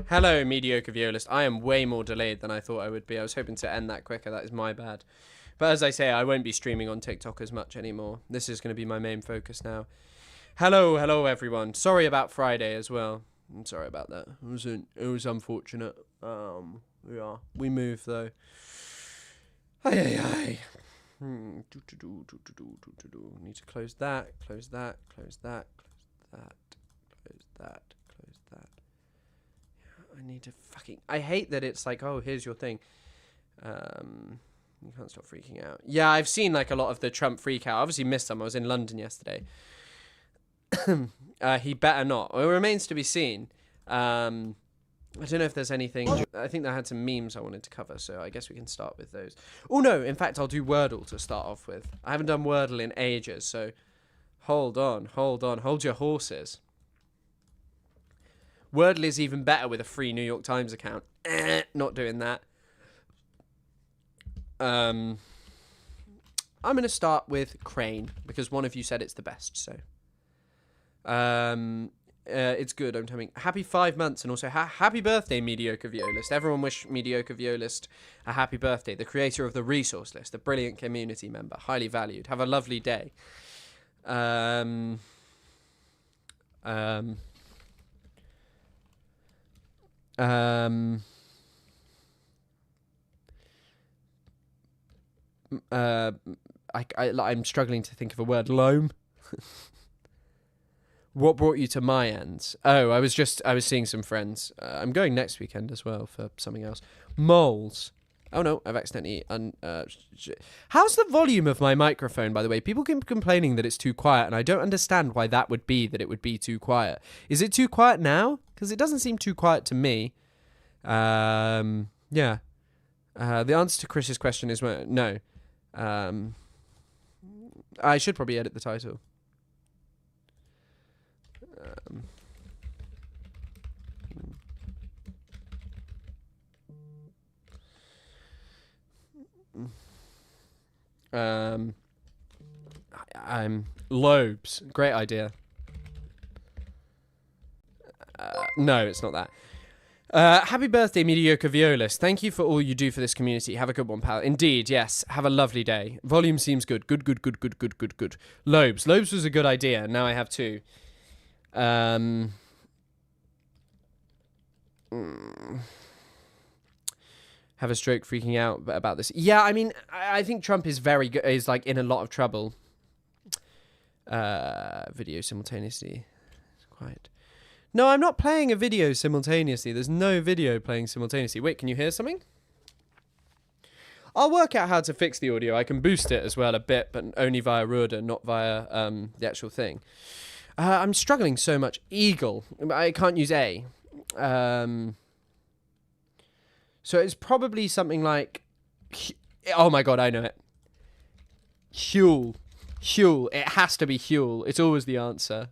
Hello, mediocre violist. I am way more delayed than I thought I would be. I was hoping to end that quicker. That is my bad. But as I say, I won't be streaming on TikTok as much anymore. This is going to be my main focus now. Hello, everyone. Sorry about Friday as well. I'm sorry about that. It was unfortunate. Yeah, we moved though. Need to close that. Close that. Close that. Close that. Close that. Close that. I need to fucking... I hate that it's like, oh, here's your thing. You can't stop freaking out. Yeah, I've seen like a lot of the Trump freak out. I obviously missed some. I was in London yesterday. He better not. It remains to be seen. I don't know if there's anything... I think I had some memes I wanted to cover, so I guess we can start with those. Oh, no. In fact, I'll do Wordle to start off with. I haven't done Wordle in ages, so... Hold on. Hold your horses. Wordle is even better with a free New York Times account. Not doing that. I'm going to start with Crane, because one of you said it's the best, so... it's good, I'm telling you. Happy 5 months, and also happy birthday, Mediocre Violist. Everyone wish Mediocre Violist a happy birthday. The creator of the resource list, a brilliant community member, highly valued. Have a lovely day. I'm struggling to think of a word. Loam. What brought you to my ends? Oh, I was seeing some friends. I'm going next weekend as well for something else. Moles. Oh no, I've accidentally How's the volume of my microphone, by the way? People keep complaining that it's too quiet, and I don't understand why that would be, that it would be too quiet. Is it too quiet now? Because it doesn't seem too quiet to me. Yeah. The answer to Chris's question is no. I should probably edit the title. I'm lobes. Great idea. No, it's not that. Happy birthday, Mediocre Violist. Thank you for all you do for this community. Have a good one, pal. Indeed, yes. Have a lovely day. Volume seems good. Good. Lobes. Lobes was a good idea. Now I have two. Have a stroke freaking out about this. Yeah, I mean, I think Trump is very good. Is like in a lot of trouble. Video simultaneously. It's quiet. No, I'm not playing a video simultaneously. There's no video playing simultaneously. Wait, can you hear something? I'll work out how to fix the audio. I can boost it as well a bit, but only via Ruder, not via the actual thing. I'm struggling so much. Eagle. I can't use A. So it's probably something like... Oh my god, I know it. Huel. It has to be Huel. It's always the answer.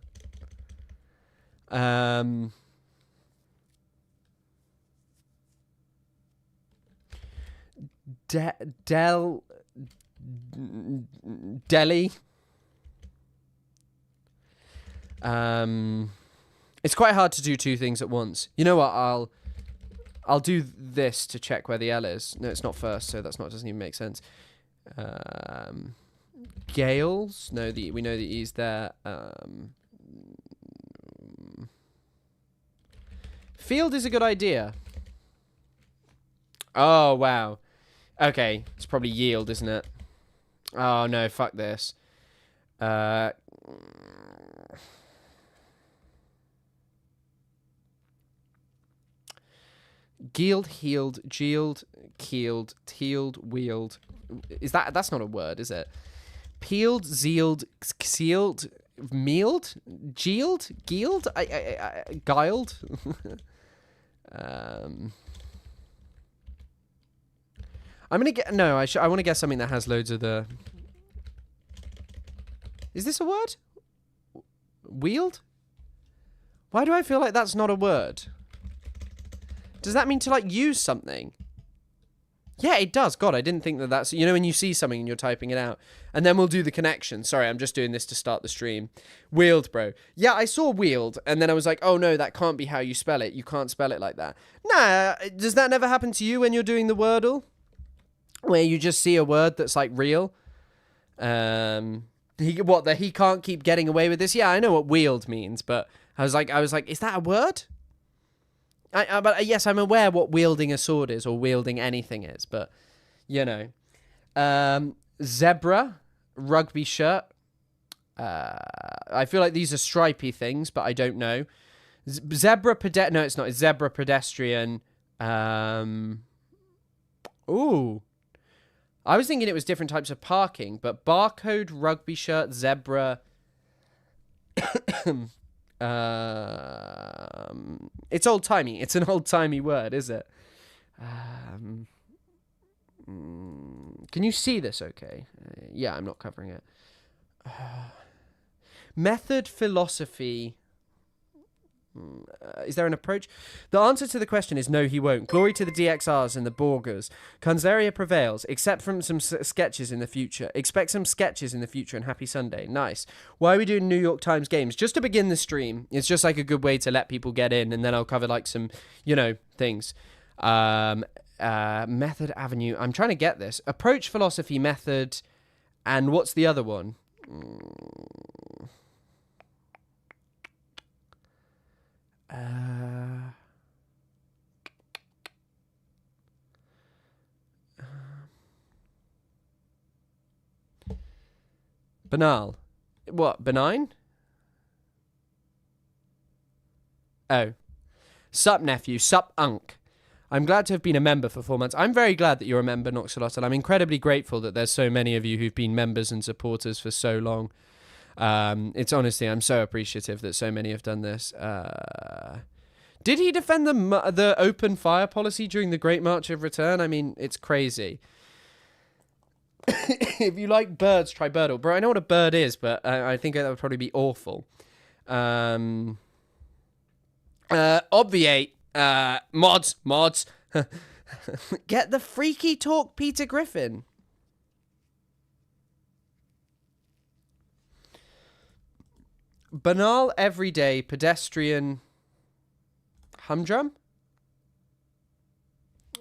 Delhi. It's quite hard to do two things at once. You know what? I'll do this to check where the L is. No, it's not first, so doesn't even make sense. Gales. No, we know the E's there. Field is a good idea. Oh, wow. Okay, it's probably yield, isn't it? Oh, no, fuck this. Gield, healed, gealed, keeled, tealed, wheeled. That's not a word, is it? Peeled, zealed, sealed, mealed, gealed, gealed, guiled. I'm gonna get I want to guess something that has loads of the. Is this a word? Wheeled? Why do I feel like that's not a word? Does that mean to like use something? Yeah, it does. God, I didn't think that that's... You know when you see something and you're typing it out? And then we'll do the connection. Sorry, I'm just doing this to start the stream. Wheeled, bro. Yeah, I saw wheeled, and then I was like, oh no, that can't be how you spell it. You can't spell it like that. Nah, does that never happen to you when you're doing the Wordle? Where you just see a word that's like real? He can't keep getting away with this? Yeah, I know what wheeled means, but I was like, is that a word? But yes, I'm aware what wielding a sword is or wielding anything is, but you know, zebra, rugby shirt. I feel like these are stripy things, but I don't know. No, it's not. It's zebra pedestrian. Ooh, I was thinking it was different types of parking, but barcode, rugby shirt, zebra. It's old-timey. It's an old-timey word, is it? Can you see this okay? Yeah, I'm not covering it. Method, philosophy. Is there an approach? The answer to the question is no, he won't. Glory to the DXRs and the Borgers. Kanzaria prevails, except from some sketches in the future. Expect some sketches in the future, and happy Sunday. Nice. Why are we doing New York Times games? Just to begin the stream. It's just like a good way to let people get in, and then I'll cover like some, you know, things. Method, avenue. I'm trying to get this. Approach, philosophy, method, and what's the other one? Banal. What? Benign? Oh. Sup, nephew. Sup, unk. I'm glad to have been a member for 4 months. I'm very glad that you're a member, Noxolot, and I'm incredibly grateful that there's so many of you who've been members and supporters for so long. It's honestly, I'm so appreciative that so many have done this. Did he defend the open fire policy during the Great March of Return? I mean, it's crazy. If you like birds, try Birdle. Bro, I know what a bird is, but I think that would probably be awful. Obviate. Mods. Get the freaky talk, Peter Griffin. Banal, everyday, pedestrian, humdrum?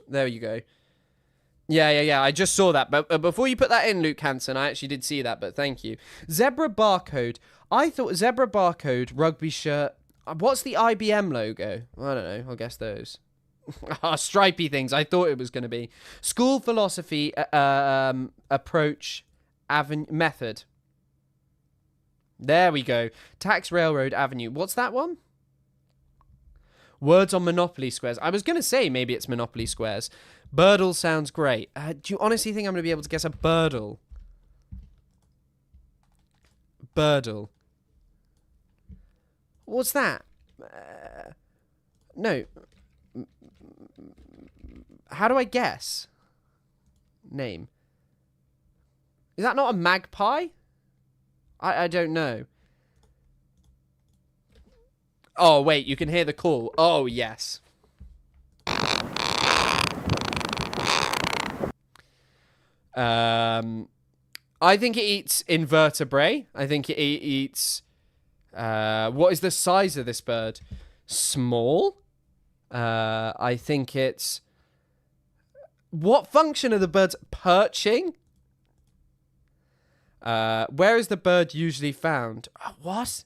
There you go. Yeah. I just saw that. But before you put that in, Luke Hansen, I actually did see that, but thank you. Zebra barcode. I thought zebra barcode, rugby shirt. What's the IBM logo? I don't know. I'll guess those. Stripy things. I thought it was going to be. School philosophy, approach, method. There we go. Tax Railroad Avenue. What's that one? Words on Monopoly Squares. I was going to say maybe it's Monopoly Squares. Birdle sounds great. Do you honestly think I'm going to be able to guess a Birdle? Birdle. What's that? No. How do I guess? Name. Is that not a magpie? I don't know. Oh, wait, you can hear the call. Oh, yes. I think it eats invertebrate. I think it eats... what is the size of this bird? Small? I think it's... What function are the birds? Perching? Where is the bird usually found? What?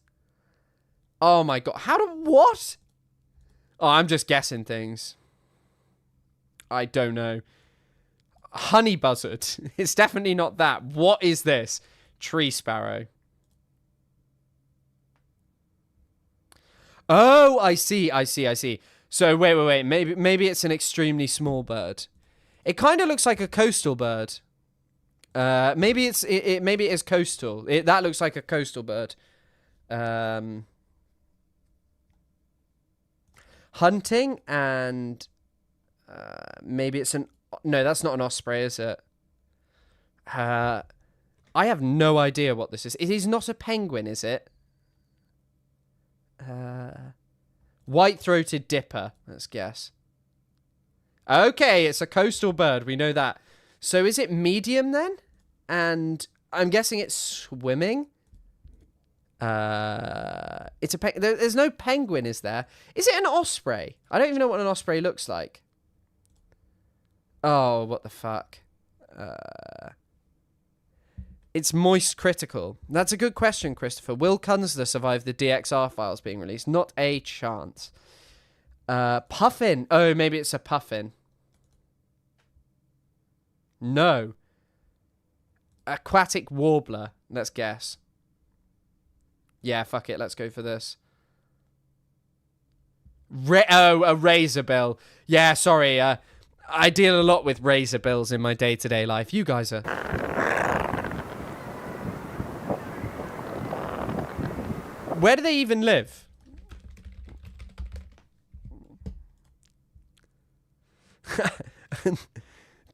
Oh my god. What? Oh, I'm just guessing things. I don't know. Honey buzzard. It's definitely not that. What is this? Tree sparrow. Oh, I see. So wait. Maybe it's an extremely small bird. It kind of looks like a coastal bird. Maybe it is coastal. That looks like a coastal bird. Hunting and maybe it's an... No, that's not an osprey, is it? I have no idea what this is. It is not a penguin, is it? White-throated dipper, let's guess. Okay, it's a coastal bird. We know that. So is it medium then? And I'm guessing it's swimming. It's a there's no penguin, is there? Is it an osprey? I don't even know what an osprey looks like. Oh, what the fuck? It's moist critical. That's a good question, Christopher. Will Kunzler survive the DXR files being released? Not a chance. Puffin. Oh, maybe it's a puffin. No. Aquatic warbler. Let's guess. Yeah, fuck it. Let's go for this. A razorbill. Yeah, sorry. I deal a lot with razorbills in my day-to-day life. You guys are... Where do they even live?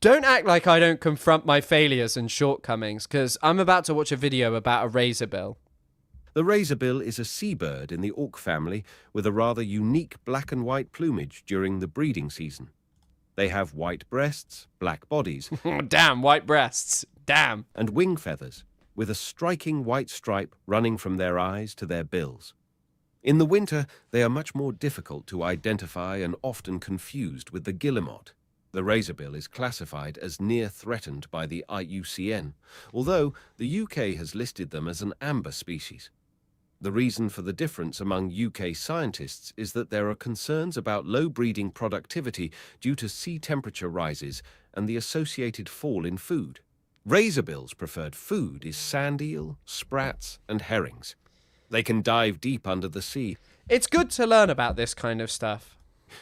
Don't act like I don't confront my failures and shortcomings, because I'm about to watch a video about a razorbill. The razorbill is a seabird in the auk family with a rather unique black and white plumage during the breeding season. They have white breasts, black bodies. Damn, white breasts. Damn. And wing feathers, with a striking white stripe running from their eyes to their bills. In the winter, they are much more difficult to identify and often confused with the guillemot. The razorbill is classified as near threatened by the IUCN, although the UK has listed them as an amber species. The reason for the difference among UK scientists is that there are concerns about low breeding productivity due to sea temperature rises and the associated fall in food. Razorbills' preferred food is sand eel, sprats, and herrings. They can dive deep under the sea. It's good to learn about this kind of stuff.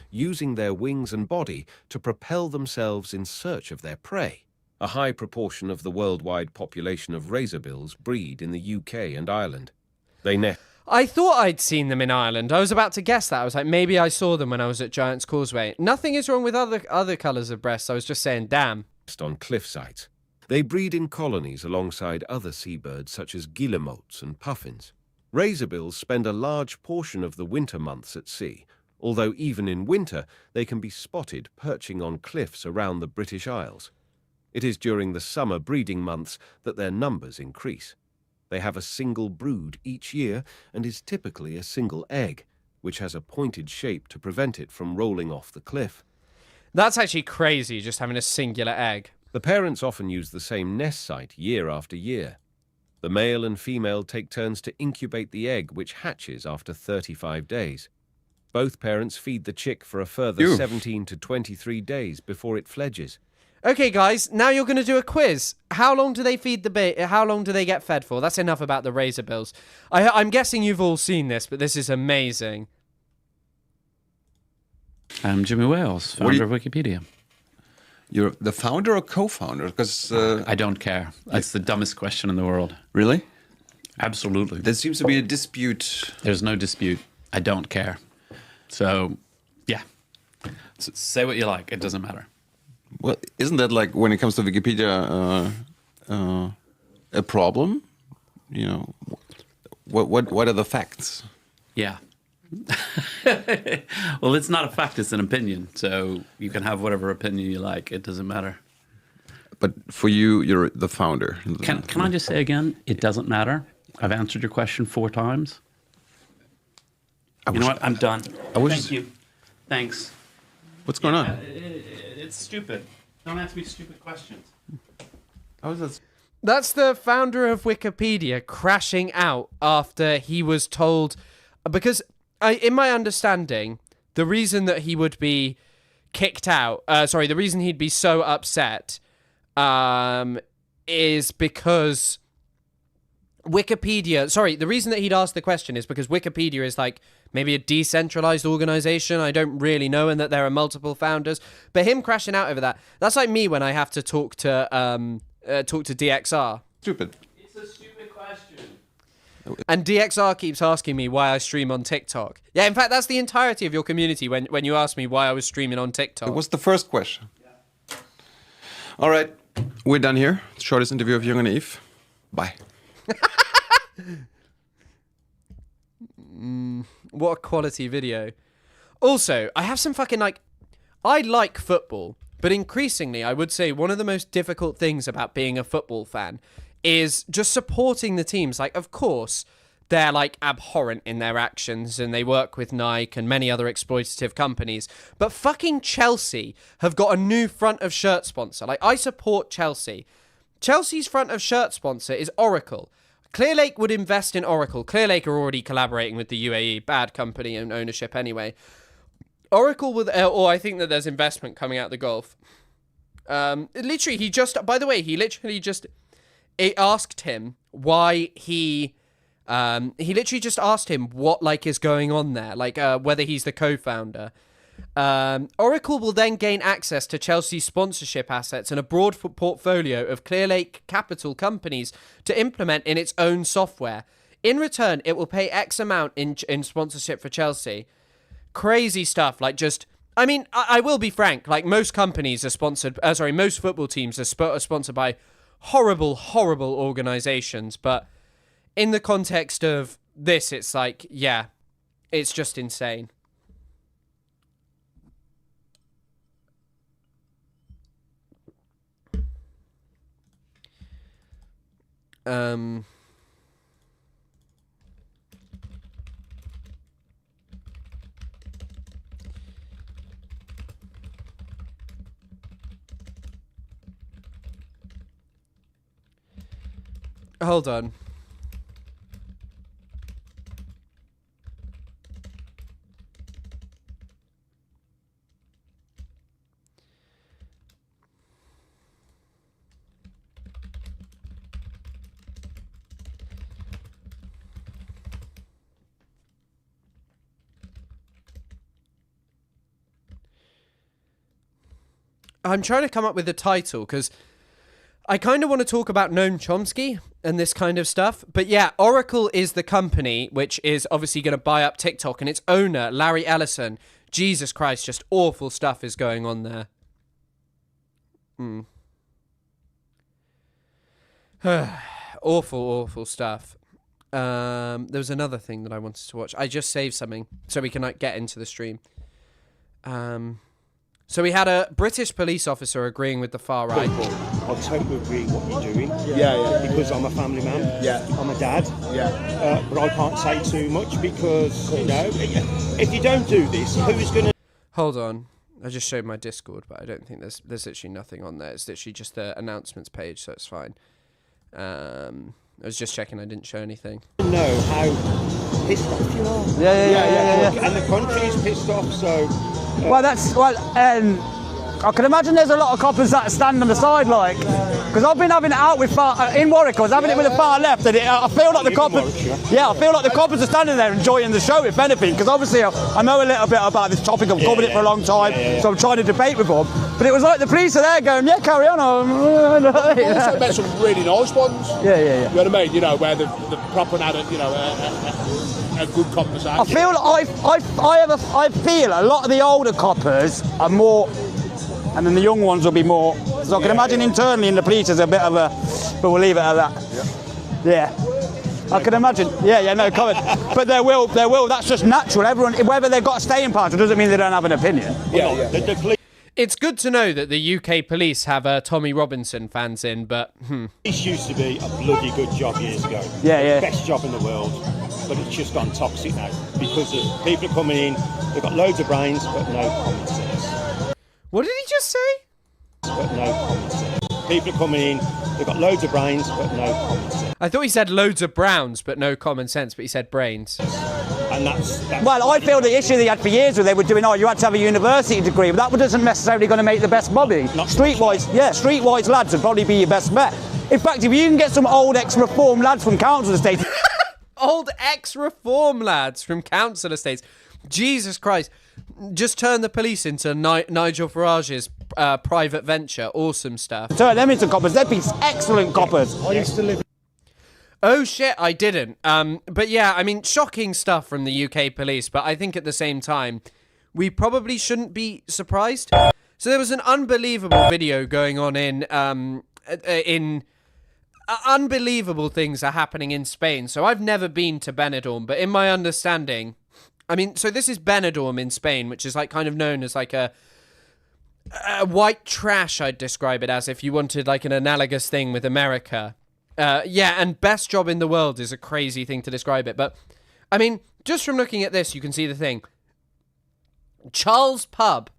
Using their wings and body to propel themselves in search of their prey. A high proportion of the worldwide population of razorbills breed in the UK and Ireland. They nest. I thought I'd seen them in Ireland. I was about to guess that. I was like, maybe I saw them when I was at Giant's Causeway. Nothing is wrong with other colours of breasts. I was just saying, damn. On cliff sites. They breed in colonies alongside other seabirds such as guillemots and puffins. Razorbills spend a large portion of the winter months at sea, although even in winter they can be spotted perching on cliffs around the British Isles. It is during the summer breeding months that their numbers increase. They have a single brood each year and is typically a single egg, which has a pointed shape to prevent it from rolling off the cliff. That's actually crazy, just having a singular egg. The parents often use the same nest site year after year. The male and female take turns to incubate the egg, which hatches after 35 days. Both parents feed the chick for a further 17 to 23 days before it fledges. Okay, guys, now you're going to do a quiz. How long do they feed the baby? How long do they get fed for? That's enough about the razorbills. I'm guessing you've all seen this, but this is amazing. I'm Jimmy Wales, founder of Wikipedia. You're the founder or co-founder? Because I don't care. That's the dumbest question in the world. Really? Absolutely. There seems to be a dispute. There's no dispute. I don't care. So, yeah. So say what you like. It doesn't matter. Well, isn't that like when it comes to Wikipedia a problem? You know, what are the facts? Yeah. Well, it's not a fact. It's an opinion. So you can have whatever opinion you like. It doesn't matter. But for you, you're the founder. Can I just say again? It doesn't matter. I've answered your question 4 times. You know what? I'm done. Thank you. Thanks. What's going on? It's stupid. Don't ask me stupid questions. How is that? That's the founder of Wikipedia crashing out after he was told... Because, in my understanding, the reason that he would be kicked out... the reason he'd be so upset is because... the reason that he'd asked the question is because Wikipedia is like maybe a decentralized organization. I don't really know, and that there are multiple founders. But him crashing out over that's like me when I have to talk to DXR. Stupid. It's a stupid question. And DXR keeps asking me why I stream on TikTok. Yeah, in fact, that's the entirety of your community when you asked me why I was streaming on TikTok. What's the first question? Yeah. All right, we're done here. Shortest interview of Young and Naive. Bye. What a quality video. Also, I have some fucking I like football, but increasingly, I would say one of the most difficult things about being a football fan is just supporting the teams. Like, of course, they're like abhorrent in their actions and they work with Nike and many other exploitative companies. But fucking Chelsea have got a new front of shirt sponsor. Like, I support Chelsea. Chelsea's front of shirt sponsor is Oracle. Clearlake would invest in Oracle. Clearlake are already collaborating with the UAE. Bad company and ownership anyway. Oracle with, or I think that there's investment coming out of the Gulf. Literally, it asked him why he literally just asked him what, like, is going on there, like, whether he's the co-founder. Oracle will then gain access to Chelsea's sponsorship assets and a broad portfolio of Clearlake Capital companies to implement in its own software. In return, it will pay X amount in sponsorship for Chelsea. Crazy stuff, like, just... I mean, I will be frank, like, most companies are sponsored... most football teams are sponsored by horrible, horrible organisations, but in the context of this, it's like, yeah, it's just insane. Hold on. I'm trying to come up with a title because I kind of want to talk about Noam Chomsky and this kind of stuff. But yeah, Oracle is the company which is obviously going to buy up TikTok, and its owner, Larry Ellison. Jesus Christ, just awful stuff is going on there. Awful, awful stuff. There was another thing that I wanted to watch. I just saved something so we can, like, get into the stream. So we had a British police officer agreeing with the far right. I totally agree what you're doing. Yeah. Because I'm a family man. Yeah. I'm a dad. Yeah. But I can't say too much because, you know, if you don't do this, who's going to... Hold on. I just showed my Discord, but I don't think there's literally nothing on there. It's literally just the announcements page, so it's fine. I was just checking I didn't show anything. know how pissed off you are. Yeah. And the country's pissed off, so... I can imagine there's a lot of coppers that stand on the side, like, because I've been having it out with in Warwick. I was having it with the far left, and I feel like the coppers. Yeah, I feel like the coppers are standing there enjoying the show, if anything, because obviously I know a little bit about this topic. I've covered it for a long time, so I'm trying to debate with them. But it was like the police are there going, "Yeah, carry on." Also met some really nice ones. Yeah. You know what I mean? You know, where the proper had a good conversation. I feel I feel a lot of the older coppers are more, and then the young ones will be more. So I can imagine internally in the police there's a bit of a, but we'll leave it at that. Yeah. I can imagine. No comment. But there will. That's just natural. Everyone, whether they've got a staying power, doesn't mean they don't have an opinion. It's good to know that the UK police have Tommy Robinson fans in, but This used to be a bloody good job years ago. Yeah. Best job in the world. But it's just gone toxic now because people are coming in, they've got loads of brains but no common sense. what did he just say? But no common sense. People are coming in, they've got loads of brains but no common sense. I thought he said loads of browns, but no common sense, but he said brains. And that's Well, I feel the issue they had for years where they were doing, you had to have a university degree, but that wasn't necessarily going to make the best bobby. Streetwise lads would probably be your best bet. In fact, if you can get some old ex-reform lads from council estates... Old ex-reform lads from council estates. Jesus Christ. Just turn the police into Nigel Farage's private venture. Awesome stuff. Turn them into coppers. They'd be excellent coppers. I used to live. Oh shit, I didn't. But yeah, I mean, shocking stuff from the UK police, but I think at the same time, we probably shouldn't be surprised. So there was an unbelievable video going on in unbelievable things are happening in Spain. So I've never been to Benidorm, but in my understanding, I mean, so this is Benidorm in Spain, which is like kind of known as like a white trash, I'd describe it as, if you wanted like an analogous thing with America. Yeah, and best job in the world is a crazy thing to describe it. But, I mean, just from looking at this, you can see the thing. Charles Pub.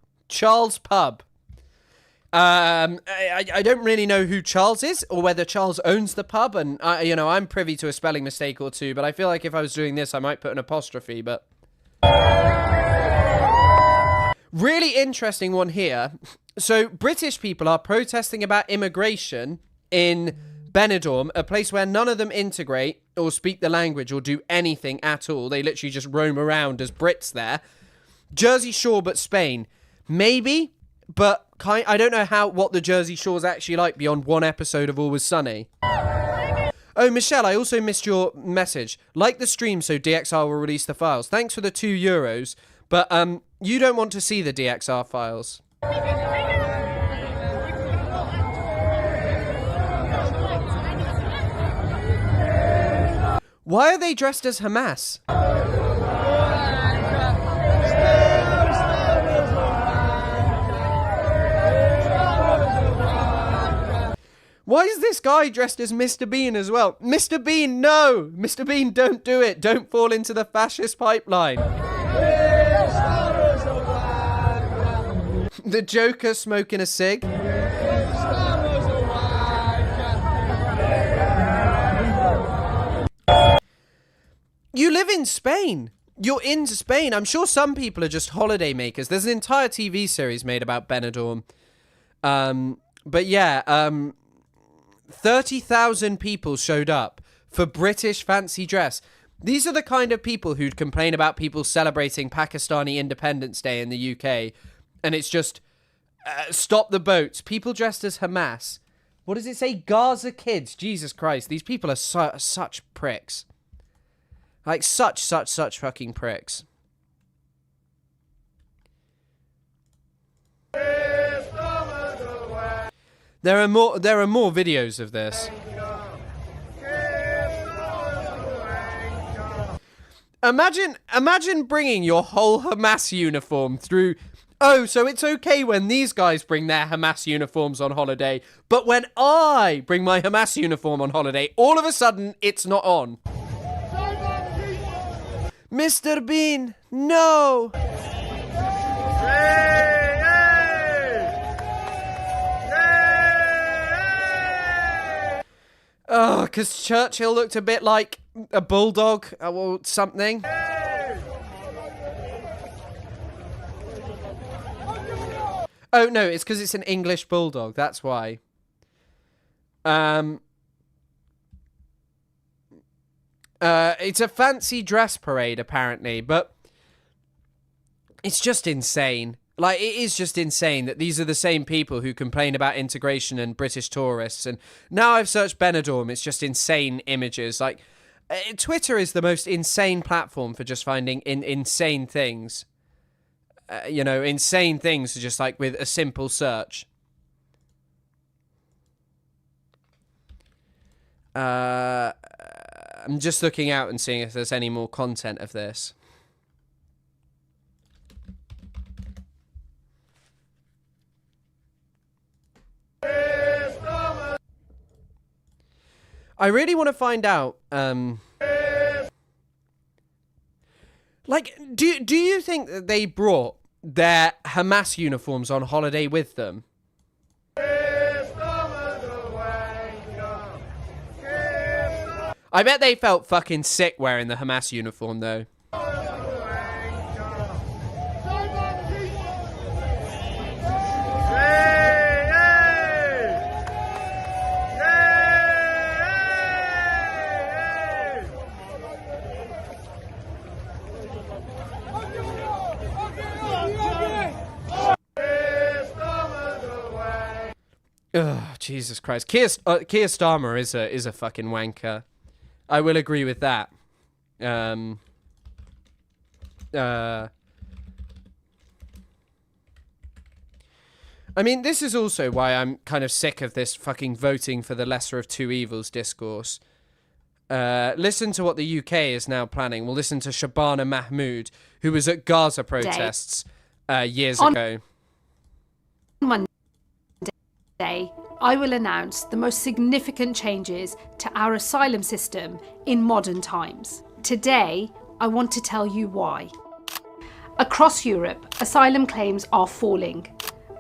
I don't really know who Charles is or whether Charles owns the pub, and I'm privy to a spelling mistake or two, but I feel like if I was doing this I might put an apostrophe. But really interesting one here. So British people are protesting about immigration in Benidorm, a place where none of them integrate or speak the language or do anything at all. They literally just roam around as Brits there. Jersey Shore, but Spain. Maybe, but I don't know what the Jersey Shore's actually like beyond one episode of Always Sunny. Oh, Michelle, I also missed your message. Like the stream so DXR will release the files. Thanks for the €2, but you don't want to see the DXR files. Why are they dressed as Hamas? Why is this guy dressed as Mr. Bean as well? Mr. Bean, no! Mr. Bean, don't do it. Don't fall into the fascist pipeline. The Joker smoking a cig. You live in Spain. You're in Spain. I'm sure some people are just holiday makers. There's an entire TV series made about Benidorm. But yeah, 30,000 people showed up for British fancy dress. These are the kind of people who'd complain about people celebrating Pakistani Independence Day in the UK. And it's just, stop the boats. People dressed as Hamas. What does it say? Gaza kids. Jesus Christ. These people are such pricks. Like, such fucking pricks. There are more videos of this. Imagine bringing your whole Hamas uniform through. Oh, so it's okay when these guys bring their Hamas uniforms on holiday, but when I bring my Hamas uniform on holiday, all of a sudden it's not on. Mr. Bean, no! Oh, because Churchill looked a bit like a bulldog or something. Oh, no, it's because it's an English bulldog. That's why. It's a fancy dress parade, apparently, but it's just insane. Like, it is just insane that these are the same people who complain about integration and British tourists. And now I've searched Benidorm, it's just insane images. Like, Twitter is the most insane platform for just finding insane things. Insane things just like with a simple search. I'm just looking out and seeing if there's any more content of this. I really want to find out, like, do you think that they brought their Hamas uniforms on holiday with them? I bet they felt fucking sick wearing the Hamas uniform, though. Oh, Jesus Christ. Keir Starmer is a fucking wanker. I will agree with that. I mean, this is also why I'm kind of sick of this fucking voting for the lesser of two evils discourse. Listen to what the UK is now planning. We'll listen to Shabana Mahmood, who was at Gaza protests years ago. Monday, I will announce the most significant changes to our asylum system in modern times. Today, I want to tell you why. Across Europe, asylum claims are falling,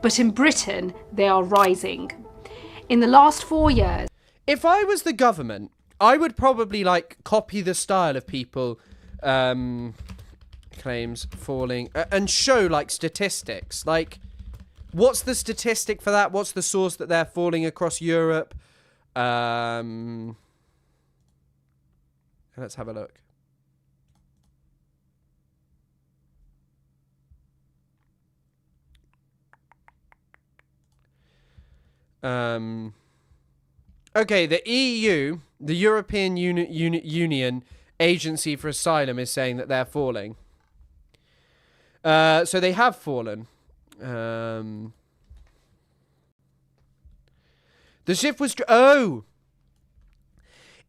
but in Britain, they are rising. In the last 4 years... If I was the government, I would probably, like, copy the style of people, claims falling, and show, like, statistics. Like, what's the statistic for that? What's the source that they're falling across Europe? Let's have a look. Okay, the EU, the European Union Agency for Asylum, is saying that they're falling. So they have fallen. The shift was... Oh!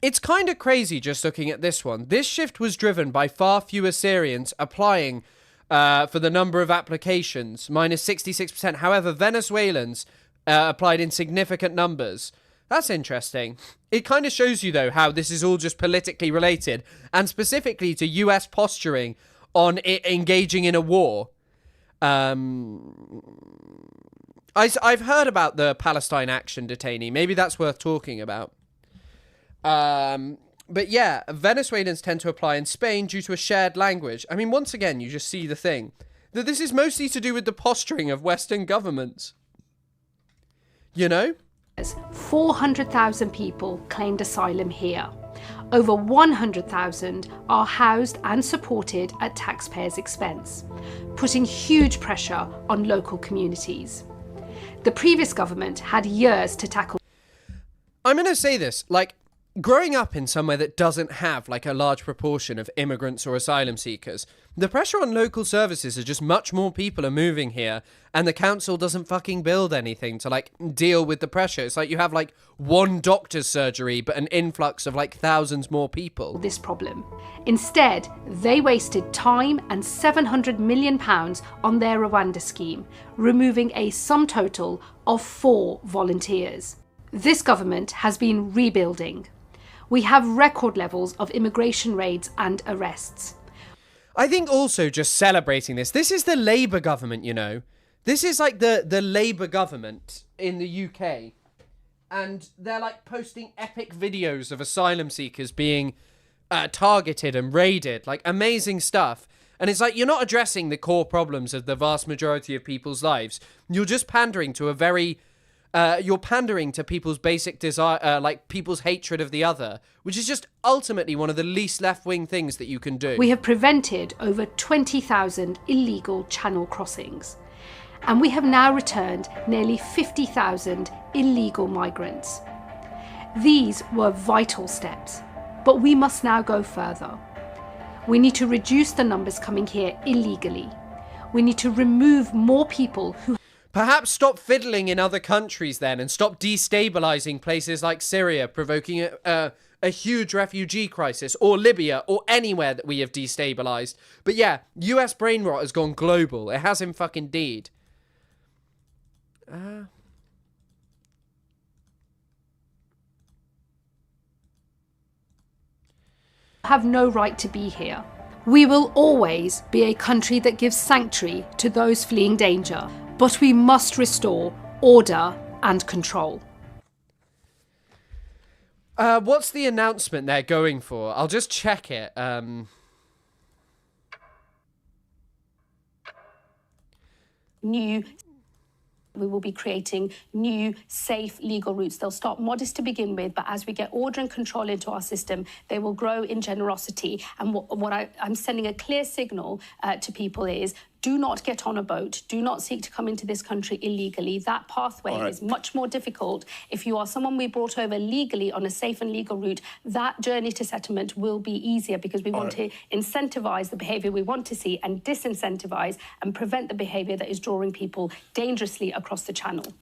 It's kind of crazy just looking at this one. This shift was driven by far fewer Syrians applying for the number of applications, minus 66%. However, Venezuelans applied in significant numbers. That's interesting. It kind of shows you, though, how this is all just politically related, and specifically to US posturing on engaging in a war. I've heard about the Palestine Action detainee. Maybe that's worth talking about. But yeah, Venezuelans tend to apply in Spain due to a shared language. I mean, once again, you just see the thing. That this is mostly to do with the posturing of Western governments. You know? 400,000 people claimed asylum here. Over 100,000 are housed and supported at taxpayers' expense, putting huge pressure on local communities. The previous government had years to tackle... I'm going to say this, like, growing up in somewhere that doesn't have, like, a large proportion of immigrants or asylum seekers, the pressure on local services is just much more people are moving here, and the council doesn't fucking build anything to, like, deal with the pressure. It's like you have, like, one doctor's surgery, but an influx of, like, thousands more people. This problem. Instead, they wasted time and £700 million on their Rwanda scheme, removing a sum total of 4 volunteers. This government has been rebuilding. We have record levels of immigration raids and arrests. I think also just celebrating this. This is the Labour government, you know. This is like the Labour government in the UK. And they're like posting epic videos of asylum seekers being targeted and raided. Like amazing stuff. And it's like you're not addressing the core problems of the vast majority of people's lives. You're just pandering to a very... you're pandering to people's basic desire, like people's hatred of the other, which is just ultimately one of the least left-wing things that you can do. We have prevented over 20,000 illegal channel crossings, and we have now returned nearly 50,000 illegal migrants. These were vital steps, but we must now go further. We need to reduce the numbers coming here illegally. We need to remove more people who... Perhaps stop fiddling in other countries then and stop destabilizing places like Syria, provoking a huge refugee crisis, or Libya, or anywhere that we have destabilized. But yeah, US brain rot has gone global. It has in fucking deed. Have no right to be here. We will always be a country that gives sanctuary to those fleeing danger, but we must restore order and control. What's the announcement they're going for? I'll just check it. We will be creating new, safe, legal routes. They'll start modest to begin with, but as we get order and control into our system, they will grow in generosity. And what I'm sending a clear signal to people is, do not get on a boat. Do not seek to come into this country illegally. That pathway is much more difficult. If you are someone we brought over legally on a safe and legal route, that journey to settlement will be easier because we want to incentivise the behaviour we want to see and disincentivise and prevent the behaviour that is drawing people dangerously across the channel.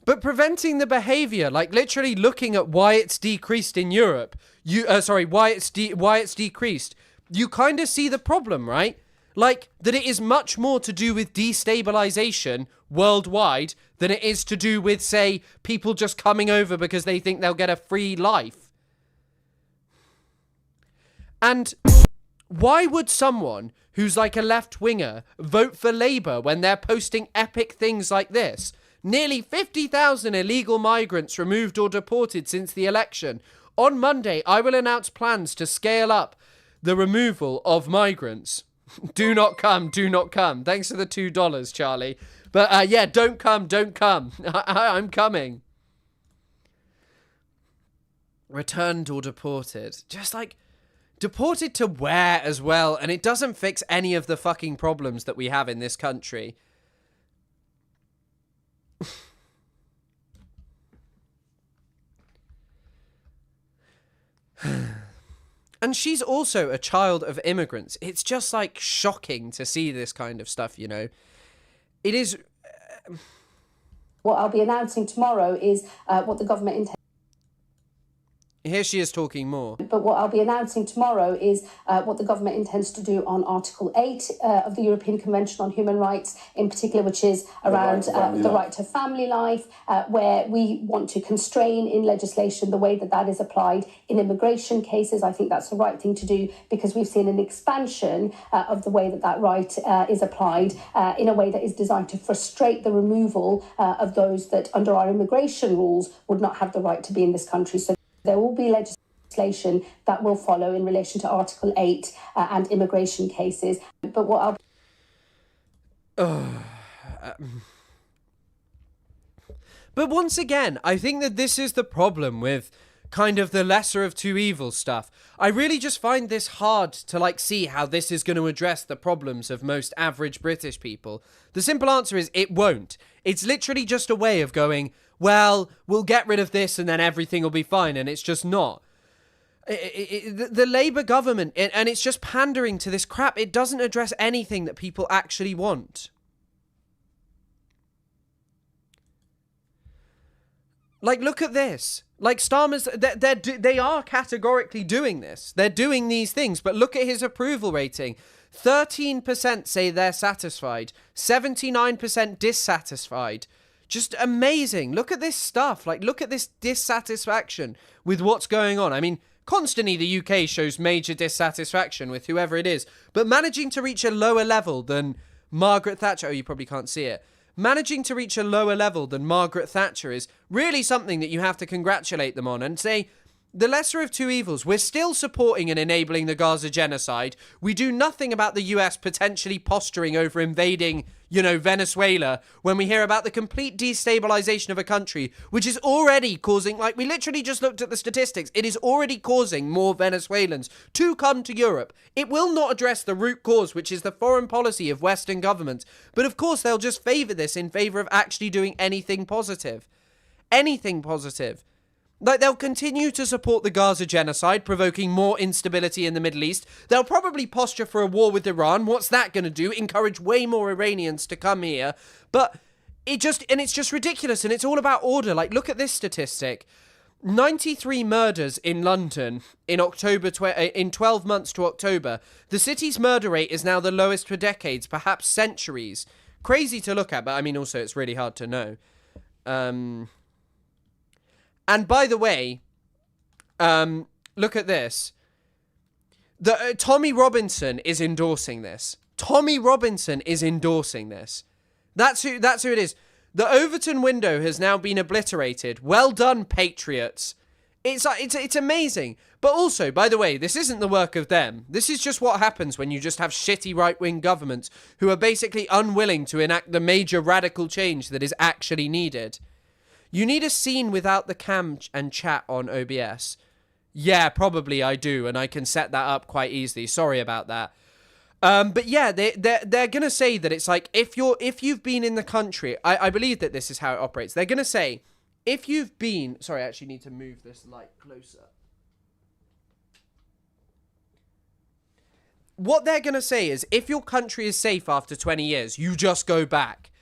But preventing the behaviour, like literally looking at why it's decreased in Europe, why it's decreased, you kind of see the problem, right? Like, that it is much more to do with destabilization worldwide than it is to do with, say, people just coming over because they think they'll get a free life. And why would someone who's like a left-winger vote for Labour when they're posting epic things like this? Nearly 50,000 illegal migrants removed or deported since the election. On Monday, I will announce plans to scale up the removal of migrants. Do not come, do not come. Thanks for the $2, Charlie. But yeah, don't come, don't come. I'm coming. Returned or deported. Just like, deported to where as well? And it doesn't fix any of the fucking problems that we have in this country. And she's also a child of immigrants. It's just like shocking to see this kind of stuff, you know. It is. What I'll be announcing tomorrow is what the government intends. Here she is talking more. But what I'll be announcing tomorrow is what the government intends to do on Article 8 of the European Convention on Human Rights, in particular, which is around the right to family life, where we want to constrain in legislation the way that that is applied in immigration cases. I think that's the right thing to do because we've seen an expansion of the way that that right is applied in a way that is designed to frustrate the removal of those that under our immigration rules would not have the right to be in this country. So there will be legislation that will follow in relation to Article 8 and immigration cases. But what But once again, I think that this is the problem with kind of the lesser of two evils stuff. I really just find this hard to like see how this is going to address the problems of most average British people. The simple answer is it won't. It's literally just a way of going, well, we'll get rid of this and then everything will be fine, and it's just not. The Labour government, and it's just pandering to this crap. It doesn't address anything that people actually want. Like, look at this. Like, Starmer's, they are categorically doing this. They're doing these things, but look at his approval rating. 13% say they're satisfied. 79% dissatisfied. Just amazing. Look at this stuff. Like, look at this dissatisfaction with what's going on. I mean, constantly the UK shows major dissatisfaction with whoever it is, but managing to reach a lower level than Margaret Thatcher. Oh, you probably can't see it. Managing to reach a lower level than Margaret Thatcher is really something that you have to congratulate them on and say, the lesser of two evils. We're still supporting and enabling the Gaza genocide. We do nothing about the US potentially posturing over invading, you know, Venezuela when we hear about the complete destabilization of a country, which is already causing, like, we literally just looked at the statistics. It is already causing more Venezuelans to come to Europe. It will not address the root cause, which is the foreign policy of Western governments. But of course, they'll just favor this in favor of actually doing anything positive. Anything positive. Like, they'll continue to support the Gaza genocide, provoking more instability in the Middle East. They'll probably posture for a war with Iran. What's that going to do? Encourage way more Iranians to come here. But it's just ridiculous, and it's all about order. Like, look at this statistic. 93 murders in London in in 12 months to October. The city's murder rate is now the lowest for decades, perhaps centuries. Crazy to look at, but I mean, also, it's really hard to know. And by the way, look at this. Tommy Robinson is endorsing this. Tommy Robinson is endorsing this. That's who it is. The Overton window has now been obliterated. Well done, patriots. It's amazing. But also, by the way, this isn't the work of them. This is just what happens when you just have shitty right-wing governments who are basically unwilling to enact the major radical change that is actually needed. You need a scene without the cam and chat on OBS. Yeah, probably I do, and I can set that up quite easily. Sorry about that. But yeah, they're gonna say that it's like if you've been in the country, I believe that this is how it operates. They're gonna say if you've been. Sorry, I actually need to move this light closer. What they're gonna say is if your country is safe after 20 years, you just go back.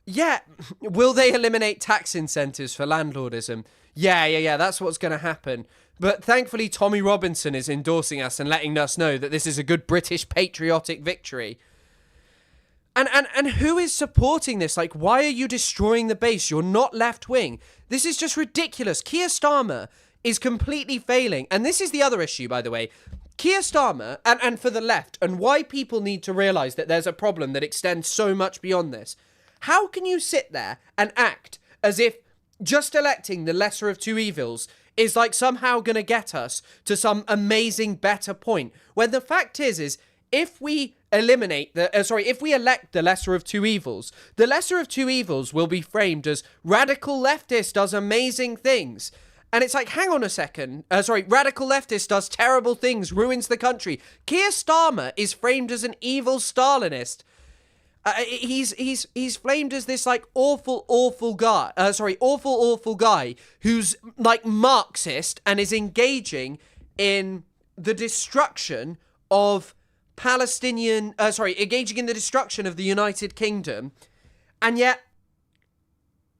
Yeah, will they eliminate tax incentives for landlordism? Yeah, that's what's going to happen. But thankfully, Tommy Robinson is endorsing us and letting us know that this is a good British patriotic victory. And who is supporting this? Like, why are you destroying the base? You're not left-wing. This is just ridiculous. Keir Starmer is completely failing. And this is the other issue, by the way. Keir Starmer, and for the left, and why people need to realise that there's a problem that extends so much beyond this. How can you sit there and act as if just electing the lesser of two evils is like somehow going to get us to some amazing better point, when the fact is if we if we elect the lesser of two evils, the lesser of two evils will be framed as radical leftist does amazing things. And it's like, hang on a second. Radical leftist does terrible things, ruins the country. Keir Starmer is framed as an evil Stalinist. He's framed as this like awful guy who's like Marxist and is engaging in the destruction of engaging in the destruction of the United Kingdom, and yet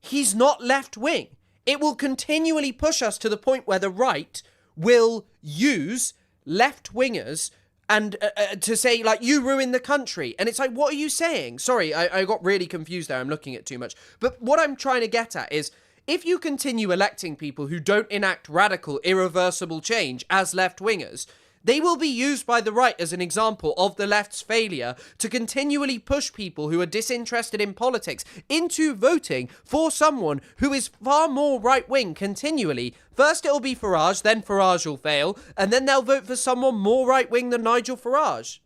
he's not left wing. It will continually push us to the point where the right will use left wingers and to say, like, you ruin the country. And it's like, what are you saying? Sorry, I got really confused there. I'm looking at too much. But what I'm trying to get at is, if you continue electing people who don't enact radical, irreversible change as left wingers, they will be used by the right as an example of the left's failure to continually push people who are disinterested in politics into voting for someone who is far more right-wing continually. First it'll be Farage, then Farage will fail, and then they'll vote for someone more right-wing than Nigel Farage.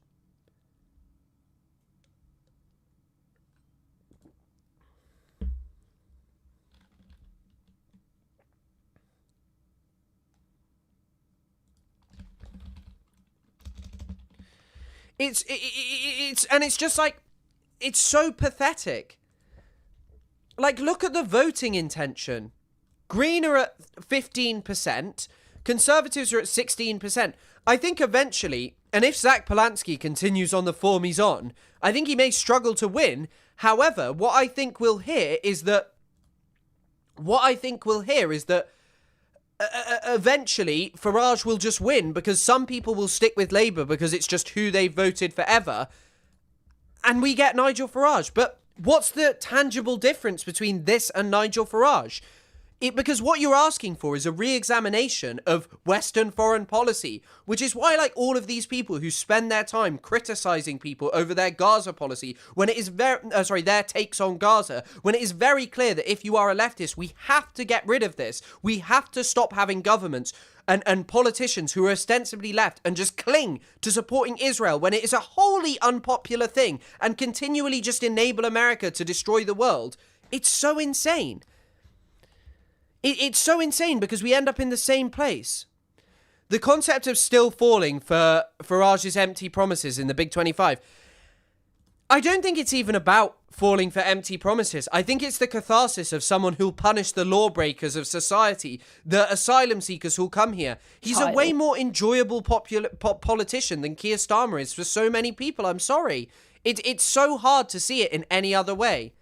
It's just like, it's so pathetic. Like, look at the voting intention. Green are at 15%, Conservatives are at 16%. I think eventually, and if Zach Polanski continues on the form he's on, I think he may struggle to win. However, what I think we'll hear is that eventually Farage will just win, because some people will stick with Labour because it's just who they voted forever, and we get Nigel Farage. But what's the tangible difference between this and Nigel Farage? Because what you're asking for is a re-examination of Western foreign policy, which is why, like, all of these people who spend their time criticising people over their Gaza policy, when it is their takes on Gaza, when it is very clear that if you are a leftist, we have to get rid of this. We have to stop having governments and politicians who are ostensibly left and just cling to supporting Israel when it is a wholly unpopular thing and continually just enable America to destroy the world. It's so insane. It's so insane because we end up in the same place. The concept of still falling for Farage's empty promises in the Big 25, I don't think it's even about falling for empty promises. I think it's the catharsis of someone who'll punish the lawbreakers of society, the asylum seekers who'll come here. He's a way more enjoyable politician than Keir Starmer is for so many people. I'm sorry. It's so hard to see it in any other way.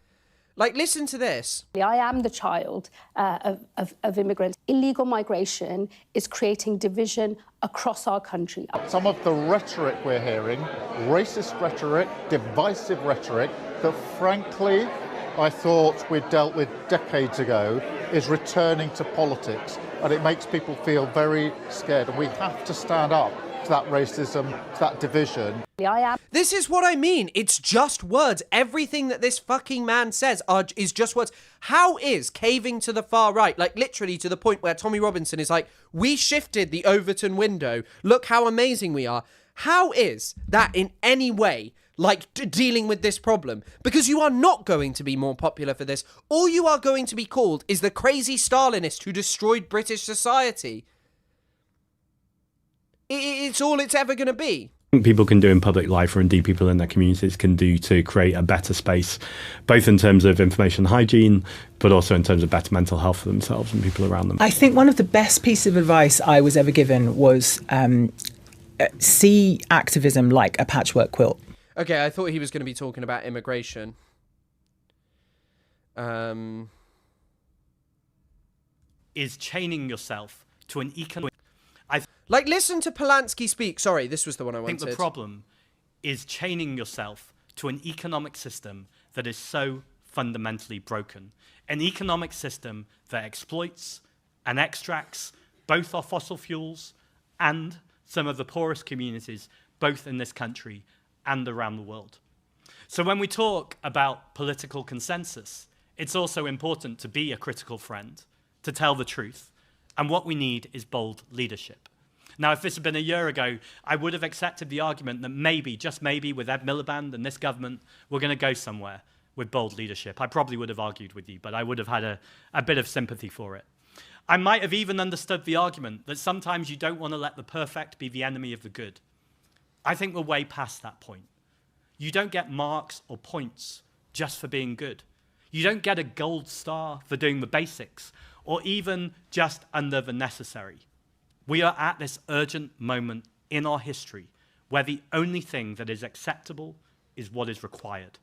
Like, listen to this. I am the child of immigrants. Illegal migration is creating division across our country. Some of the rhetoric we're hearing, racist rhetoric, divisive rhetoric, that frankly I thought we'd dealt with decades ago, is returning to politics. And it makes people feel very scared. And we have to stand up to that racism, to that division. This is what I mean. It's just words. Everything that this fucking man says is just words. How is caving to the far right, like literally to the point where Tommy Robinson is like, we shifted the Overton window, look how amazing we are. How is that in any way like dealing with this problem? Because you are not going to be more popular for this. All you are going to be called is the crazy Stalinist who destroyed British society. It's all it's ever going to be. People can do in public life, or indeed people in their communities can do to create a better space, both in terms of information hygiene, but also in terms of better mental health for themselves and people around them. I think one of the best pieces of advice I was ever given was see activism like a patchwork quilt. Okay, I thought he was going to be talking about immigration. Is chaining yourself to an economic... Like, listen to Polanski speak. Sorry, this was the one I wanted. I think the problem is chaining yourself to an economic system that is so fundamentally broken. An economic system that exploits and extracts both our fossil fuels and some of the poorest communities, both in this country and around the world. So when we talk about political consensus, it's also important to be a critical friend, to tell the truth, and what we need is bold leadership. Now, if this had been a year ago, I would have accepted the argument that maybe, just maybe, with Ed Miliband and this government, we're going to go somewhere with bold leadership. I probably would have argued with you, but I would have had a bit of sympathy for it. I might have even understood the argument that sometimes you don't want to let the perfect be the enemy of the good. I think we're way past that point. You don't get marks or points just for being good. You don't get a gold star for doing the basics, or even just under the necessary. We are at this urgent moment in our history where the only thing that is acceptable is what is required.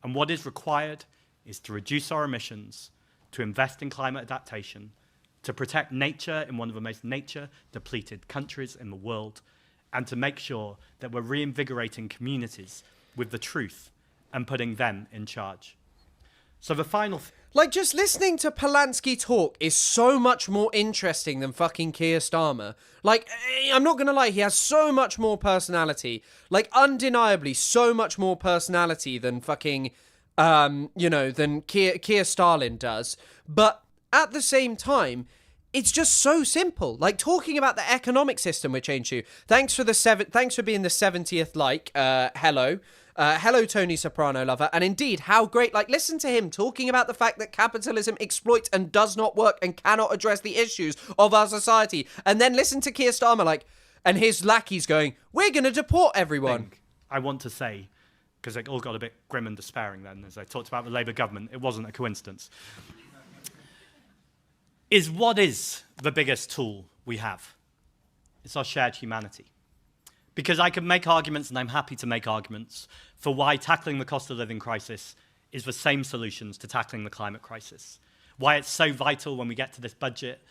And what is required is to reduce our emissions, to invest in climate adaptation, to protect nature in one of the most nature-depleted countries in the world, and to make sure that we're reinvigorating communities with the truth and putting them in charge. So the final... Like, just listening to Polanski talk is so much more interesting than fucking Keir Starmer. Like, I'm not gonna lie, he has so much more personality. Like, undeniably, so much more personality than fucking, than Keir Starlin does. But at the same time, it's just so simple. Like, talking about the economic system would change you. Thanks for being the 70th like. Hello. Hello, Tony Soprano lover. And indeed, how great, like, listen to him talking about the fact that capitalism exploits and does not work and cannot address the issues of our society. And then listen to Keir Starmer, like, and his lackeys going, we're going to deport everyone. I want to say, because it all got a bit grim and despairing then, as I talked about the Labour government, it wasn't a coincidence, is what is the biggest tool we have? It's our shared humanity. Because I can make arguments, and I'm happy to make arguments, for why tackling the cost of living crisis is the same solutions to tackling the climate crisis. Why it's so vital when we get to this budget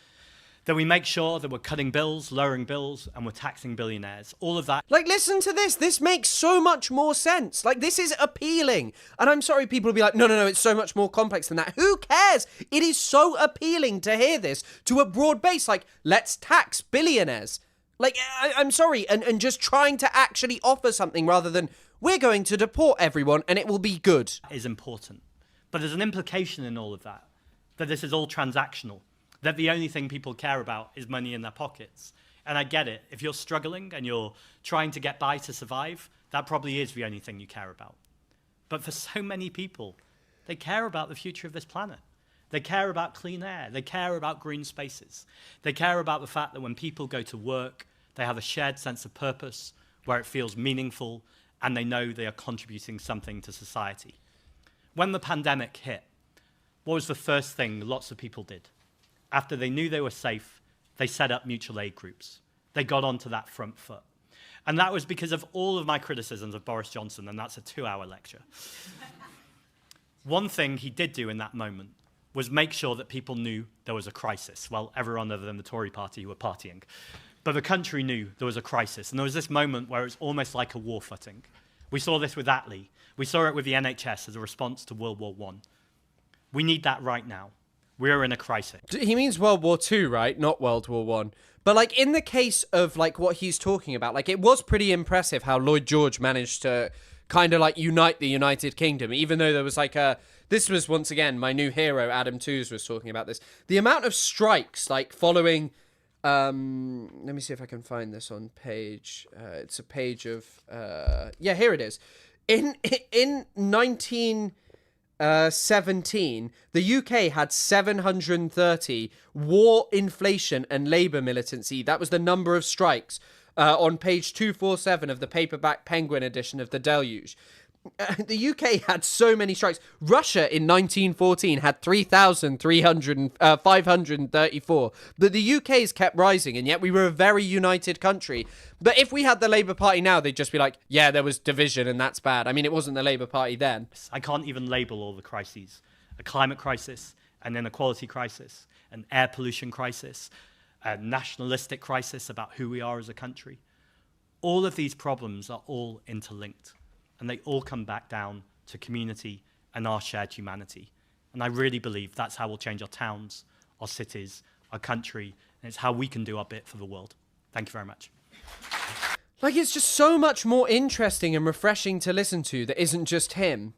that we make sure that we're cutting bills, lowering bills, and we're taxing billionaires. All of that. Like, listen to this. This makes so much more sense. Like, this is appealing. And I'm sorry people will be like, no, it's so much more complex than that. Who cares? It is so appealing to hear this to a broad base. Like, let's tax billionaires. Like, I'm sorry, and just trying to actually offer something rather than, we're going to deport everyone and it will be good. Is important. But there's an implication in all of that this is all transactional, that the only thing people care about is money in their pockets. And I get it. If you're struggling and you're trying to get by to survive, that probably is the only thing you care about. But for so many people, they care about the future of this planet. They care about clean air. They care about green spaces. They care about the fact that when people go to work, they have a shared sense of purpose where it feels meaningful and they know they are contributing something to society. When the pandemic hit, what was the first thing lots of people did? After they knew they were safe, they set up mutual aid groups. They got onto that front foot. And that was because of all of my criticisms of Boris Johnson, and that's a 2-hour lecture. One thing he did do in that moment was make sure that people knew there was a crisis. Well, everyone other than the Tory party who were partying. But the country knew there was a crisis. And there was this moment where it was almost like a war footing. We saw this with Attlee. We saw it with the NHS as a response to World War I. We need that right now. We are in a crisis. He means World War II, right? Not World War I. But, like, in the case of, like, what he's talking about, like, it was pretty impressive how Lloyd George managed to kind of, like, unite the United Kingdom, even though there was, like, this was, once again, my new hero, Adam Tooze, was talking about this. The amount of strikes, like, following... let me see if I can find this on page... it's a page of... yeah, here it is. In 1917, the UK had 730 war, inflation, and labour militancy. That was the number of strikes on page 247 of the paperback Penguin edition of The Deluge. The UK had so many strikes. Russia in 1914 had 534. But the UK's kept rising, and yet we were a very united country. But if we had the Labour Party now, they'd just be like, yeah, there was division, and that's bad. I mean, it wasn't the Labour Party then. I can't even label all the crises. A climate crisis, an inequality crisis, an air pollution crisis, a nationalistic crisis about who we are as a country. All of these problems are all interlinked. and they all come back down to community and our shared humanity. And I really believe that's how we'll change our towns, our cities, our country, and it's how we can do our bit for the world. Thank you very much. Like, it's just so much more interesting and refreshing to listen to that isn't just him.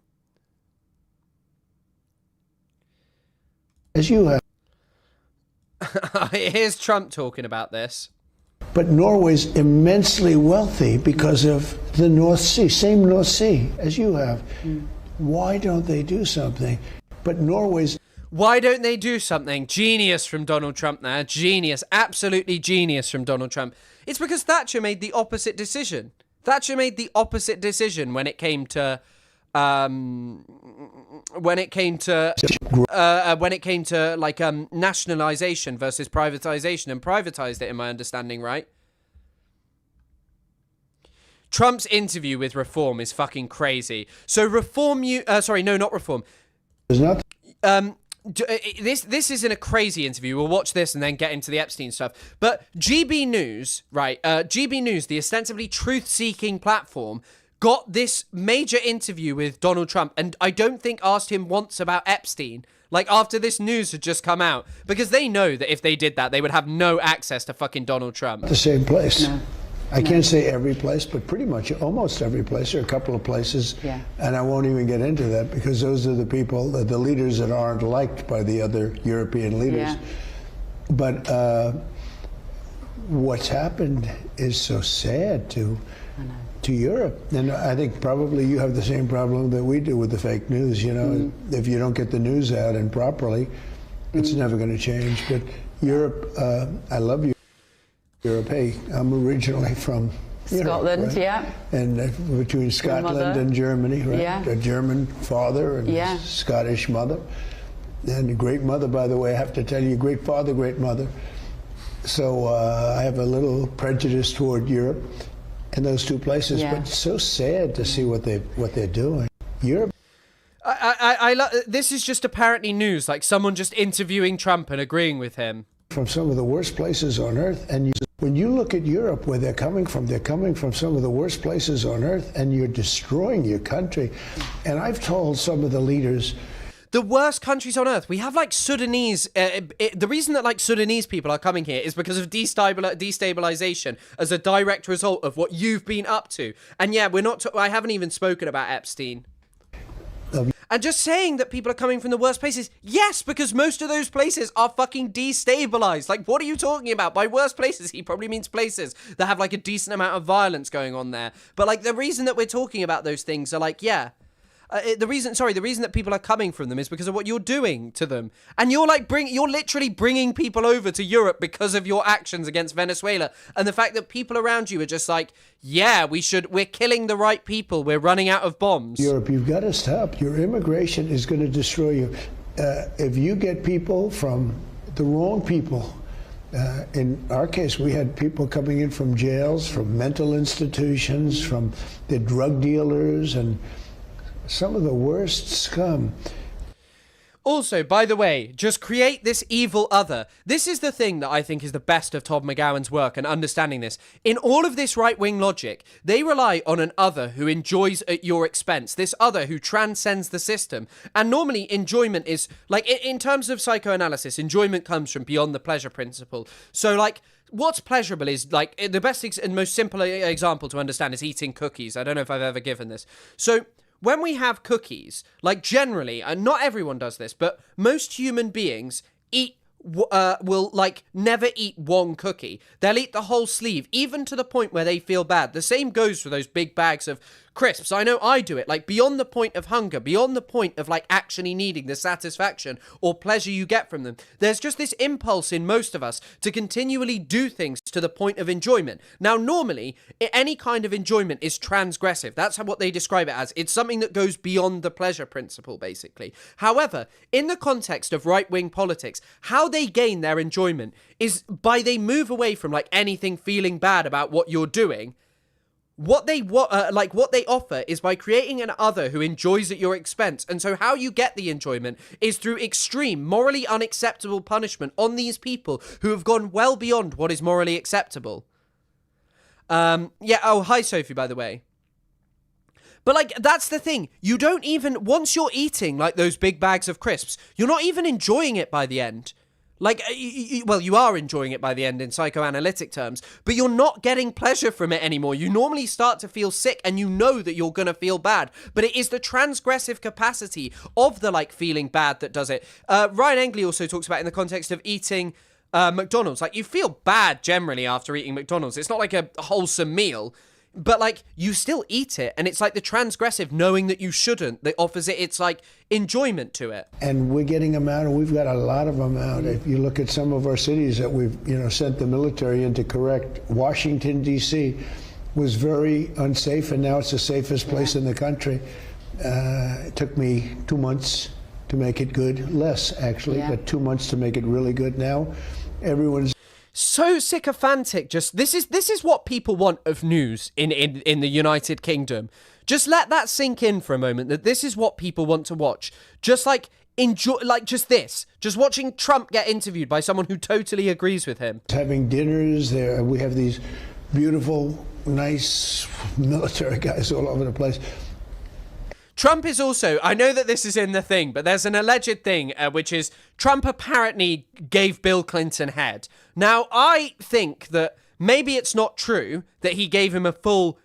As you have. Here's Trump talking about this. But Norway's immensely wealthy because of the North Sea, same North Sea as you have. Why don't they do something? But Norway's... Why don't they do something? Genius from Donald Trump there. Genius. Absolutely genius from Donald Trump. It's because Thatcher made the opposite decision. Thatcher made the opposite decision when it came to... nationalization versus privatization, and privatized it, in my understanding, right? Trump's interview with Reform is fucking crazy. So Reform, not Reform. This isn't a crazy interview. We'll watch this and then get into the Epstein stuff. But GB News, right? GB News, the ostensibly truth-seeking platform, got this major interview with Donald Trump, and I don't think asked him once about Epstein, like after this news had just come out, because they know that if they did that, they would have no access to fucking Donald Trump. The same place. No. I can't say every place, but pretty much almost every place. There are a couple of places, and I won't even get into that because those are the people, the leaders that aren't liked by the other European leaders. Yeah. But what's happened is so sad to Europe. And I think probably you have the same problem that we do with the fake news. You know, if you don't get the news out and properly, it's never going to change. But Europe, I love you. Europe. Hey, I'm originally from Scotland, Europe, right? yeah. And between Scotland and Germany, right? Yeah. A German father and a Scottish mother. And a great mother, by the way, I have to tell you, great father, great mother. So I have a little prejudice toward Europe and those two places, but it's so sad to see what they're doing. Europe. This is just apparently news, like someone just interviewing Trump and agreeing with him. From some of the worst places on earth, and when you look at Europe, where they're coming from some of the worst places on earth, and you're destroying your country. And I've told some of the leaders, the worst countries on earth. We have like Sudanese. The reason that like Sudanese people are coming here is because of destabilization as a direct result of what you've been up to. And yeah, we're not. I haven't even spoken about Epstein. And just saying that people are coming from the worst places, yes, because most of those places are fucking destabilized. Like, what are you talking about? By worst places, he probably means places that have like a decent amount of violence going on there. But like the reason that we're talking about those things are like, the reason that people are coming from them is because of what you're doing to them. And you're like you're literally bringing people over to Europe because of your actions against Venezuela. And the fact that people around you are just like, yeah, we're killing the right people. We're running out of bombs. Europe, you've got to stop. Your immigration is going to destroy you. If you get people from the wrong people, in our case, we had people coming in from jails, from mental institutions, from the drug dealers, and some of the worst scum. Also, by the way, just create this evil other. This is the thing that I think is the best of Todd McGowan's work and understanding this. In all of this right-wing logic, they rely on an other who enjoys at your expense. This other who transcends the system. And normally enjoyment is, like, in terms of psychoanalysis, enjoyment comes from beyond the pleasure principle. So, like, what's pleasurable is, like, the best and most simple example to understand is eating cookies. I don't know if I've ever given this. So when we have cookies, like generally, and not everyone does this, but most human beings will like never eat one cookie. They'll eat the whole sleeve, even to the point where they feel bad. The same goes for those big bags of crisps. I know I do it, like beyond the point of hunger, beyond the point of like actually needing the satisfaction or pleasure you get from them. There's just this impulse in most of us to continually do things to the point of enjoyment. Now, normally, any kind of enjoyment is transgressive. That's what they describe it as. It's something that goes beyond the pleasure principle, basically. However, in the context of right-wing politics, how they gain their enjoyment is by they move away from like anything feeling bad about what you're doing. What they offer is by creating an other who enjoys at your expense. And so how you get the enjoyment is through extreme, morally unacceptable punishment on these people who have gone well beyond what is morally acceptable. Oh, hi, Sophie, by the way. But, like, that's the thing. You don't even... Once you're eating, like, those big bags of crisps, you're not even enjoying it by the end. Like, well, you are enjoying it by the end in psychoanalytic terms, but you're not getting pleasure from it anymore. You normally start to feel sick and you know that you're going to feel bad, but it is the transgressive capacity of the, like, feeling bad that does it. Ryan Engley also talks about in the context of eating McDonald's. Like, you feel bad generally after eating McDonald's. It's not like a wholesome meal. But, like, you still eat it, and it's like the transgressive knowing that you shouldn't that offers it its, like, enjoyment to it. And we're getting them out, and we've got a lot of them out. If you look at some of our cities that we've, sent the military in to correct, Washington, D.C. was very unsafe, and now it's the safest place in the country. It took me 2 months to make it good. Less, actually, but 2 months to make it really good now. Everyone's so sycophantic. Just this is what people want of news in the United Kingdom. Just let that sink in for a moment, that this is what people want to watch. Just like enjoy, like just watching Trump get interviewed by someone who totally agrees with him. Having dinners there, we have these beautiful, nice military guys all over the place. Trump is also, I know that this is in the thing, but there's an alleged thing, which is Trump apparently gave Bill Clinton head. Now, I think that maybe it's not true that he gave him a full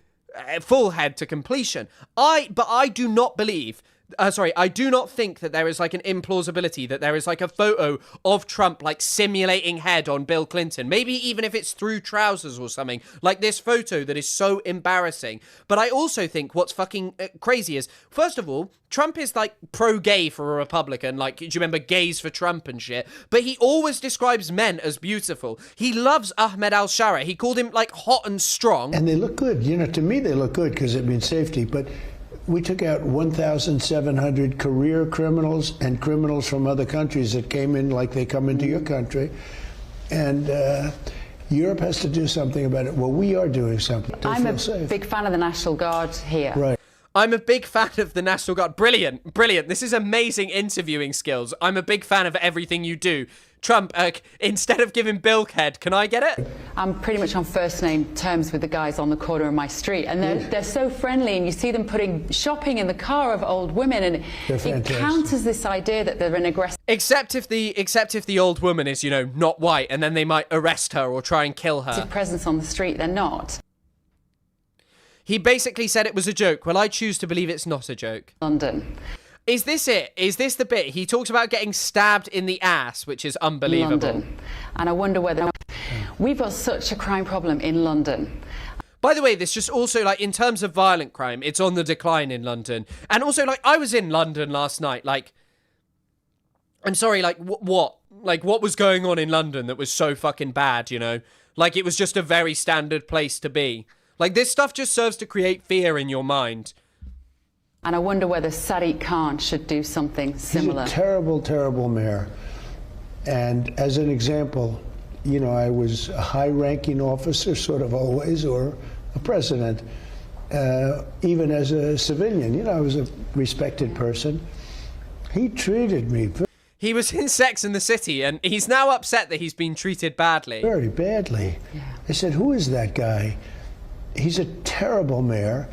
head to completion. But I do not believe... I do not think that there is like an implausibility that there is like a photo of Trump like simulating head on Bill Clinton. Maybe even if it's through trousers or something. Like this photo that is so embarrassing. But I also think what's fucking crazy is, first of all, Trump is like pro-gay for a Republican. Like, do you remember gays for Trump and shit? But he always describes men as beautiful. He loves Ahmed al-Shara. He called him like hot and strong. And they look good. To me they look good because it means safety. But we took out 1,700 career criminals and criminals from other countries that came in like they come into your country. And Europe has to do something about it. Well, we are doing something. I'm a big fan of the National Guard here. Right. I'm a big fan of the National Guard. Brilliant, brilliant. This is amazing interviewing skills. I'm a big fan of everything you do. Trump, instead of giving Bill head, can I get it? I'm pretty much on first name terms with the guys on the corner of my street, and they're so friendly, and you see them putting shopping in the car of old women, and it counters this idea that they're an aggressive. Except if the old woman is, not white, and then they might arrest her or try and kill her. Presence on the street, they're not. He basically said it was a joke. Well, I choose to believe it's not a joke. London. Is this it? Is this the bit? He talks about getting stabbed in the ass, which is unbelievable. London. And I wonder whether... We've got such a crime problem in London. By the way, this just also, like, in terms of violent crime, it's on the decline in London. And also, like, I was in London last night, like... I'm sorry, like, what? Like, what was going on in London that was so fucking bad, Like, it was just a very standard place to be. Like, this stuff just serves to create fear in your mind. And I wonder whether Sadiq Khan should do something similar. He's a terrible, terrible mayor. And as an example, I was a high-ranking officer, sort of always, or a president. Even as a civilian, I was a respected person. He treated me... He was in Sex and the City, and he's now upset that he's been treated badly. Very badly. Yeah. I said, who is that guy? He's a terrible mayor.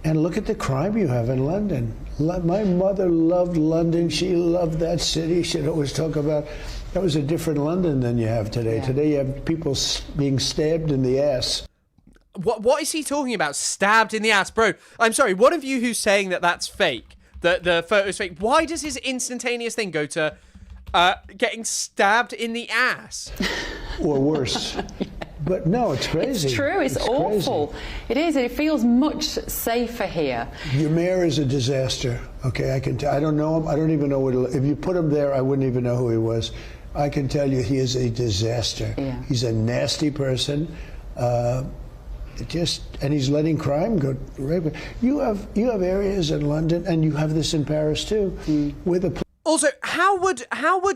And look at the crime you have in London. My mother loved London. She loved that city. She'd always talk about, that was a different London than you have today. Yeah. Today you have people being stabbed in the ass. What is he talking about? Stabbed in the ass? Bro, I'm sorry, one of you who's saying that that's fake, the photo's fake, why does his instantaneous thing go to getting stabbed in the ass? Or worse. But no, it's crazy. It's true. It's awful. Crazy. It is. It feels much safer here. Your mayor is a disaster. Okay, I can. I don't know him. I don't even know what. If you put him there, I wouldn't even know who he was. I can tell you, he is a disaster. Yeah. He's a nasty person. And he's letting crime go. You have areas in London, and you have this in Paris too, where the. Also, how would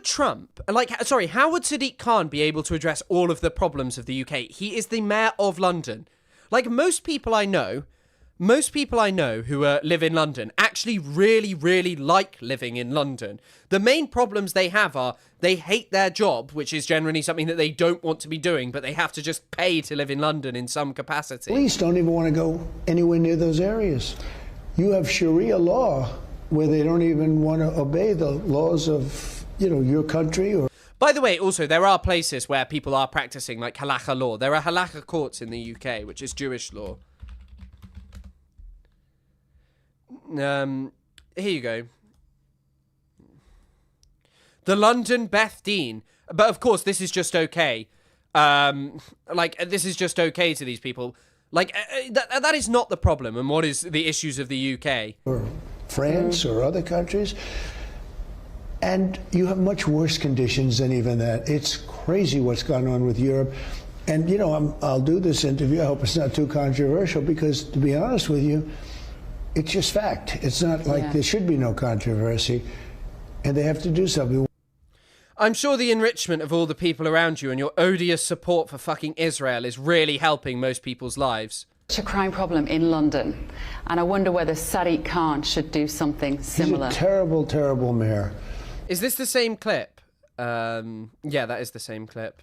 Trump, how would Sadiq Khan be able to address all of the problems of the UK? He is the mayor of London. Like, most people I know who live in London actually really, really like living in London. The main problems they have are they hate their job, which is generally something that they don't want to be doing, but they have to just pay to live in London in some capacity. Police don't even want to go anywhere near those areas. You have Sharia law where they don't even want to obey the laws of, your country. Or by the way, also, there are places where people are practicing, like, halakha law. There are halakha courts in the UK, which is Jewish law. Here you go. The London Beth Dean. But, of course, this is just okay. This is just okay to these people. That is not the problem. And what is the issues of the UK? Or France or other countries. And you have much worse conditions than even that. It's crazy what's gone on with Europe. And, I'll do this interview. I hope it's not too controversial because, to be honest with you, it's just fact. It's not like there should be no controversy. And they have to do something. I'm sure the enrichment of all the people around you and your odious support for fucking Israel is really helping most people's lives. It's a crime problem in London, and I wonder whether Sadiq Khan should do something similar. He's a terrible, terrible mayor. Is this the same clip? Yeah, that is the same clip.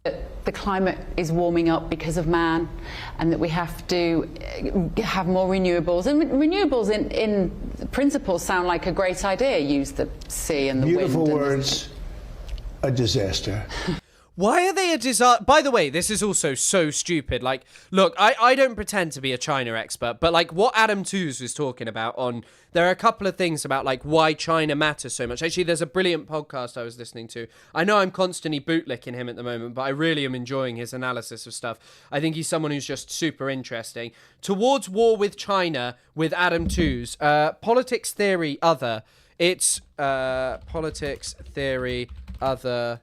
The climate is warming up because of man, and that we have to have more renewables. And renewables, in principle, sound like a great idea. Use the sea and the Beautiful wind. Words, a disaster. Why are they a disaster? By the way, this is also so stupid. Like, look, I don't pretend to be a China expert, but like what Adam Tooze was talking about there are a couple of things about like why China matters so much. Actually, there's a brilliant podcast I was listening to. I know I'm constantly bootlicking him at the moment, but I really am enjoying his analysis of stuff. I think he's someone who's just super interesting. Towards War with China with Adam Tooze, politics theory other. It's politics theory other.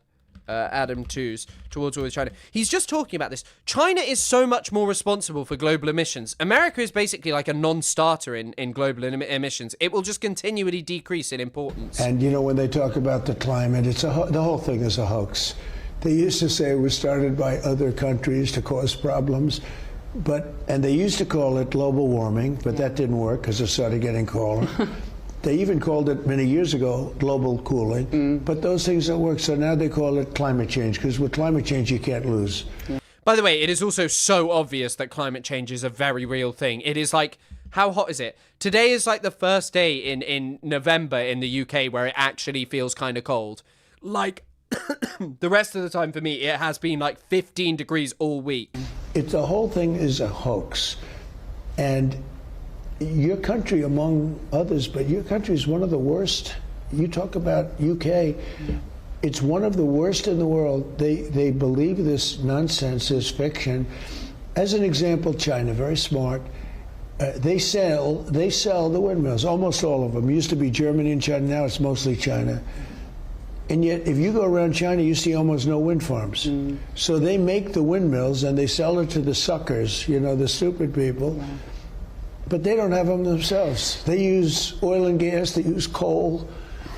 Adam Tooze, Towards War with China. He's just talking about this. China is so much more responsible for global emissions. America is basically like a non-starter in global emissions. It will just continually decrease in importance. And, when they talk about the climate, the whole thing is a hoax. They used to say it was started by other countries to cause problems, and they used to call it global warming, but that didn't work because it started getting colder. They even called it many years ago global cooling, but those things don't work. So now they call it climate change, because with climate change you can't lose. By the way, it is also so obvious that climate change is a very real thing. It is like, how hot is it? Today is like the first day in November in the UK where it actually feels kind of cold. Like, the rest of the time for me, it has been like 15 degrees all week. The whole thing is a hoax. And your country, among others, but your country is one of the worst. You talk about UK, it's one of the worst in the world. They believe this nonsense, this fiction. As an example, China, very smart. They sell the windmills, almost all of them. It used to be Germany and China, now it's mostly China. And yet, if you go around China, you see almost no wind farms. So they make the windmills and they sell it to the suckers, the stupid people. But they don't have them themselves. They use oil and gas, they use coal,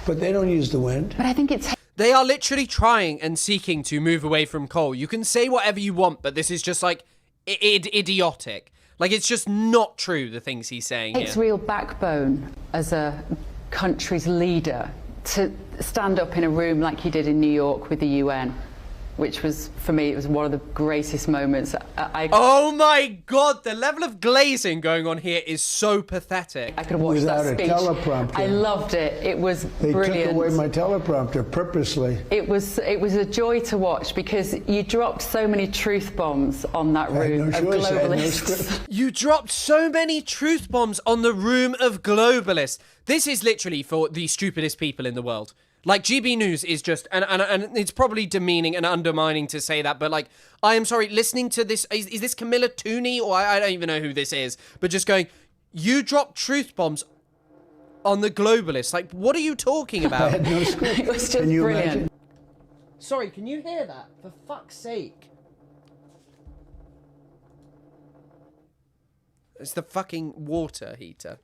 but they don't use the wind. But I think they are literally trying and seeking to move away from coal. You can say whatever you want, but this is just like idiotic. Like, it's just not true, the things he's saying here. It's real backbone as a country's leader to stand up in a room like he did in New York with the UN. Which was, for me, it was one of the greatest moments. Oh my God, the level of glazing going on here is so pathetic. I could watch Without that speech. a teleprompter. I loved it. It was brilliant. They took away my teleprompter purposely. It was a joy to watch because you dropped so many truth bombs on that room of globalists. You dropped so many truth bombs on the room of globalists. This is literally for the stupidest people in the world. Like, GB News is just, and it's probably demeaning and undermining to say that, but like, I am sorry, listening to this, is this Camilla Tooney, or I don't even know who this is, but just going, you dropped truth bombs on the globalists. Like, what are you talking about? I had no script. It was just brilliant. Imagine? Sorry, can you hear that? For fuck's sake. It's the fucking water heater.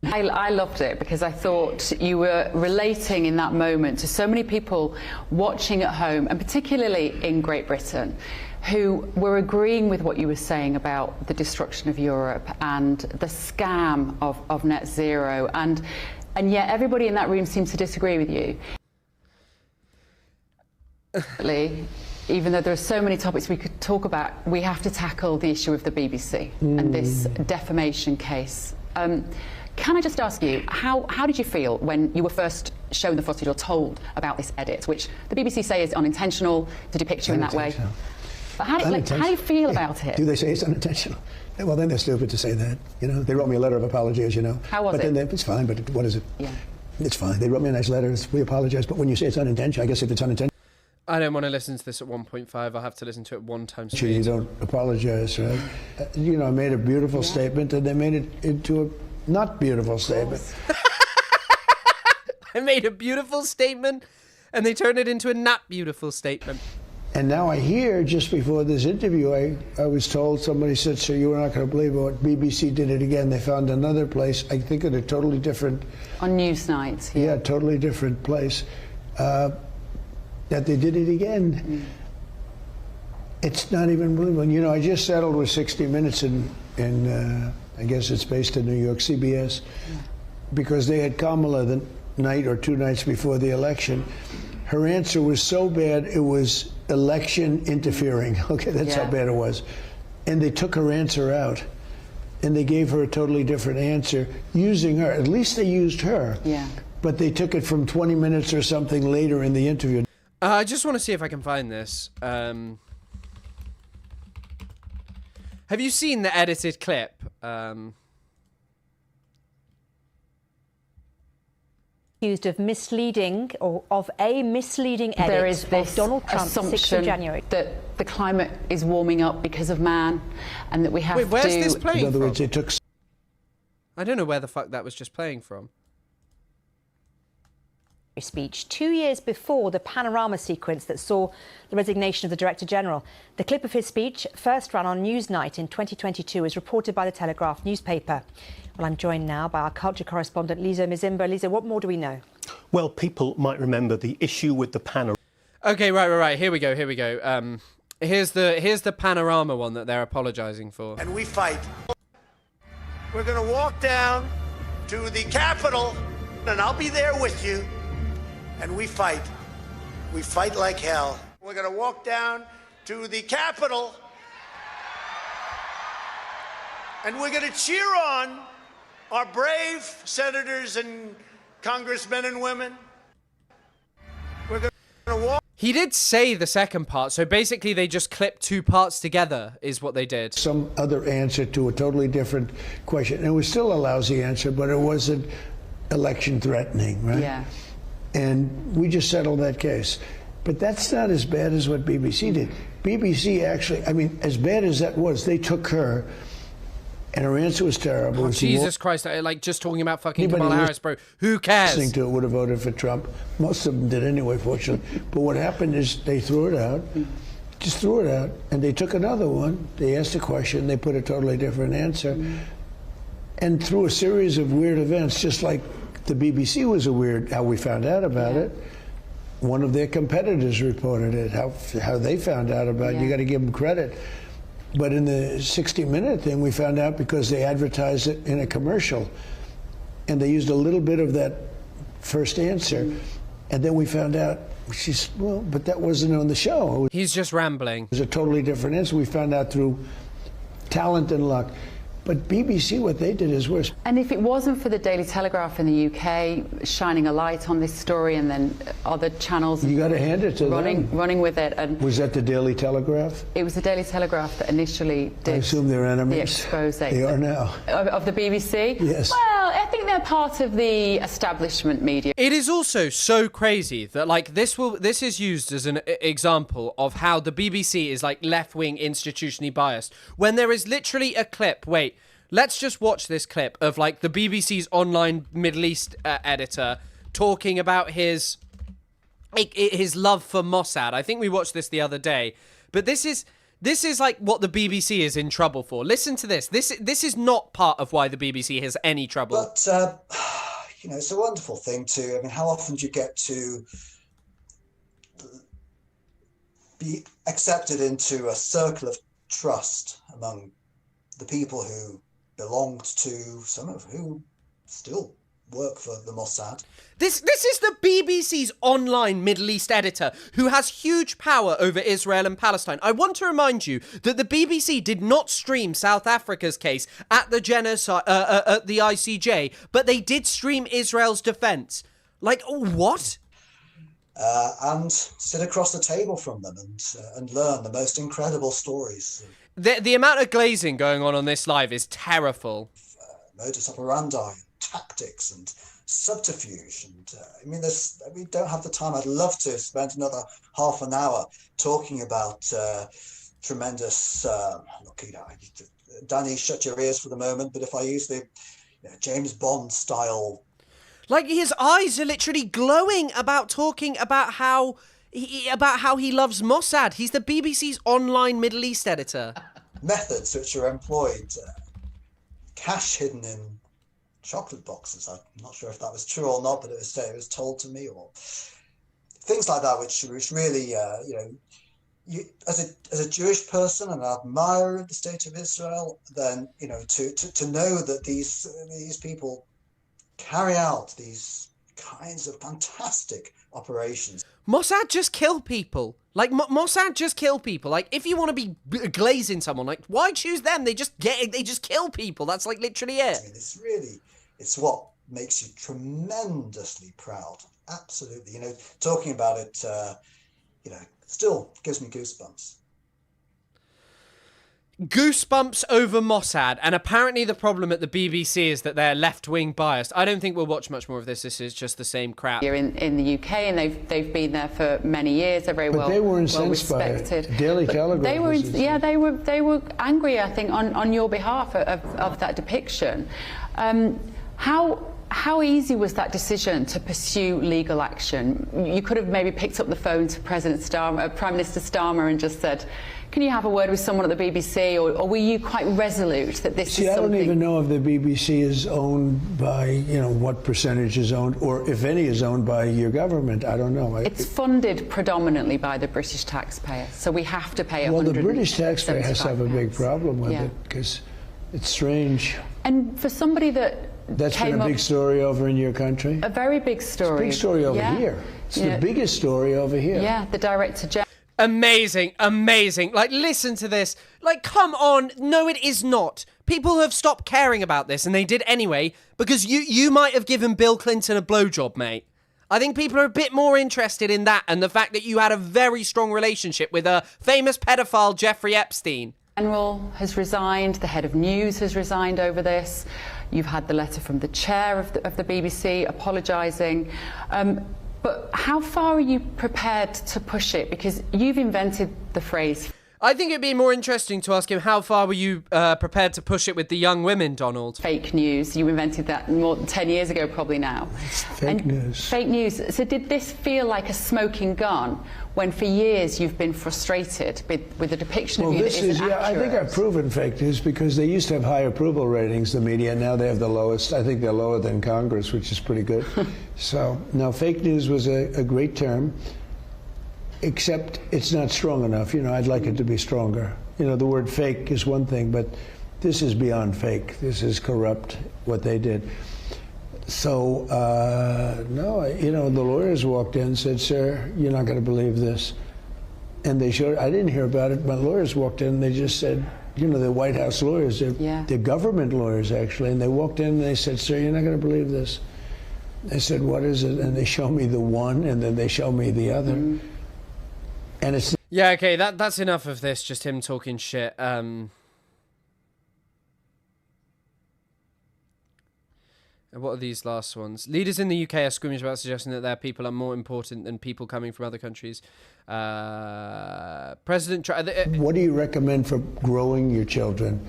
I loved it because I thought you were relating in that moment to so many people watching at home, and particularly in Great Britain, who were agreeing with what you were saying about the destruction of Europe and the scam of net zero, and yet everybody in that room seems to disagree with you. even though there are so many topics we could talk about, we have to tackle the issue of the BBC and this defamation case. Can I just ask you, how did you feel when you were first shown the footage or told about this edit, which the BBC say is unintentional to depict you in that way? But how do you feel about it? Do they say it's unintentional? Well, then they're stupid to say that. You know, they wrote me a letter of apology, as you know. How was it? It's fine, but what is it? Yeah. It's fine. They wrote me a nice letter. We apologize. But when you say it's unintentional, I guess if it's unintentional, I don't want to listen to this at 1.5. I'll have to listen to it 1 time you don't apologize, right? You know, I made a beautiful statement, and they made it into a not beautiful statement. I made a beautiful statement, and they turned it into a not beautiful statement. And now I hear, just before this interview, I was told, somebody said, "So you were not going to believe it, BBC did it again. They found another place, I think at a totally different..." On Newsnight. Yeah, totally different place. That they did it again. It's not even believable. You know, I just settled with 60 Minutes in I guess it's based in New York, CBS, because they had Kamala the night or 2 nights before the election. Her answer was so bad, it was election interfering. Okay, that's how bad it was. And they took her answer out, and they gave her a totally different answer using her. At least they used her. Yeah. But they took it from 20 minutes or something later in the interview. I just want to see if I can find this. Have you seen the edited clip? Accused of misleading or of a misleading edit there is this of Donald Trump's 6th of January. That the climate is warming up because of man, and that we have Wait, where's this playing In other from? words, it took... I don't know where the fuck that was just playing from. Speech 2 years before the panorama sequence that saw the resignation of the Director General. The clip of his speech first ran on Newsnight in 2022 as reported by the Telegraph newspaper. Well, I'm joined now by our culture correspondent Lisa Mizimba. Lisa, what more do we know? Well, people might remember the issue with the panorama. Okay, right. Here we go. Here's the panorama one that they're apologising for. And we fight. We're going to walk down to the Capitol, and I'll be there with you. And we fight. We fight like hell. We're going to walk down to the Capitol, and we're going to cheer on our brave senators and congressmen and women. We're going to walk. He did say the second part, so basically they just clipped 2 parts together, is what they did. Some other answer to a totally different question. And it was still a lousy answer, but it wasn't election threatening, right? Yeah. And we just settled that case. But that's not as bad as what BBC did. BBC actually, I mean, as bad as that was, they took her, and her answer was terrible. Oh, Jesus Christ, like just talking about fucking Kamala Harris, bro. Who cares? Listening to it would have voted for Trump. Most of them did anyway, fortunately. But what happened is they threw it out, just threw it out, and they took another one. They asked a question, they put a totally different answer. And through a series of weird events, just like the BBC was how we found out about it. One of their competitors reported it, how they found out about it. You got to give them credit. But in the 60 Minute thing, we found out because they advertised it in a commercial. And they used a little bit of that first answer. And then we found out, well, but that wasn't on the show. He's just rambling. It was a totally different answer. We found out through talent and luck. But BBC, what they did is worse. And if it wasn't for the Daily Telegraph in the UK shining a light on this story, and then other channels, you got to hand it to them. Running with it. And was that the Daily Telegraph? It was the Daily Telegraph that initially did. I assume they're enemies. The expose. They are now. Of the BBC? Yes. Well, I think they're part of the establishment media. It is also so crazy that like this is used as an example of how the BBC is like left-wing institutionally biased when there is literally a clip. Wait. Let's just watch this clip of like the BBC's online Middle East editor talking about his love for Mossad. I think we watched this the other day, but this is like what the BBC is in trouble for. Listen to this. This is not part of why the BBC has any trouble. But you know, it's a wonderful thing to. I mean, how often do you get to be accepted into a circle of trust among the people who belonged to, some of who still work for the Mossad. This is the BBC's online Middle East editor who has huge power over Israel and Palestine. I want to remind you that the BBC did not stream South Africa's case at the genocide at the ICJ, but they did stream Israel's defense. Like, what? And sit across the table from them and learn the most incredible stories. The amount of glazing going on this live is terrible. Modus operandi, tactics, and subterfuge. And I mean, we don't have the time. I'd love to spend another half an hour talking about tremendous. Look, Danny, shut your ears for the moment. But if I use the James Bond style. Like, his eyes are literally glowing about talking about how he loves Mossad. He's the BBC's online Middle East editor. Methods which are employed, cash hidden in chocolate boxes. I'm not sure if that was true or not, but it was told to me, or things like that, which really, as a Jewish person and an admirer of the state of Israel, then to know that these people carry out these kinds of fantastic operations. Mossad just kill people. Like, Mossad just kill people. Like, if you want to be glazing someone, like, why choose them? They just kill people. That's, like, literally it. I mean, it's what makes you tremendously proud. Absolutely. Talking about it, still gives me goosebumps. Goosebumps over Mossad, and apparently the problem at the BBC is that they're left-wing biased. I don't think we'll watch much more of this. This is just the same crap. You're in the UK, and they've been there for many years. They're very but they were incensed by it. Daily Telegraph. They were angry, I think, on your behalf of that depiction. How easy was that decision to pursue legal action? You could have maybe picked up the phone to Prime Minister Starmer and just said, "Can you have a word with someone at the BBC?" Or were you quite resolute that this is something? I don't even know if the BBC is owned by, what percentage is owned, or if any is owned by your government. I don't know. It's funded predominantly by the British taxpayer, so we have to pay. Well, the British taxpayer has to have a big problem with it, because it's strange. And for somebody that's been a big story over in your country? A very big story. It's a big story over here. It's the biggest story over here. Yeah, the Director General. Amazing. Like, listen to this. Like, come on. No, it is not. People have stopped caring about this, and they did anyway, because you might have given Bill Clinton a blowjob, mate. I think people are a bit more interested in that and the fact that you had a very strong relationship with a famous pedophile, Jeffrey Epstein. General has resigned. The head of news has resigned over this. You've had the letter from the chair of the BBC apologising. But how far are you prepared to push it? Because you've invented the phrase. I think it'd be more interesting to ask him, how far were you prepared to push it with the young women, Donald? Fake news. You invented that more than 10 years ago, probably now. It's fake news. Fake news. So did this feel like a smoking gun when for years you've been frustrated with the depiction of you that isn't accurate? I think I've proven fake news, because they used to have high approval ratings, the media, and now they have the lowest. I think they're lower than Congress, which is pretty good. So, no, fake news was a great term, except it's not strong enough. I'd like it to be stronger. The word fake is one thing, but this is beyond fake. This is corrupt, what they did. So, no, the lawyers walked in and said, "Sir, you're not going to believe this." And they showed, I didn't hear about it, but lawyers walked in and they just said, the White House lawyers, they're government lawyers, actually, and they walked in and they said, "Sir, you're not going to believe this." They said, "What is it?" And they show me the one, and then they show me the other. And it's... Yeah, okay, that's enough of this, just him talking shit. What are these last ones? Leaders in the UK are squeamish about suggesting that their people are more important than people coming from other countries. President Trump... What do you recommend for growing your children?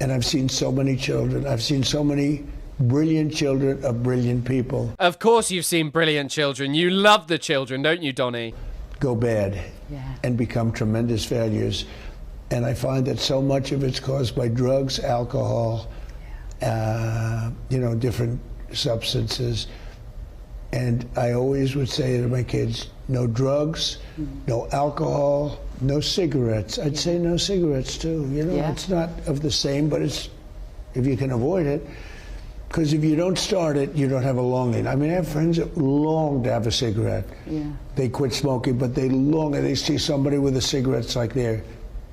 And I've seen so many children. I've seen so many brilliant children of brilliant people. Of course you've seen brilliant children. You love the children, don't you, Donny? Go bad and become tremendous failures. And I find that so much of it's caused by drugs, alcohol, different substances. And I always would say to my kids, no drugs, no alcohol, no cigarettes. I'd say no cigarettes too. It's not of the same, but it's, if you can avoid it. Because if you don't start it, you don't have a longing. I mean, I have friends that long to have a cigarette. Yeah. They quit smoking, but they long, and they see somebody with a cigarette, it's like they're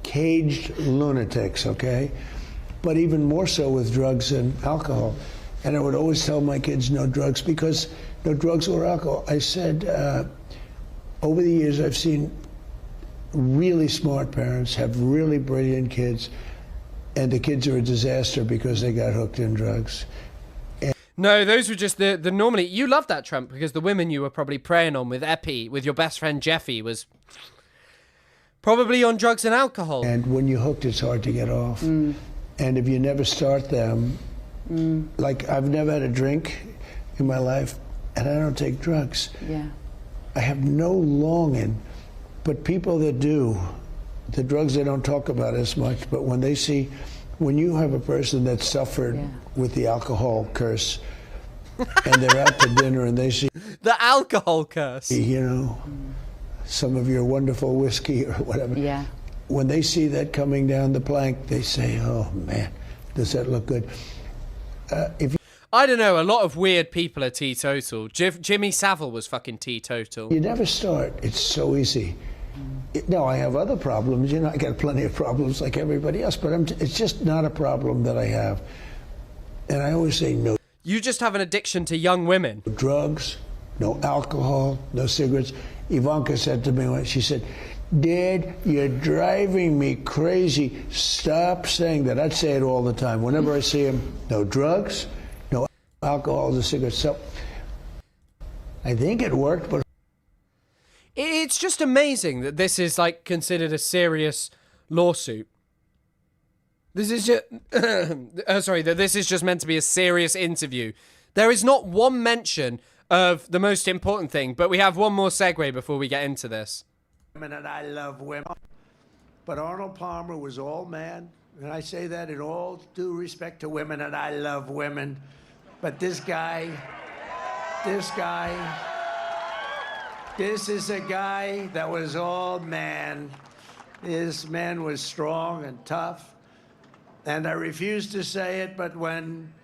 caged lunatics, okay? But even more so with drugs and alcohol. And I would always tell my kids no drugs, because no drugs or alcohol. I said, over the years, I've seen really smart parents have really brilliant kids, and the kids are a disaster because they got hooked in drugs. No, those were just the normally... You loved that, Trump, because the women you were probably preying on with Epi, with your best friend Jeffy, was probably on drugs and alcohol. And when you're hooked, it's hard to get off. And if you never start them, like I've never had a drink in my life, and I don't take drugs. Yeah. I have no longing, but people that do, the drugs they don't talk about as much, but when they see... When you have a person that suffered with the alcohol curse, and they're out to dinner and they see the alcohol curse, you know, some of your wonderful whiskey or whatever. Yeah. When they see that coming down the plank, they say, "Oh man, does that look good?" I don't know. A lot of weird people are teetotal. Jimmy Savile was fucking teetotal. You never start. It's so easy. No, I have other problems. You know, I got plenty of problems like everybody else, but it's just not a problem that I have. And I always say no. You just have an addiction to young women. No drugs, no alcohol, no cigarettes. Ivanka said to me, she said, "Dad, you're driving me crazy. Stop saying that." I'd say it all the time. Whenever I see him, no drugs, no alcohol, no cigarettes. So I think it worked, but it's just amazing that this is like considered a serious lawsuit. This is just that this is just meant to be a serious interview. There is not one mention of the most important thing, but we have one more segue before we get into this. And I love women. But Arnold Palmer was all man, and I say that in all due respect to women, and I love women. But this is a guy that was all man. This man was strong and tough. And I refuse to say it, but when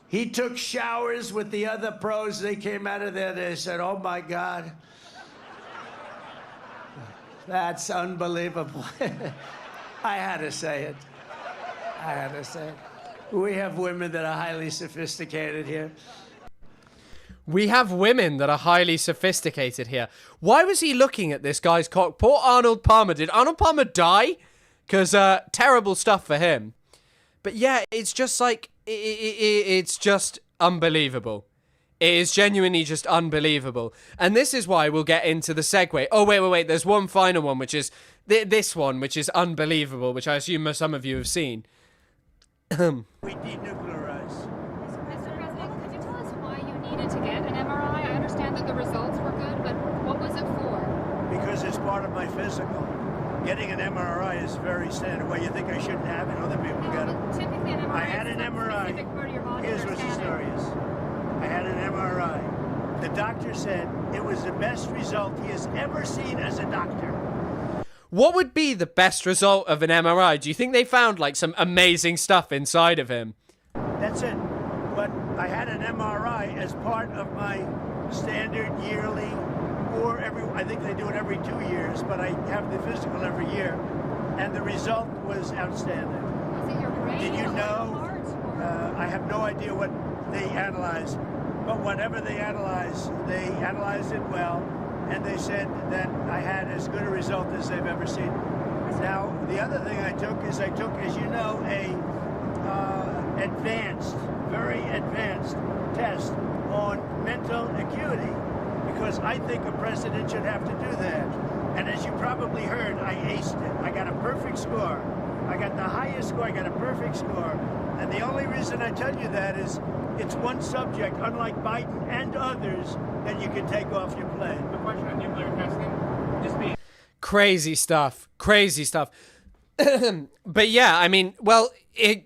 he took showers with the other pros, they came out of there, they said, "Oh my God, that's unbelievable." I had to say it. We have women that are highly sophisticated here. We have women that are highly sophisticated here. Why was he looking at this guy's cock? Poor Arnold Palmer. Did Arnold Palmer die? Because terrible stuff for him. But yeah, it's just like, it's just unbelievable. It is genuinely just unbelievable. And this is why we'll get into the segue. Oh, wait. There's one final one, which is this one, which is unbelievable, which I assume some of you have seen. We denuclearize. Mr. President, could you tell us why you needed to get an MRI? I understand that the results were good, but what was it for? Because it's part of my physical. Getting an MRI is very standard. Well, you think I shouldn't have it? Other people got it. Typically an MRI I had an MRI. Here's what the story is. I had an MRI. The doctor said it was the best result he has ever seen as a doctor. What would be the best result of an MRI? Do you think they found like some amazing stuff inside of him? That's it. But I had an MRI as part of my standard yearly, or I think they do it every 2 years, but I have the physical every year, and the result was outstanding. Is it your brain? Did you know? I have no idea what they analyzed, but whatever they analyzed it well, and they said that I had as good a result as they've ever seen. Now, the other thing I took, as you know, a very advanced test on mental acuity, because I think a president should have to do that. And as you probably heard, I aced it. I got a perfect score. I got the highest score. I got a perfect score. And the only reason I tell you that is it's one subject, unlike Biden and others, that you can take off your plane. The question of nuclear testing is being... Crazy stuff. But yeah, I mean, well,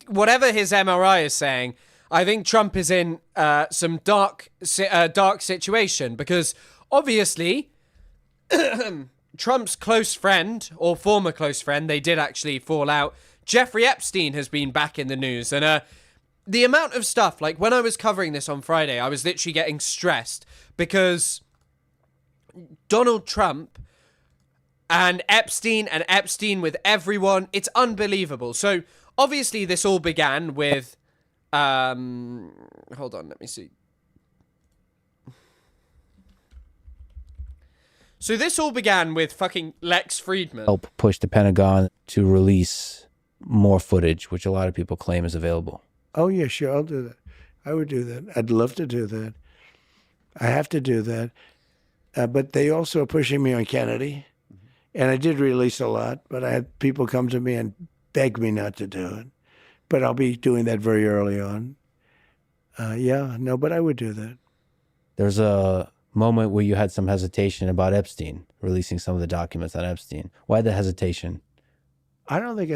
whatever his MRI is saying, I think Trump is in some dark situation, because obviously Trump's close friend, or former close friend, they did actually fall out, Jeffrey Epstein, has been back in the news. And the amount of stuff, like when I was covering this on Friday, I was literally getting stressed because Donald Trump and Epstein with everyone, it's unbelievable. So obviously this all began with, hold on, let me see. So this all began with fucking Lex Friedman. Help push the Pentagon to release more footage, which a lot of people claim is available. Oh, yeah, sure, I'll do that. I would do that. I'd love to do that. I have to do that. But they also are pushing me on Kennedy. And I did release a lot, but I had people come to me and beg me not to do it. But I'll be doing that very early on. But I would do that. There's a moment where you had some hesitation about Epstein, releasing some of the documents on Epstein. Why the hesitation? I don't think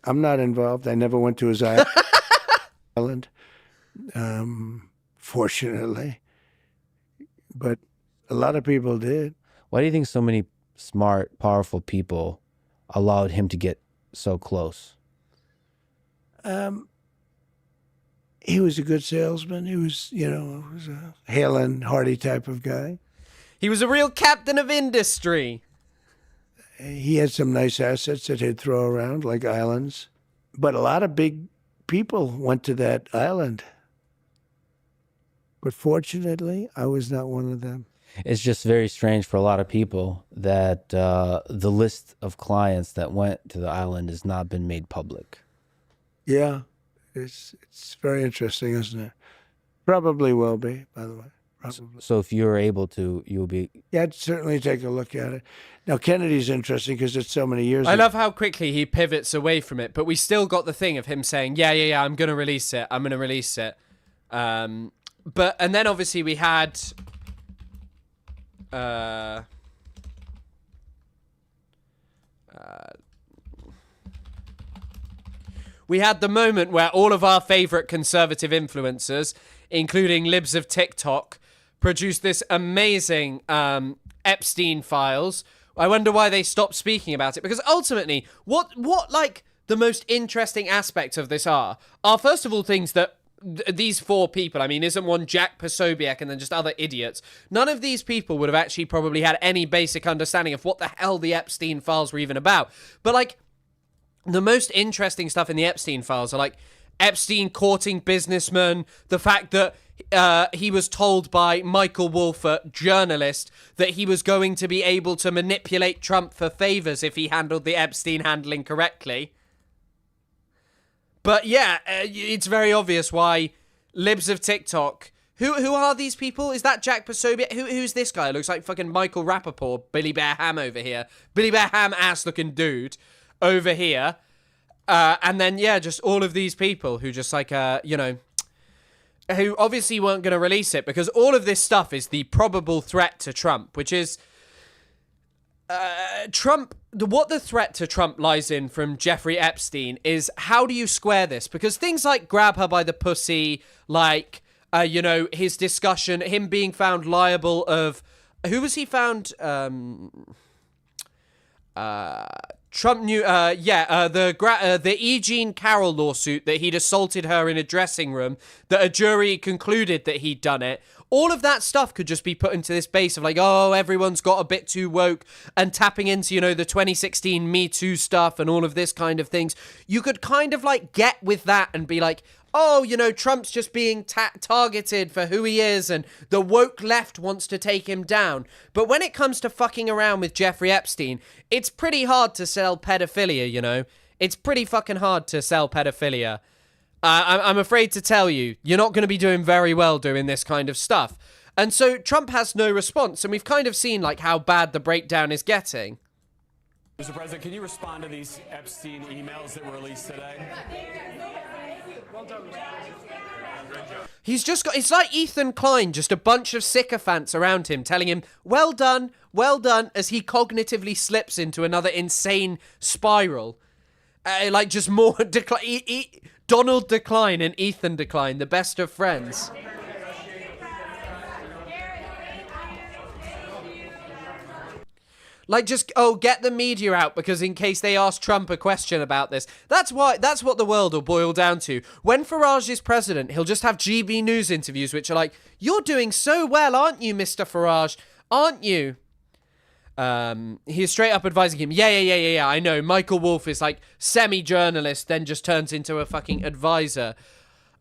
I'm not involved. I never went to his island, fortunately. But a lot of people did. Why do you think so many smart, powerful people allowed him to get so close? He was a good salesman. He was, was a hale and hearty type of guy. He was a real captain of industry. He had some nice assets that he'd throw around, like islands. But a lot of big people went to that island. But fortunately, I was not one of them. It's just very strange for a lot of people that the list of clients that went to the island has not been made public. Yeah, it's very interesting, isn't it? Probably will be, by the way. Probably. So if you're able to, you'll be... Yeah, I'd certainly take a look at it. Now, Kennedy's interesting because it's so many years I love how quickly he pivots away from it, but we still got the thing of him saying, yeah, I'm going to release it. I'm going to release it. And then obviously we had... we had the moment where all of our favorite conservative influencers, including libs of TikTok, produced this amazing Epstein files. I wonder why they stopped speaking about it, because ultimately, what like the most interesting aspects of this are first of all things that these four people, I mean, isn't one Jack Posobiec and then just other idiots? None of these people would have actually probably had any basic understanding of what the hell the Epstein files were even about. But like, the most interesting stuff in the Epstein files are like Epstein courting businessmen, the fact that he was told by Michael Wolff, a journalist, that he was going to be able to manipulate Trump for favors if he handled the Epstein handling correctly. But yeah, it's very obvious why libs of TikTok... Who are these people? Is that Jack Posobiec? Who's this guy? Looks like fucking Michael Rappaport, Billy Bear Ham over here. Billy Bear Ham ass-looking dude over here. And then, yeah, just all of these people who just like, who obviously weren't going to release it because all of this stuff is the probable threat to Trump, which is... what the threat to Trump lies in from Jeffrey Epstein is how do you square this? Because things like grab her by the pussy, like, his discussion, him being found liable of... Who was he found... Trump knew, the E. Jean Carroll lawsuit that he'd assaulted her in a dressing room, that a jury concluded that he'd done it. All of that stuff could just be put into this base of like, oh, everyone's got a bit too woke, and tapping into, the 2016 Me Too stuff and all of this kind of things. You could kind of like get with that and be like, oh, Trump's just being targeted for who he is and the woke left wants to take him down. But when it comes to fucking around with Jeffrey Epstein, it's pretty hard to sell pedophilia, It's pretty fucking hard to sell pedophilia. I'm afraid to tell you, you're not going to be doing very well doing this kind of stuff. And so Trump has no response, and we've kind of seen like how bad the breakdown is getting. Mr. President, can you respond to these Epstein emails that were released today? He's just got, it's like Ethan Klein, just a bunch of sycophants around him telling him, well done, as he cognitively slips into another insane spiral. Like just more Donald Decline and Ethan Decline, the best of friends. Like, just, get the media out, because in case they ask Trump a question about this. That's what the world will boil down to. When Farage is president, he'll just have GB News interviews, which are like, you're doing so well, aren't you, Mr. Farage? Aren't you? He is straight up advising him, yeah, I know. Michael Wolff is like semi-journalist, then just turns into a fucking advisor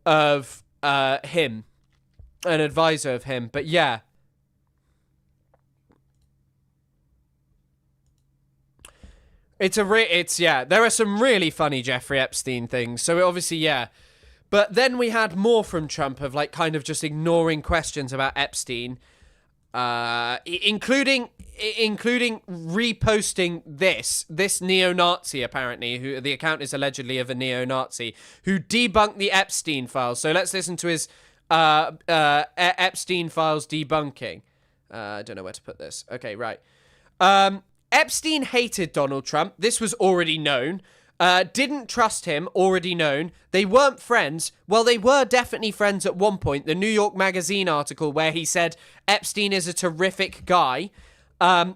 of him. An advisor of him, but yeah. There are some really funny Jeffrey Epstein things. So obviously, yeah. But then we had more from Trump of like kind of just ignoring questions about Epstein, including reposting this neo-Nazi, apparently, who the account is allegedly of a neo-Nazi, who debunked the Epstein files. So let's listen to his Epstein files debunking. I don't know where to put this. Okay, right. Epstein hated Donald Trump. This was already known. Didn't trust him. Already known. They weren't friends. Well, they were definitely friends at one point. The New York Magazine article where he said Epstein is a terrific guy.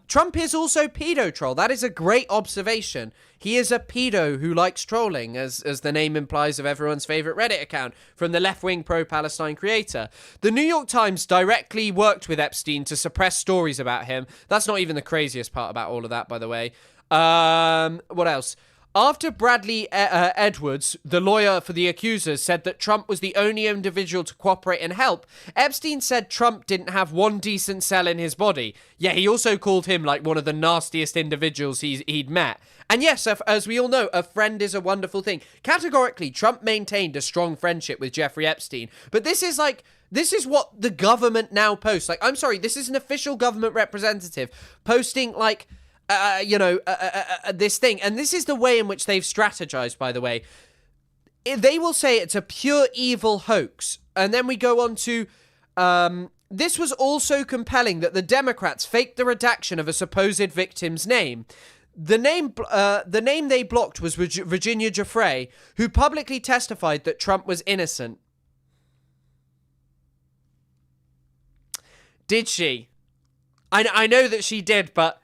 Trump is also pedo troll. That is a great observation. He is a pedo who likes trolling, as the name implies, of everyone's favorite Reddit account from the left-wing pro-Palestine creator. The New York Times directly worked with Epstein to suppress stories about him. That's not even the craziest part about all of that, by the way. What else? After Bradley Edwards, the lawyer for the accusers, said that Trump was the only individual to cooperate and help, Epstein said Trump didn't have one decent cell in his body. Yeah, he also called him like one of the nastiest individuals he'd met. And yes, as we all know, a friend is a wonderful thing. Categorically, Trump maintained a strong friendship with Jeffrey Epstein. But this is what the government now posts. Like, I'm sorry, this is an official government representative posting like, this thing. And this is the way in which they've strategized, by the way. They will say it's a pure evil hoax. And then we go on to, this was also compelling that the Democrats faked the redaction of a supposed victim's name. The name they blocked was Virginia Giuffre, who publicly testified that Trump was innocent. Did she? I know that she did, but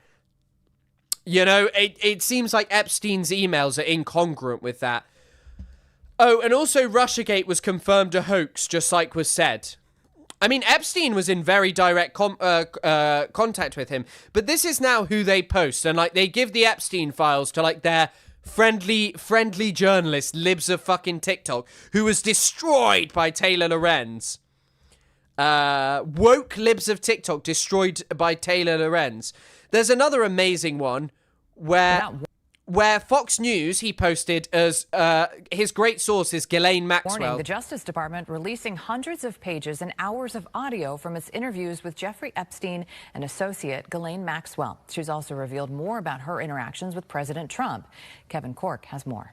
it seems like Epstein's emails are incongruent with that. Oh, and also Russiagate was confirmed a hoax, just like was said. I mean, Epstein was in very direct contact with him, but this is now who they post, and like they give the Epstein files to like their friendly journalist, libs of fucking TikTok, who was destroyed by Taylor Lorenz. Woke libs of TikTok destroyed by Taylor Lorenz. There's another amazing one where Fox News, he posted as his great source is Ghislaine Maxwell. Warning, the Justice Department releasing hundreds of pages and hours of audio from its interviews with Jeffrey Epstein and associate Ghislaine Maxwell. She's also revealed more about her interactions with President Trump. Kevin Cork has more.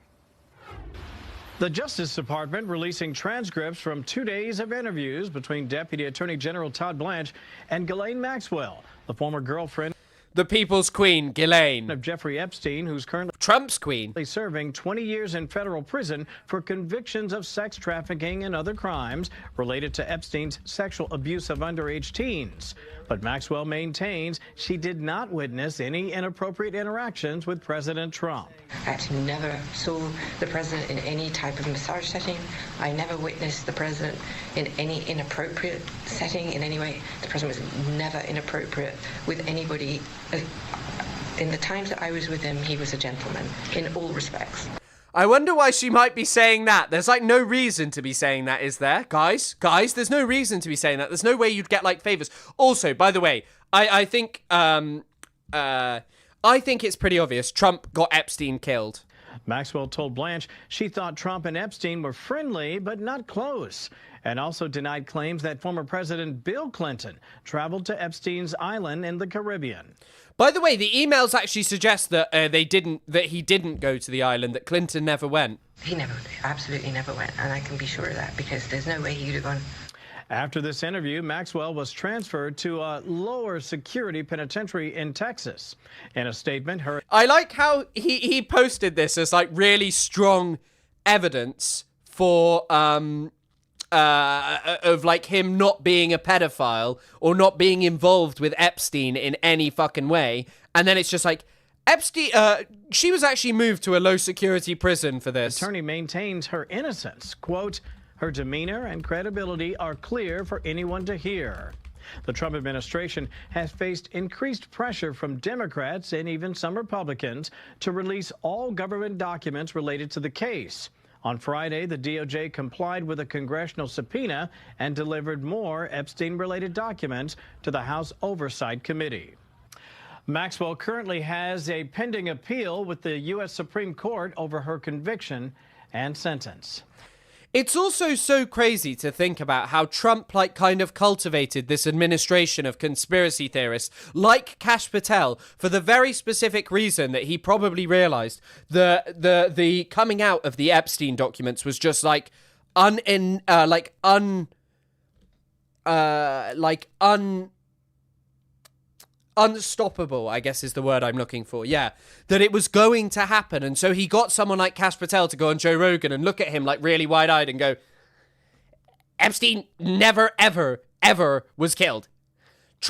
The Justice Department releasing transcripts from 2 days of interviews between Deputy Attorney General Todd Blanche and Ghislaine Maxwell, the former girlfriend. The People's Queen, Ghislaine. Of Jeffrey Epstein, who's currently Trump's queen, serving 20 years in federal prison for convictions of sex trafficking and other crimes related to Epstein's sexual abuse of underage teens. But Maxwell maintains she did not witness any inappropriate interactions with President Trump. I actually never saw the president in any type of massage setting. I never witnessed the president in any inappropriate setting in any way. The president was never inappropriate with anybody. In the times that I was with him, he was a gentleman in all respects. I wonder why she might be saying that. There's like no reason to be saying that, is there? Guys, there's no reason to be saying that. There's no way you'd get like favors. Also, by the way, I think it's pretty obvious. Trump got Epstein killed. Maxwell told Blanche she thought Trump and Epstein were friendly but not close, and also denied claims that former President Bill Clinton traveled to Epstein's island in the Caribbean. By the way, the emails actually suggest that he didn't go to the island, that Clinton never went. He absolutely never went, and I can be sure of that because there's no way he'd have gone. After this interview, Maxwell was transferred to a lower security penitentiary in Texas. In a statement, I like how he posted this as like really strong evidence for of like him not being a pedophile or not being involved with Epstein in any fucking way, and then it's just like Epstein. She was actually moved to a low security prison for this. Attorney maintains her innocence. Quote, her demeanor and credibility are clear for anyone to hear. The Trump administration has faced increased pressure from Democrats and even some Republicans to release all government documents related to the case. On Friday, the DOJ complied with a congressional subpoena and delivered more Epstein-related documents to the House Oversight Committee. Maxwell currently has a pending appeal with the U.S. Supreme Court over her conviction and sentence. It's also so crazy to think about how Trump kind of cultivated this administration of conspiracy theorists like Kash Patel for the very specific reason that he probably realized the coming out of the Epstein documents was just unstoppable, I guess is the word I'm looking for. Yeah, that it was going to happen. And so he got someone like Kash Patel to go on Joe Rogan and look at him like really wide-eyed and go, Epstein never, ever, ever was killed.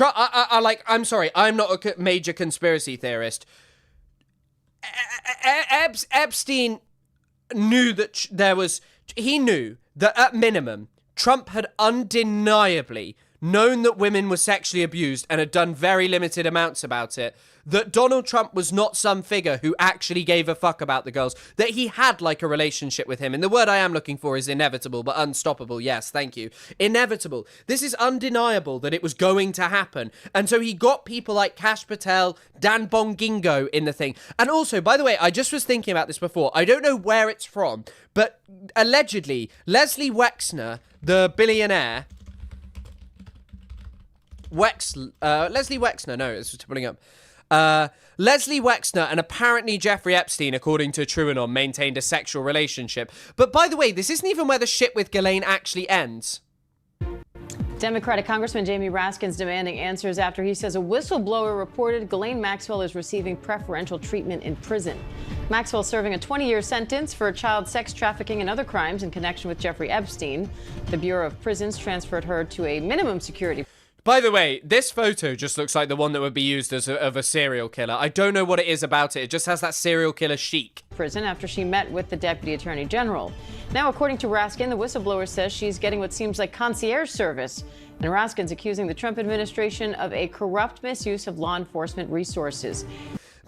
I'm sorry, I'm not a major conspiracy theorist. Epstein knew that he knew that at minimum, Trump had undeniably known that women were sexually abused and had done very limited amounts about it, that Donald Trump was not some figure who actually gave a fuck about the girls, that he had like a relationship with him. And the word I am looking for is inevitable, but unstoppable. Yes, thank you. Inevitable. This is undeniable that it was going to happen. And so he got people like Kash Patel, Dan Bongingo in the thing. And also, by the way, I just was thinking about this before. I don't know where it's from, but allegedly, Leslie Wexner, the billionaire, Leslie Wexner, no, it's just pulling up. Leslie Wexner and apparently Jeffrey Epstein, according to TrueAnon, maintained a sexual relationship. But by the way, this isn't even where the shit with Ghislaine actually ends. Democratic Congressman Jamie Raskin's demanding answers after he says a whistleblower reported Ghislaine Maxwell is receiving preferential treatment in prison. Maxwell serving a 20-year sentence for child sex trafficking and other crimes in connection with Jeffrey Epstein. The Bureau of Prisons transferred her to a minimum security. By the way, this photo just looks like the one that would be used as of a serial killer. I don't know what it is about it. It just has that serial killer chic. Prison after she met with the Deputy Attorney General. Now, according to Raskin, the whistleblower says she's getting what seems like concierge service. And Raskin's accusing the Trump administration of a corrupt misuse of law enforcement resources.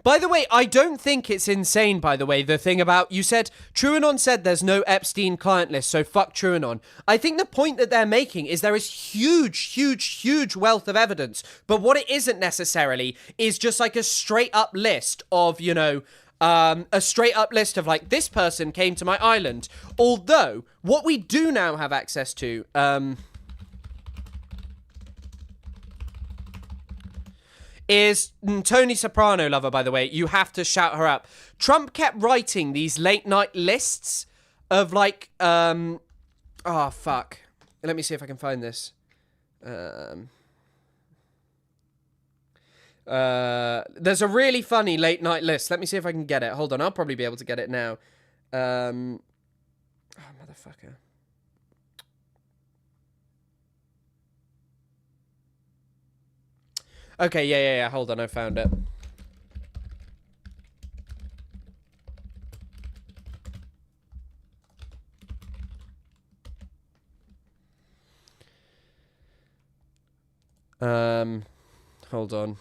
By the way, I don't think it's insane, by the way, the thing about, you said, TrueAnon said there's no Epstein client list, so fuck TrueAnon. I think the point that they're making is there is huge wealth of evidence, but what it isn't necessarily is just like a straight up list of, you know, a straight up list of like, this person came to my island. Although, what we do now have access to, is Tony Soprano lover, by the way. You have to shout her up. Trump kept writing these late night lists of like, oh, fuck. Let me see if I can find this. There's a really funny late night list. Let me see if I can get it. Hold on, I'll probably be able to get it now. Oh, motherfucker. Okay, yeah. Hold on, I found it. Hold on.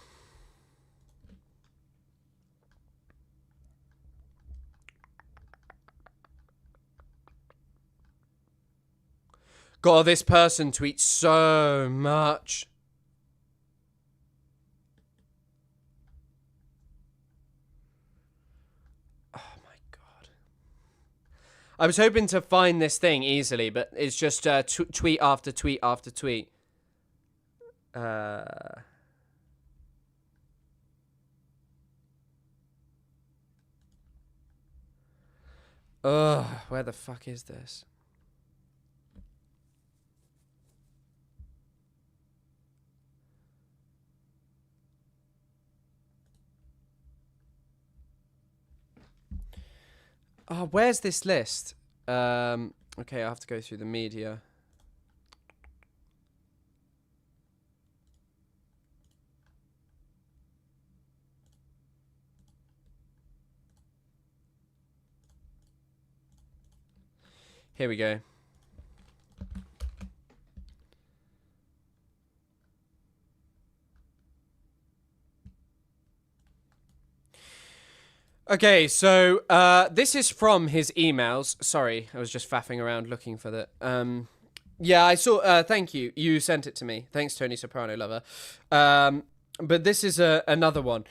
God, this person tweets so much. I was hoping to find this thing easily, but it's just tweet after tweet after tweet. Ugh, where the fuck is this? Oh, where's this list? Okay, I have to go through the media. Here we go. Okay, so this is from his emails. Sorry, I was just faffing around looking for that. Yeah, I saw. Thank you. You sent it to me. Thanks, Tony Soprano lover. But this is another one.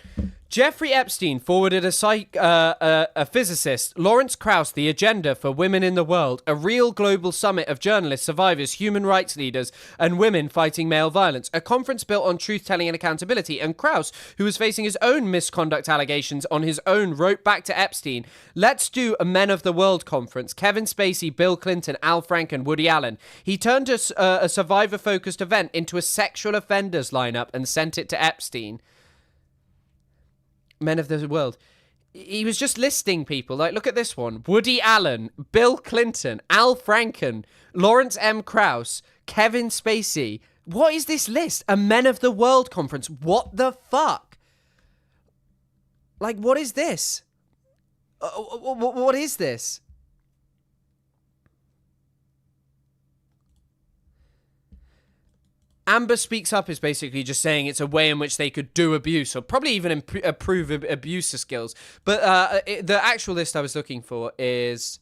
Jeffrey Epstein forwarded a physicist, Lawrence Krauss, the agenda for women in the world, a real global summit of journalists, survivors, human rights leaders, and women fighting male violence, a conference built on truth-telling and accountability. And Krauss, who was facing his own misconduct allegations on his own, wrote back to Epstein, "Let's do a Men of the World conference. Kevin Spacey, Bill Clinton, Al Franken, Woody Allen." He turned a survivor-focused event into a sexual offenders lineup and sent it to Epstein. Men of the World. He was just listing people. Like, look at this one. Woody Allen, Bill Clinton, Al Franken, Lawrence M. Krauss, Kevin Spacey. What is this list? A Men of the World conference. What the fuck? Like, what is this? What is this? Amber Speaks Up is basically just saying it's a way in which they could do abuse, or probably even improve abuser skills. But the actual list I was looking for is...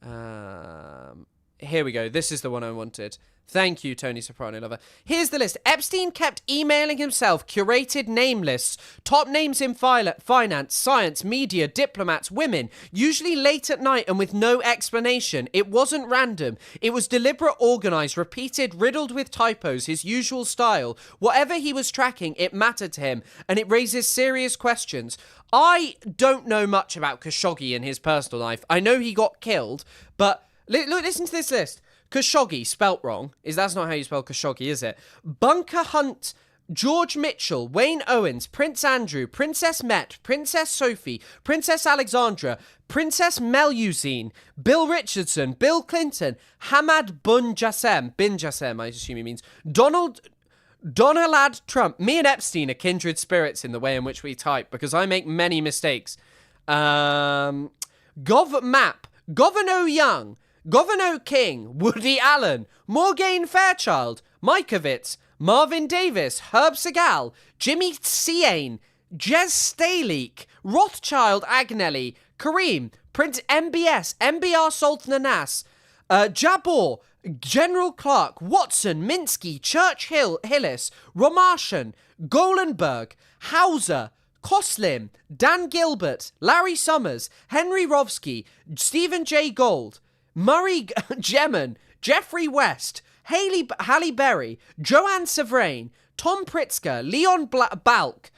here we go. This is the one I wanted. Thank you, Tony Soprano lover. Here's the list. Epstein kept emailing himself curated name lists. Top names in finance, science, media, diplomats, women. Usually late at night and with no explanation. It wasn't random. It was deliberate, organized, repeated, riddled with typos, his usual style. Whatever he was tracking, it mattered to him. And it raises serious questions. I don't know much about Khashoggi and his personal life. I know he got killed, but look, listen to this list. Khashoggi, spelt wrong. That's not how you spell Khashoggi, is it? Bunker Hunt, George Mitchell, Wayne Owens, Prince Andrew, Princess Met, Princess Sophie, Princess Alexandra, Princess Melusine, Bill Richardson, Bill Clinton, Hamad bin Jassem, I assume he means, Donald Trump. Me and Epstein are kindred spirits in the way in which we type, because I make many mistakes. Gov Map, Governor Young, Governor King, Woody Allen, Morgaine Fairchild, Mikovits, Marvin Davis, Herb Segal, Jimmy Ciane, Jez Staleek, Rothschild Agnelli, Kareem, Prince MBS, MBR Sultan Anas, Jabor, General Clark, Watson, Minsky, Churchill, Hillis, Romartian, Golenberg, Hauser, Koslim, Dan Gilbert, Larry Summers, Henry Rovsky, Stephen J. Gold, Murray Gemin, Jeffrey West, Halle Berry, Joanne Severine, Tom Pritzker, Leon Balk,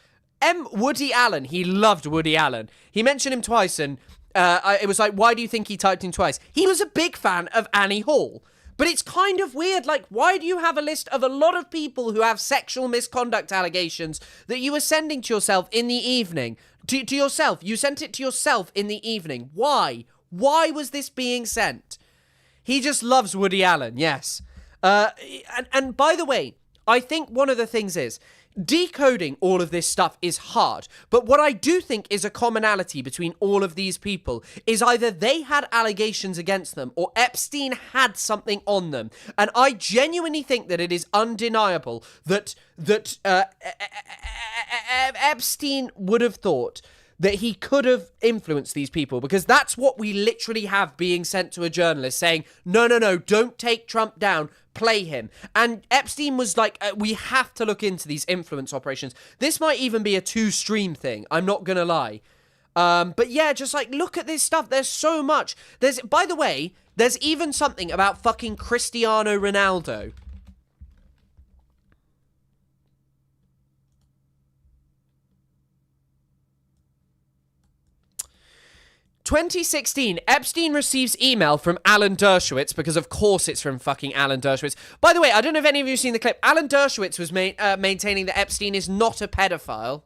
Woody Allen. He loved Woody Allen. He mentioned him twice, and it was like, why do you think he typed him twice? He was a big fan of Annie Hall. But it's kind of weird, like, why do you have a list of a lot of people who have sexual misconduct allegations that you were sending to yourself in the evening? To yourself. You sent it to yourself in the evening. Why? Why was this being sent? He just loves Woody Allen, yes. And by the way, I think one of the things is, decoding all of this stuff is hard, but what I do think is a commonality between all of these people is either they had allegations against them or Epstein had something on them. And I genuinely think that it is undeniable that Epstein would have thought that he could have influenced these people, because that's what we literally have being sent to a journalist saying, no, don't take Trump down, play him. And Epstein was like, we have to look into these influence operations. This might even be a 2-stream thing, I'm not gonna lie. But yeah, just like, look at this stuff, there's so much. By the way, there's even something about fucking Cristiano Ronaldo. 2016, Epstein receives email from Alan Dershowitz, because of course it's from fucking Alan Dershowitz. By the way, I don't know if any of you have seen the clip. Alan Dershowitz was maintaining that Epstein is not a pedophile.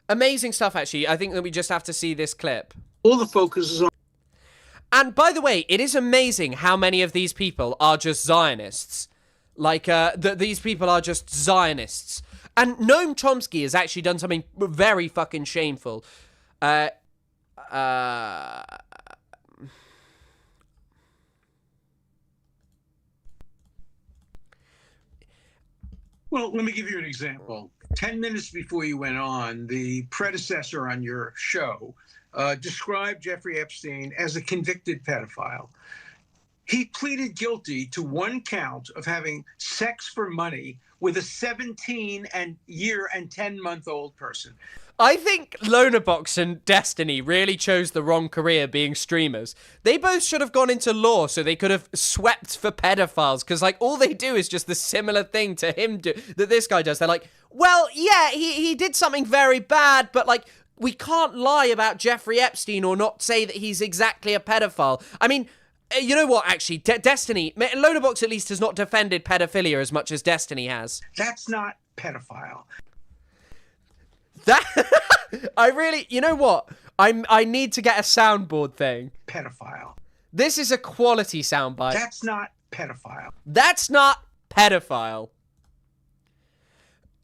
Amazing stuff, actually. I think that we just have to see this clip. All the focus is on... And by the way, it is amazing how many of these people are just Zionists. Like, these people are just Zionists. And Noam Chomsky has actually done something very fucking shameful. Well, let me give you an example. 10 minutes before you went on, the predecessor on your show described Jeffrey Epstein as a convicted pedophile. He pleaded guilty to one count of having sex for money with a 17-year and 10-month-old person. I think Lonabox and Destiny really chose the wrong career being streamers. They both should have gone into law so they could have swept for pedophiles, because like all they do is just the similar thing to him that this guy does. They're like, well, yeah, he did something very bad, but like we can't lie about Jeffrey Epstein or not say that he's exactly a pedophile. I mean, you know what, actually, Destiny, Lonabox at least has not defended pedophilia as much as Destiny has. That's not pedophile. That I really, you know what? I need to get a soundboard thing. Pedophile. This is a quality soundbite. That's not pedophile. That's not pedophile.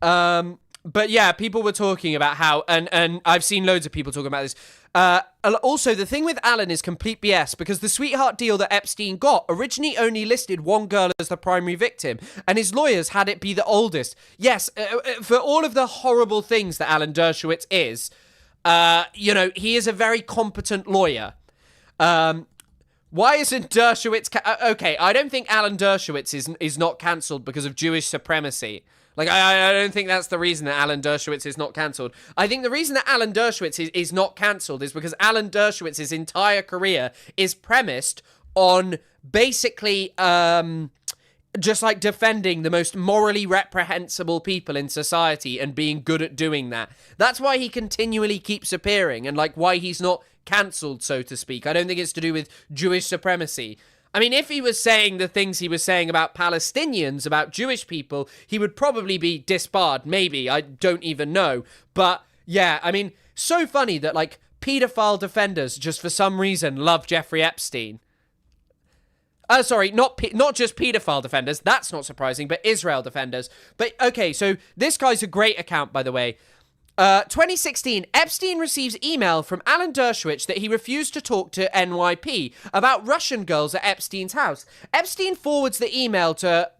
But yeah, people were talking about how, and I've seen loads of people talking about this. Also, the thing with Alan is complete BS, because the sweetheart deal that Epstein got originally only listed one girl as the primary victim, and his lawyers had it be the oldest. Yes, for all of the horrible things that Alan Dershowitz is, you know, he is a very competent lawyer. Why isn't Dershowitz... okay, I don't think Alan Dershowitz is not cancelled because of Jewish supremacy. Like, I don't think that's the reason that Alan Dershowitz is not cancelled. I think the reason that Alan Dershowitz is not cancelled is because Alan Dershowitz's entire career is premised on basically just like defending the most morally reprehensible people in society and being good at doing that. That's why he continually keeps appearing and like why he's not cancelled, so to speak. I don't think it's to do with Jewish supremacy. I mean, if he was saying the things he was saying about Palestinians, about Jewish people, he would probably be disbarred, maybe. I don't even know. But, yeah, I mean, so funny that, like, paedophile defenders just for some reason love Jeffrey Epstein. Sorry, not just paedophile defenders. That's not surprising, but Israel defenders. But, okay, so this guy's a great account, by the way. 2016, Epstein receives email from Alan Dershowitz that he refused to talk to NYP about Russian girls at Epstein's house. Epstein forwards the email to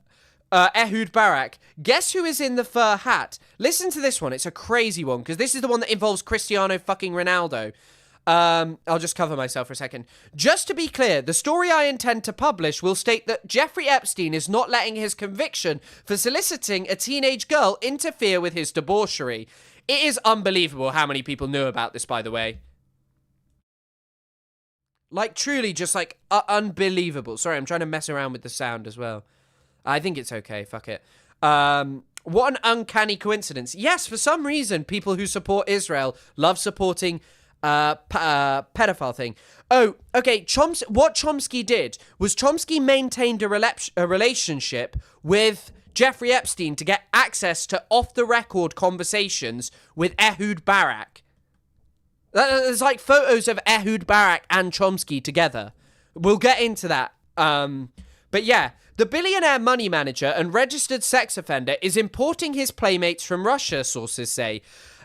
Ehud Barak. Guess who is in the fur hat? Listen to this one. It's a crazy one, because this is the one that involves Cristiano fucking Ronaldo. I'll just cover myself for a second. Just to be clear, the story I intend to publish will state that Jeffrey Epstein is not letting his conviction for soliciting a teenage girl interfere with his debauchery. It is unbelievable how many people knew about this, by the way. Like, truly, just, like, unbelievable. Sorry, I'm trying to mess around with the sound as well. I think it's okay, fuck it. What an uncanny coincidence. Yes, for some reason, people who support Israel love supporting pedophile thing. Oh, okay, what Chomsky did was Chomsky maintained a relationship with Jeffrey Epstein to get access to off-the-record conversations with Ehud Barak. There's like photos of Ehud Barak and Chomsky together. We'll get into that. But yeah, the billionaire money manager and registered sex offender is importing his playmates from Russia, sources say.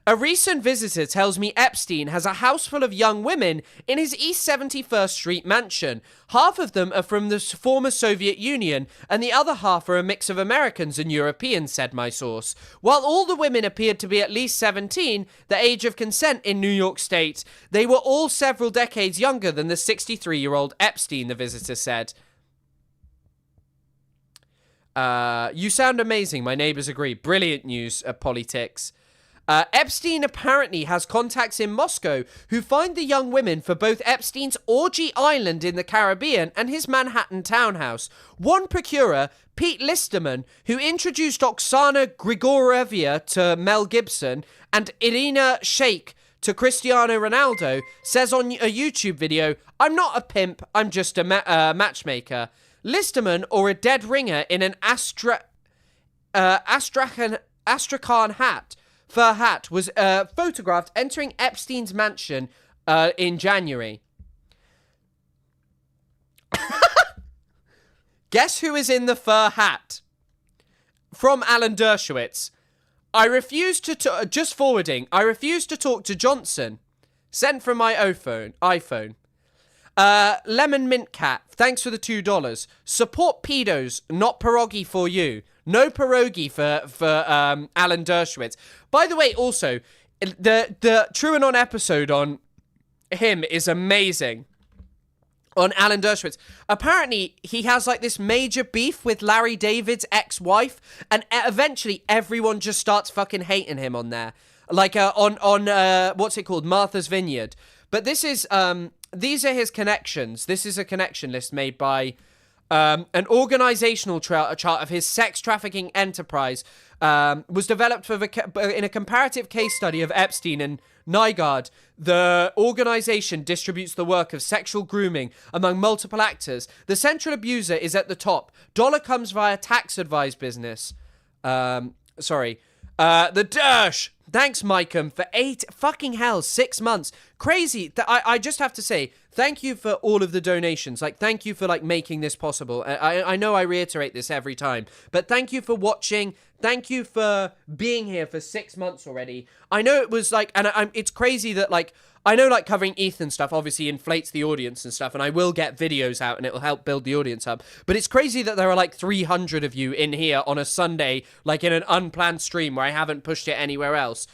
A recent visitor tells me Epstein has a house full of young women in his East 71st Street mansion. Half of them are from the former Soviet Union, and the other half are a mix of Americans and Europeans, said my source. While all the women appeared to be at least 17, the age of consent in New York State, they were all several decades younger than the 63-year-old Epstein, the visitor said. You sound amazing, my neighbors agree. Brilliant news, politics. Epstein apparently has contacts in Moscow who find the young women for both Epstein's orgy island in the Caribbean and his Manhattan townhouse. One procurer, Pete Listerman, who introduced Oksana Grigorieva to Mel Gibson and Irina Shayk to Cristiano Ronaldo, says on a YouTube video, "I'm not a pimp, I'm just a matchmaker." Listerman, or a dead ringer in an Astrakhan hat, fur hat, was photographed entering Epstein's mansion in January. Guess who is in the fur hat? From Alan Dershowitz. I refuse to just forwarding. I refuse to talk to Johnson. Sent from my iPhone. Lemon Mint Cat, thanks for the $2. Support pedos, not pierogi for you. No pierogi for Alan Dershowitz. By the way, also, the True and On episode on him is amazing. On Alan Dershowitz. Apparently, he has like this major beef with Larry David's ex-wife, and eventually everyone just starts fucking hating him on there. Like on what's it called? Martha's Vineyard. But this is these are his connections. This is a connection list made by an organizational chart of his sex trafficking enterprise. Was developed in a comparative case study of Epstein and Nygaard. The organization distributes the work of sexual grooming among multiple actors. The central abuser is at the top. Dollar comes via tax-advised business. The Dersh. Thanks, Micam, for 6 months. Crazy. I just have to say, thank you for all of the donations. Like, thank you for, like, making this possible. I know I reiterate this every time, but thank you for watching. Thank you for being here for 6 months already. I know it was, like, and it's crazy that, like, I know, like, covering Ethan stuff obviously inflates the audience and stuff, and I will get videos out and it will help build the audience up. But it's crazy that there are, like, 300 of you in here on a Sunday, like, in an unplanned stream where I haven't pushed it anywhere else.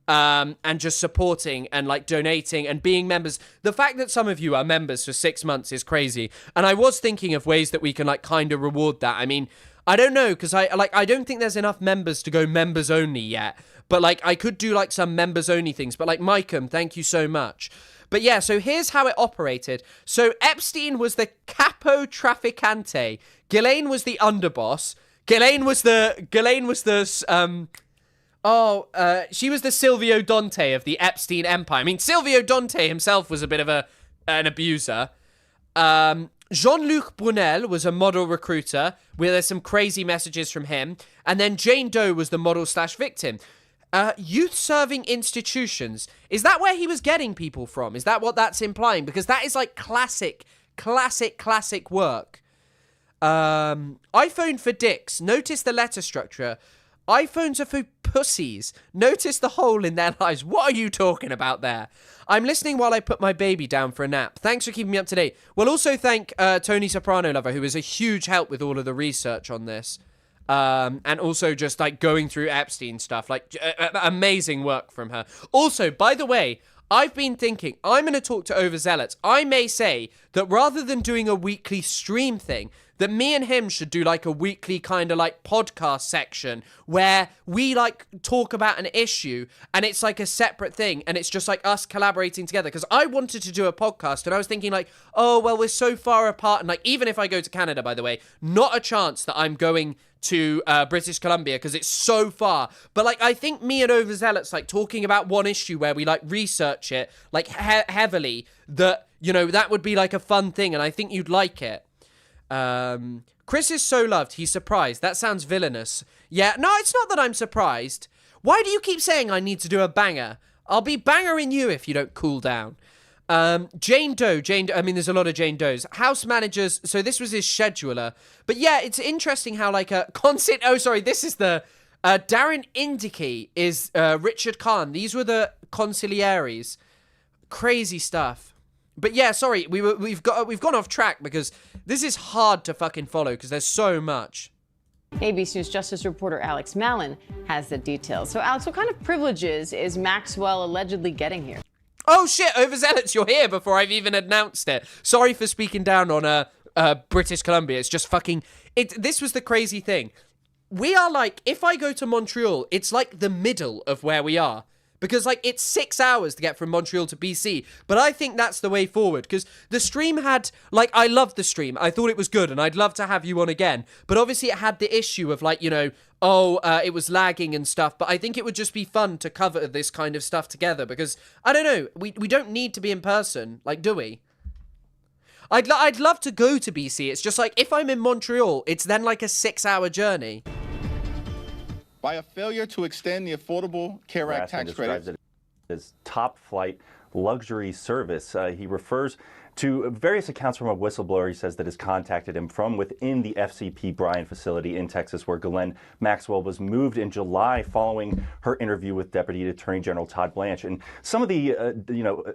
And just supporting and, like, donating and being members. The fact that some of you are members for 6 months is crazy. And I was thinking of ways that we can, like, kind of reward that. I mean, I don't know, because I don't think there's enough members to go members only yet. But, like, I could do, like, some members only things. But, like, Micam, thank you so much. But, yeah, so here's how it operated. So Epstein was the capo trafficante. Ghislaine was the underboss. Ghislaine was she was the Silvio Dante of the Epstein empire. I mean, Silvio Dante himself was a bit of an abuser. Jean-Luc Brunel was a model recruiter, where there's some crazy messages from him. And then Jane Doe was the model/victim. Youth serving institutions. Is that where he was getting people from? Is that what that's implying? Because that is like classic work. iPhone for dicks. Notice the letter structure. iPhones are for pussies. Notice the hole in their lives. What are you talking about there? I'm listening while I put my baby down for a nap. Thanks for keeping me up to date. Well, also thank Tony Soprano Lover, who was a huge help with all of the research on this. And also just, like, going through Epstein stuff. Like, amazing work from her. Also, by the way, I've been thinking, I'm going to talk to Overzealots. I may say that rather than doing a weekly stream thing, that me and him should do, like, a weekly kind of, like, podcast section where we, like, talk about an issue and it's, like, a separate thing and it's just, like, us collaborating together. Because I wanted to do a podcast and I was thinking, like, oh, well, we're so far apart. And, like, even if I go to Canada, by the way, not a chance that I'm going to British Columbia because it's so far. But, like, I think me and Overzealots, like, talking about one issue where we, like, research it, like, heavily, that, you know, that would be, like, a fun thing and I think you'd like it. Chris is so loved, he's surprised. That sounds villainous. Yeah, no, it's not that I'm surprised. Why do you keep saying I need to do a banger? I'll be bangering you if you don't cool down. Jane Doe, I mean, there's a lot of Jane Does. House managers, so this was his scheduler. But yeah, it's interesting how, like, this is the, Darren Indicky is, Richard Kahn. These were the consiglieres. Crazy stuff. But yeah, sorry, we've gone off track because this is hard to fucking follow because there's so much. ABC News Justice reporter Alex Mallon has the details. So, Alex, what kind of privileges is Maxwell allegedly getting here? Oh shit, Overzealots, you're here before I've even announced it. Sorry for speaking down on British Columbia. It's just fucking... This was the crazy thing. We are like, if I go to Montreal, it's like the middle of where we are. Because, like, it's 6 hours to get from Montreal to BC. But I think that's the way forward. Because the stream had... Like, I loved the stream. I thought it was good. And I'd love to have you on again. But obviously it had the issue of, like, you know... it was lagging and stuff. But I think it would just be fun to cover this kind of stuff together. Because, I don't know. We don't need to be in person. Like, do we? I'd love to go to BC. It's just like, if I'm in Montreal, it's then like a 6-hour journey. By a failure to extend the Affordable Care Act tax credit. Describes it as top flight luxury service. He refers To various accounts from a whistleblower, he says that has contacted him from within the FCP Bryan facility in Texas, where Ghislaine Maxwell was moved in July following her interview with Deputy Attorney General Todd Blanche. And some of the,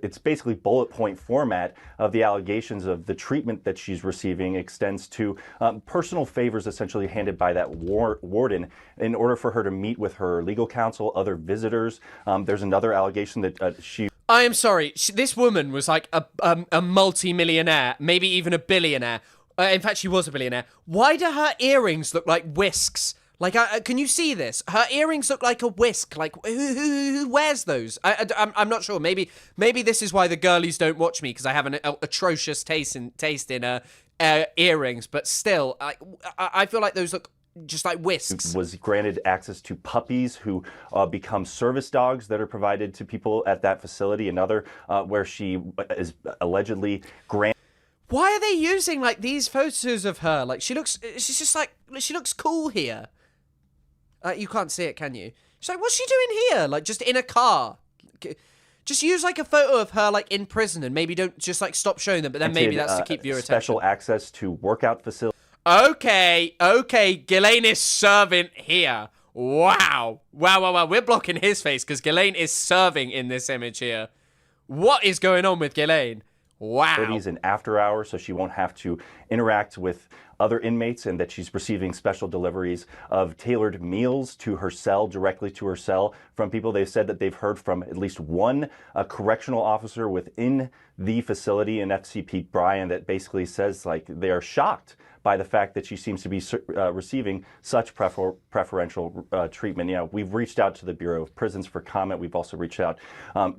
it's basically bullet point format of the allegations of the treatment that she's receiving extends to personal favors essentially handed by that warden in order for her to meet with her legal counsel, other visitors. There's another allegation that she... I am sorry. This woman was like a multi-millionaire, maybe even a billionaire. In fact, she was a billionaire. Why do her earrings look like whisks? Like, can you see this? Her earrings look like a whisk. Like, who wears those? I'm not sure. Maybe this is why the girlies don't watch me, because I have an atrocious taste in earrings. But still, I feel like those look just like whisks. Was granted access to puppies who become service dogs that are provided to people at that facility. Another where she is allegedly granted. Why are they using like these photos of her? Like she looks cool here. You can't see it, can you? She's like, what's she doing here? Like just in a car. Just use like a photo of her like in prison, and maybe don't just like stop showing them. But then maybe that's to keep viewer attention. Special access to workout facilities. Okay, Ghislaine is serving here. Wow. We're blocking his face because Ghislaine is serving in this image here. What is going on with Ghislaine? Wow. And after hours, so she won't have to interact with other inmates, and that she's receiving special deliveries of tailored meals to her cell, directly to her cell from people. They've said that they've heard from at least one correctional officer within the facility in FCP Bryan that basically says like they are shocked by the fact that she seems to be receiving such preferential treatment. You know, we've reached out to the Bureau of Prisons for comment. We've also reached out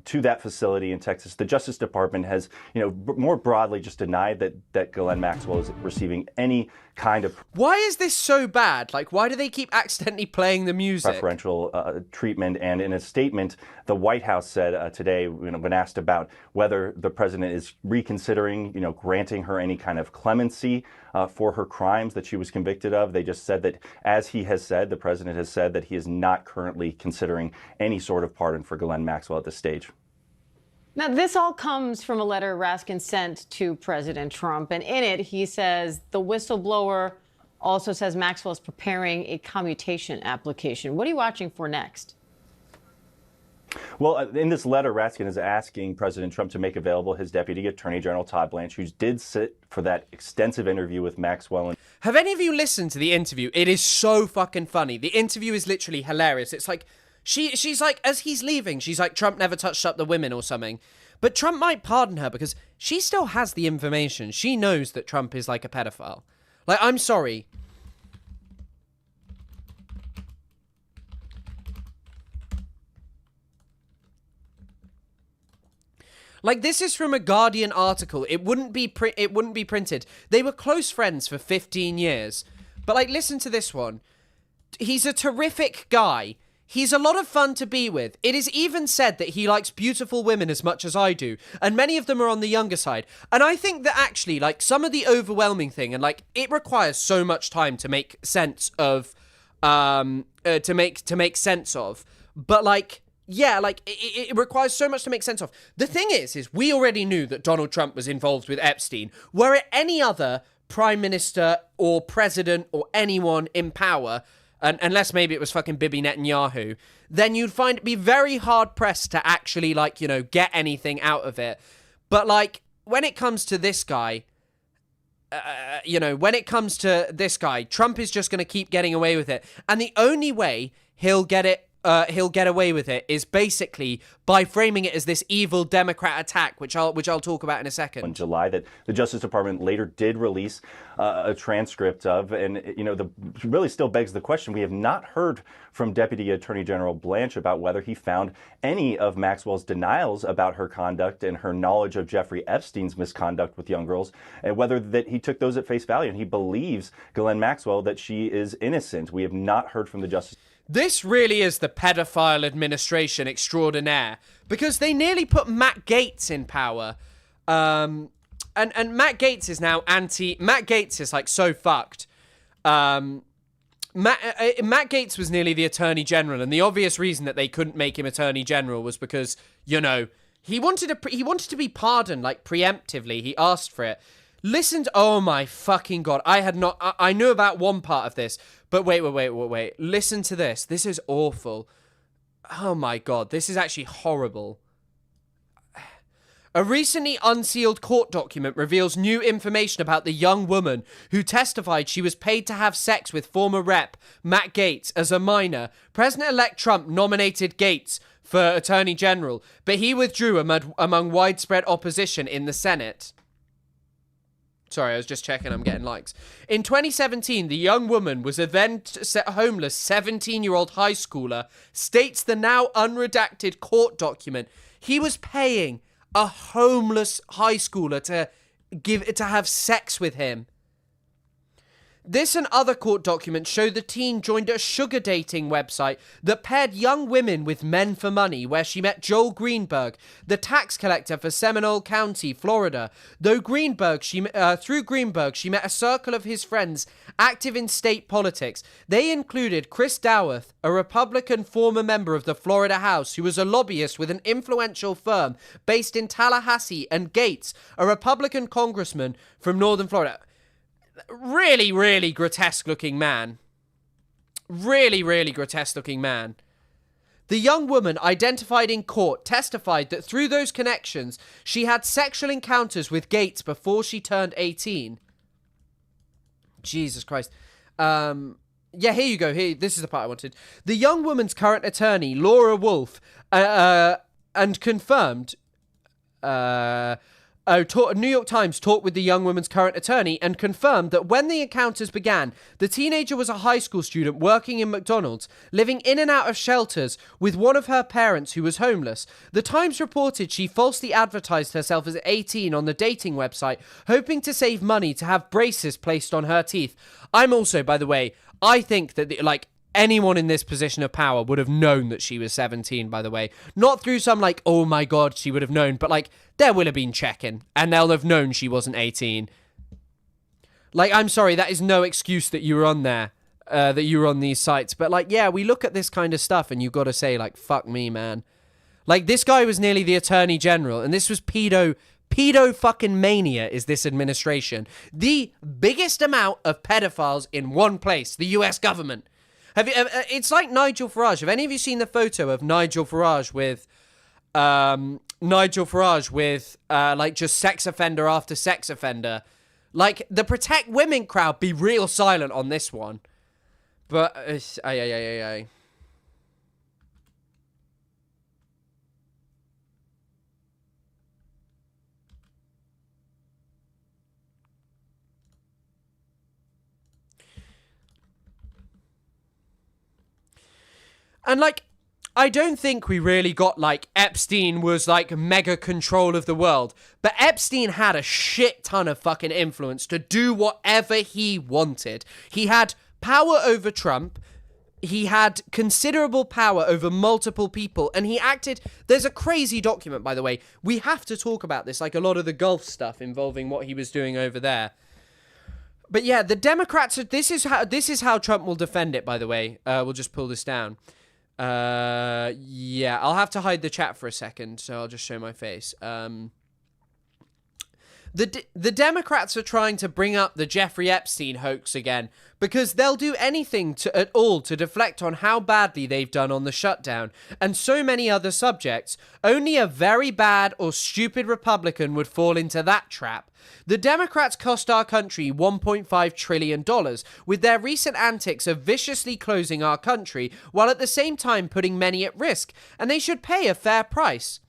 to that facility in Texas. The Justice Department has, more broadly just denied that Ghislaine Maxwell is receiving any kind of... Why is this so bad? Like, why do they keep accidentally playing the music? Preferential treatment. And in a statement, the White House said today, when asked about whether the president is reconsidering, granting her any kind of clemency for her crimes that she was convicted of, they just said that, as he has said, the president has said that he is not currently considering any sort of pardon for Ghislaine Maxwell at this stage. Now, this all comes from a letter Raskin sent to President Trump, and in it, he says the whistleblower also says Maxwell is preparing a commutation application. What are you watching for next? Well, in this letter, Raskin is asking President Trump to make available his Deputy Attorney General Todd Blanche, who did sit for that extensive interview with Maxwell. Have any of you listened to the interview? It is so fucking funny. The interview is literally hilarious. It's like, she's like, as he's leaving, she's like, Trump never touched up the women or something. But Trump might pardon her because she still has the information. She knows that Trump is like a pedophile. Like, I'm sorry. Like, this is from a Guardian article. It wouldn't be printed. They were close friends for 15 years. But like, listen to this one. He's a terrific guy. He's a lot of fun to be with. It is even said that he likes beautiful women as much as I do, and many of them are on the younger side. And I think that actually, like, some of the overwhelming thing, and like, it requires so much time to make sense of, to make sense of. But like, yeah, like, it requires so much to make sense of. The thing is we already knew that Donald Trump was involved with Epstein. Were it any other prime minister or president or anyone in power, unless maybe it was fucking Bibi Netanyahu, then you'd find it be very hard-pressed to actually, like, get anything out of it. But, like, when it comes to this guy, Trump is just going to keep getting away with it. And the only way he'll get away with it is basically by framing it as this evil Democrat attack, which I'll talk about in a second. In July, that the Justice Department later did release a transcript of, and really still begs the question. We have not heard from Deputy Attorney General Blanche about whether he found any of Maxwell's denials about her conduct and her knowledge of Jeffrey Epstein's misconduct with young girls, and whether that he took those at face value and he believes Ghislaine Maxwell that she is innocent. We have not heard from the Justice. This really is the pedophile administration extraordinaire, because they nearly put Matt Gaetz in power. And Matt Gaetz is now Matt Gaetz is like so fucked. Matt Gaetz was nearly the Attorney General, and the obvious reason that they couldn't make him Attorney General was because, He wanted to be pardoned, like, preemptively. He asked for it. Oh my fucking God. I knew about one part of this, but wait. Listen to this. This is awful. Oh my God. This is actually horrible. A recently unsealed court document reveals new information about the young woman who testified she was paid to have sex with former Rep. Matt Gaetz as a minor. President-elect Trump nominated Gaetz for Attorney General, but he withdrew among widespread opposition in the Senate. Sorry, I was just checking. I'm getting likes. In 2017, the young woman was a then homeless 17-year-old high schooler, states the now unredacted court document. He was paying a homeless high schooler to have sex with him. This and other court documents show the teen joined a sugar dating website that paired young women with men for money, where she met Joel Greenberg, the tax collector for Seminole County, Florida. Through Greenberg, she met a circle of his friends active in state politics. They included Chris Doworth, a Republican former member of the Florida House who was a lobbyist with an influential firm based in Tallahassee, and Gaetz, a Republican congressman from northern Florida. Really, really grotesque-looking man. Really, really grotesque-looking man. The young woman, identified in court, testified that through those connections, she had sexual encounters with Gaetz before she turned 18. Jesus Christ. Yeah, here you go. This is the part I wanted. The young woman's current attorney, Laura Wolf, and confirmed... New York Times talked with the young woman's current attorney and confirmed that when the encounters began, the teenager was a high school student working in McDonald's, living in and out of shelters with one of her parents who was homeless. The Times reported she falsely advertised herself as 18 on the dating website, hoping to save money to have braces placed on her teeth. I'm also, by the way, I think that, anyone in this position of power would have known that she was 17, by the way. Not through some, oh my God, she would have known, but, there will have been checking, and they'll have known she wasn't 18. I'm sorry, that is no excuse that you were on there, that you were on these sites. But, yeah, we look at this kind of stuff, and you got to say, fuck me, man. This guy was nearly the Attorney General, and this was pedo fucking mania is this administration. The biggest amount of pedophiles in one place, the US government. It's like Nigel Farage. Have any of you seen the photo of Nigel Farage with, just sex offender after sex offender? The Protect Women crowd be real silent on this one. But, And, I don't think we really got, Epstein was, mega control of the world. But Epstein had a shit ton of fucking influence to do whatever he wanted. He had power over Trump. He had considerable power over multiple people. And he acted... There's a crazy document, by the way. We have to talk about this, a lot of the Gulf stuff involving what he was doing over there. But, yeah, the Democrats... This is how Trump will defend it, by the way. We'll just pull this down. Yeah, I'll have to hide the chat for a second, so I'll just show my face. The Democrats are trying to bring up the Jeffrey Epstein hoax again because they'll do anything at all to deflect on how badly they've done on the shutdown and so many other subjects. Only a very bad or stupid Republican would fall into that trap. The Democrats cost our country $1.5 trillion with their recent antics of viciously closing our country while at the same time putting many at risk, and they should pay a fair price.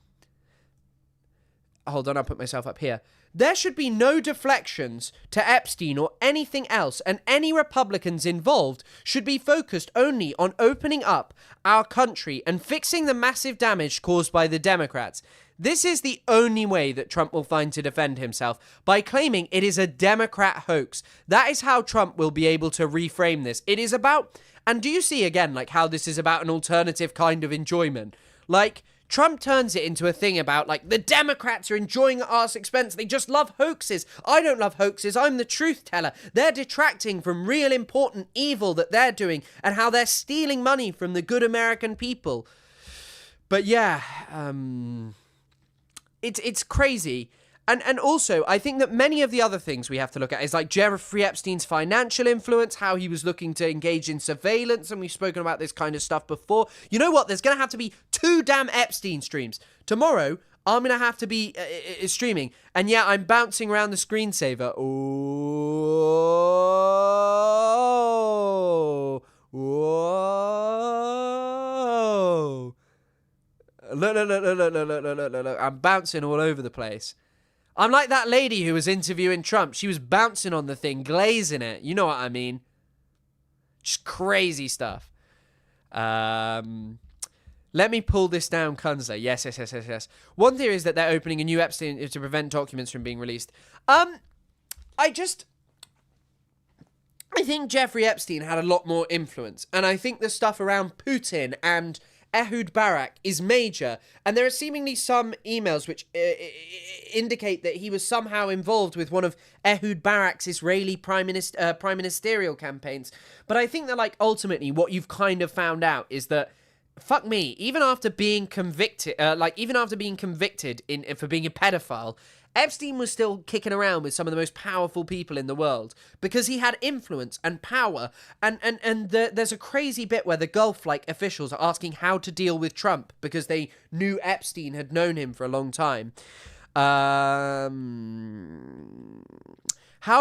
Hold on, I'll put myself up here. There should be no deflections to Epstein or anything else, and any Republicans involved should be focused only on opening up our country and fixing the massive damage caused by the Democrats. This is the only way that Trump will find to defend himself, by claiming it is a Democrat hoax. That is how Trump will be able to reframe this. It is about, and do you see again, how this is about an alternative kind of enjoyment? Trump turns it into a thing about, the Democrats are enjoying at our expense. They just love hoaxes. I don't love hoaxes. I'm the truth teller. They're detracting from real important evil that they're doing and how they're stealing money from the good American people. But yeah, it's crazy. And also, I think that many of the other things we have to look at is like Jeffrey Epstein's financial influence, how he was looking to engage in surveillance, and we've spoken about this kind of stuff before. You know what? There's going to have to be 2 damn Epstein streams. Tomorrow, I'm going to have to be streaming. And yeah, I'm bouncing around the screensaver. Oh. Whoa. Look. I'm bouncing all over the place. I'm like that lady who was interviewing Trump. She was bouncing on the thing, glazing it. You know what I mean? Just crazy stuff. Let me pull this down, Kunzler. Yes. One theory is that they're opening a new Epstein to prevent documents from being released. I think Jeffrey Epstein had a lot more influence. And I think the stuff around Putin and Ehud Barak is major, and there are seemingly some emails which indicate that he was somehow involved with one of Ehud Barak's Israeli prime ministerial campaigns. But I think that, like, ultimately what you've kind of found out is that, fuck me, even after being convicted, for being a pedophile, Epstein was still kicking around with some of the most powerful people in the world because he had influence and power. And there's a crazy bit where the Gulf officials are asking how to deal with Trump because they knew Epstein had known him for a long time. How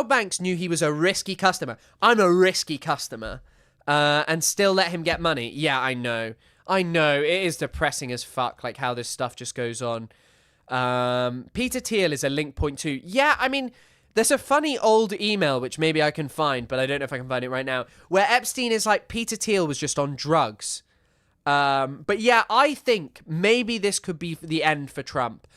Banks knew he was a risky customer. I'm a risky customer. And still let him get money. Yeah, I know. It is depressing as fuck, like how this stuff just goes on. Peter Thiel is a link point too. Yeah, I mean, there's a funny old email which maybe I can find, but I don't know if I can find it right now, where Epstein is like, Peter Thiel was just on drugs. But yeah, I think maybe this could be the end for Trump.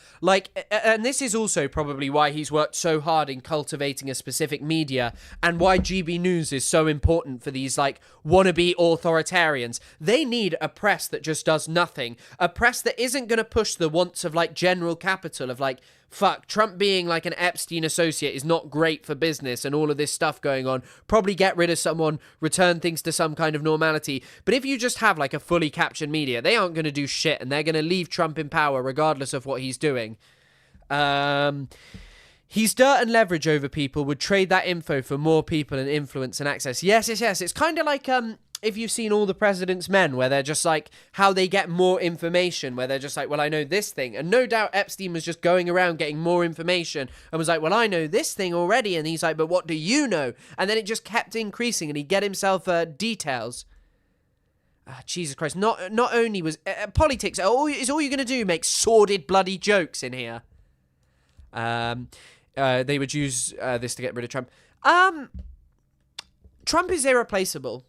And this is also probably why he's worked so hard in cultivating a specific media and why GB News is so important for these, wannabe authoritarians. They need a press that just does nothing. A press that isn't going to push the wants of, general capital of, fuck, Trump being an Epstein associate is not great for business and all of this stuff going on. Probably get rid of someone, return things to some kind of normality. But if you just have a fully captured media, they aren't going to do shit and they're going to leave Trump in power regardless of what he's doing. He's dirt and leverage over people, would trade that info for more people and influence and access. Yes. It's kind of like, if you've seen All the President's Men, where they're just how they get more information, where they're just well, I know this thing. And no doubt Epstein was just going around getting more information and was well, I know this thing already. And he's but what do you know? And then it just kept increasing and he'd get himself details. Jesus Christ. Not only was politics, is all you're going to do, make sordid, bloody jokes in here. They would use this to get rid of Trump. Trump is irreplaceable.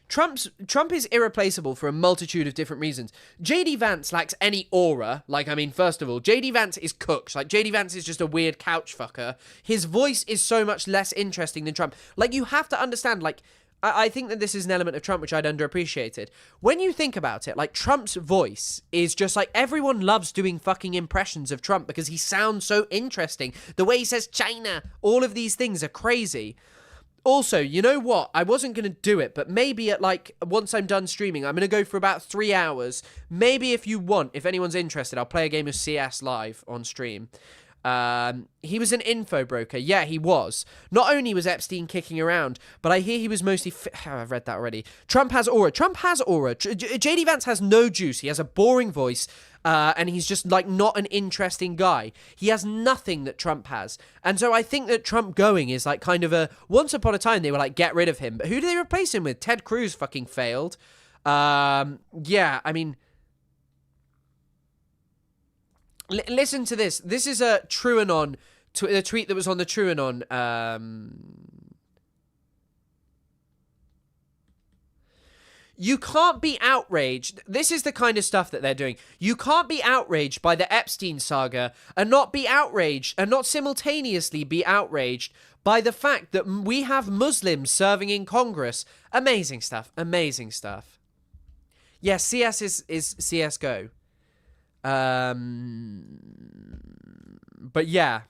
Trump is irreplaceable for a multitude of different reasons. J.D. Vance lacks any aura. First of all, J.D. Vance is cooked. J.D. Vance is just a weird couch fucker. His voice is so much less interesting than Trump. You have to understand, I think that this is an element of Trump which I'd underappreciated. When you think about it, Trump's voice is just everyone loves doing fucking impressions of Trump because he sounds so interesting. The way he says China, all of these things are crazy. Also, you know what? I wasn't going to do it, but maybe at once I'm done streaming, I'm going to go for about 3 hours. Maybe if anyone's interested, I'll play a game of CS live on stream. He was an info broker. Yeah, he was. Not only was Epstein kicking around, but I hear he was mostly... I've read that already. Trump has aura. J.D. Vance has no juice. He has a boring voice. And he's just not an interesting guy. He has nothing that Trump has. And so I think that Trump going is kind of a... Once upon a time, they were get rid of him. But who do they replace him with? Ted Cruz fucking failed. Yeah, I mean... Listen to this. This is a TrueAnon, the tweet that was on the TrueAnon. You can't be outraged. This is the kind of stuff that they're doing. You can't be outraged by the Epstein saga and not be outraged and not simultaneously be outraged by the fact that we have Muslims serving in Congress. Amazing stuff. Yes, CS is CSGO. But yeah.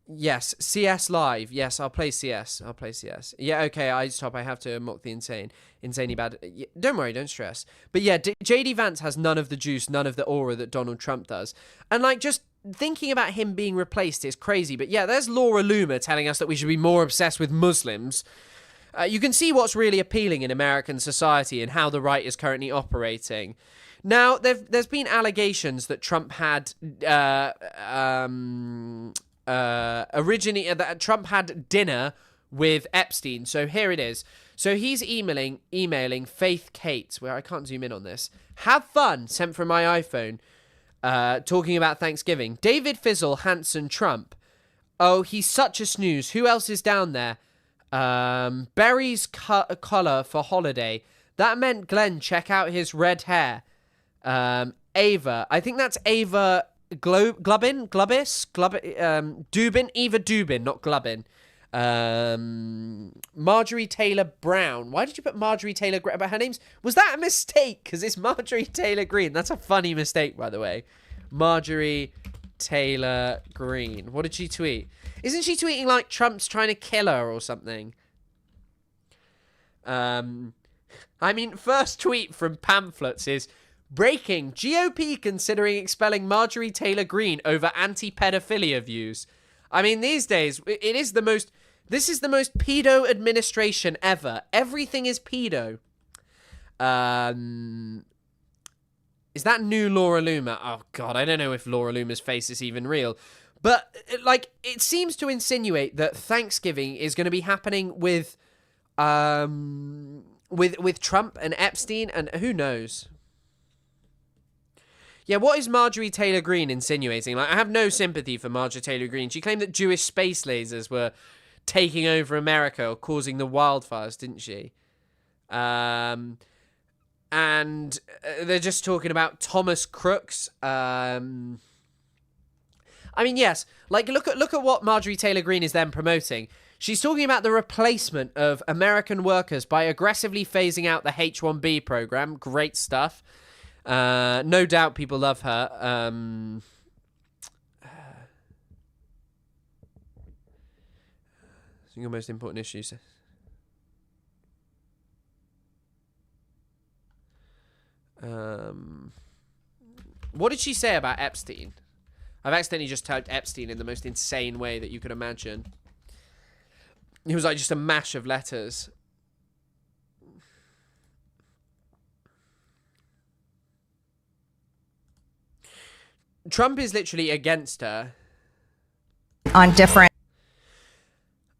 Yes, CS Live. Yes, I'll play CS. I'll play CS. Yeah, okay, I stop. I have to mock the insanely bad. Don't worry, don't stress. But yeah, JD Vance has none of the juice, none of the aura that Donald Trump does. And like, just thinking about him being replaced is crazy. But yeah, there's Laura Loomer telling us that we should be more obsessed with Muslims. You can see what's really appealing in American society and how the right is currently operating. Now, there's been allegations that Trump had originally that Trump had dinner with Epstein. So here it is. So he's emailing Faith Kate, where I can't zoom in on this. Have fun, sent from my iPhone. Talking about Thanksgiving. David Fizzle, Hanson, Trump. Oh, he's such a snooze. Who else is down there? Berry's collar for holiday. That meant Glenn check out his red hair. Ava. I think that's Ava Dubin, Eva Dubin, not Glubbin. Marjorie Taylor Brown. Why did you put Marjorie Taylor Green? But her name's... Was that a mistake? Because it's Marjorie Taylor Green. That's a funny mistake, by the way. Marjorie Taylor Green. What did she tweet? Isn't she tweeting like Trump's trying to kill her or something? I mean, first tweet from Pamphlets is... Breaking, GOP considering expelling Marjorie Taylor Greene over anti-pedophilia views. I mean, these days, this is the most pedo administration ever. Everything is pedo. Is that new Laura Loomer? Oh, God, I don't know if Laura Loomer's face is even real. But, like, it seems to insinuate that Thanksgiving is going to be happening with Trump and Epstein, and who knows? Yeah, what is Marjorie Taylor Greene insinuating? Like, I have no sympathy for Marjorie Taylor Greene. She claimed that Jewish space lasers were taking over America or causing the wildfires, didn't she? And they're just talking about Thomas Crooks. I mean, yes. Like, look at what Marjorie Taylor Greene is then promoting. She's talking about the replacement of American workers by aggressively phasing out the H-1B program. Great stuff. No doubt people love her. Single most important issues. What did she say about Epstein? I've accidentally just typed Epstein in the most insane way that you could imagine. It was like just a mash of letters. Trump is literally against her. On different...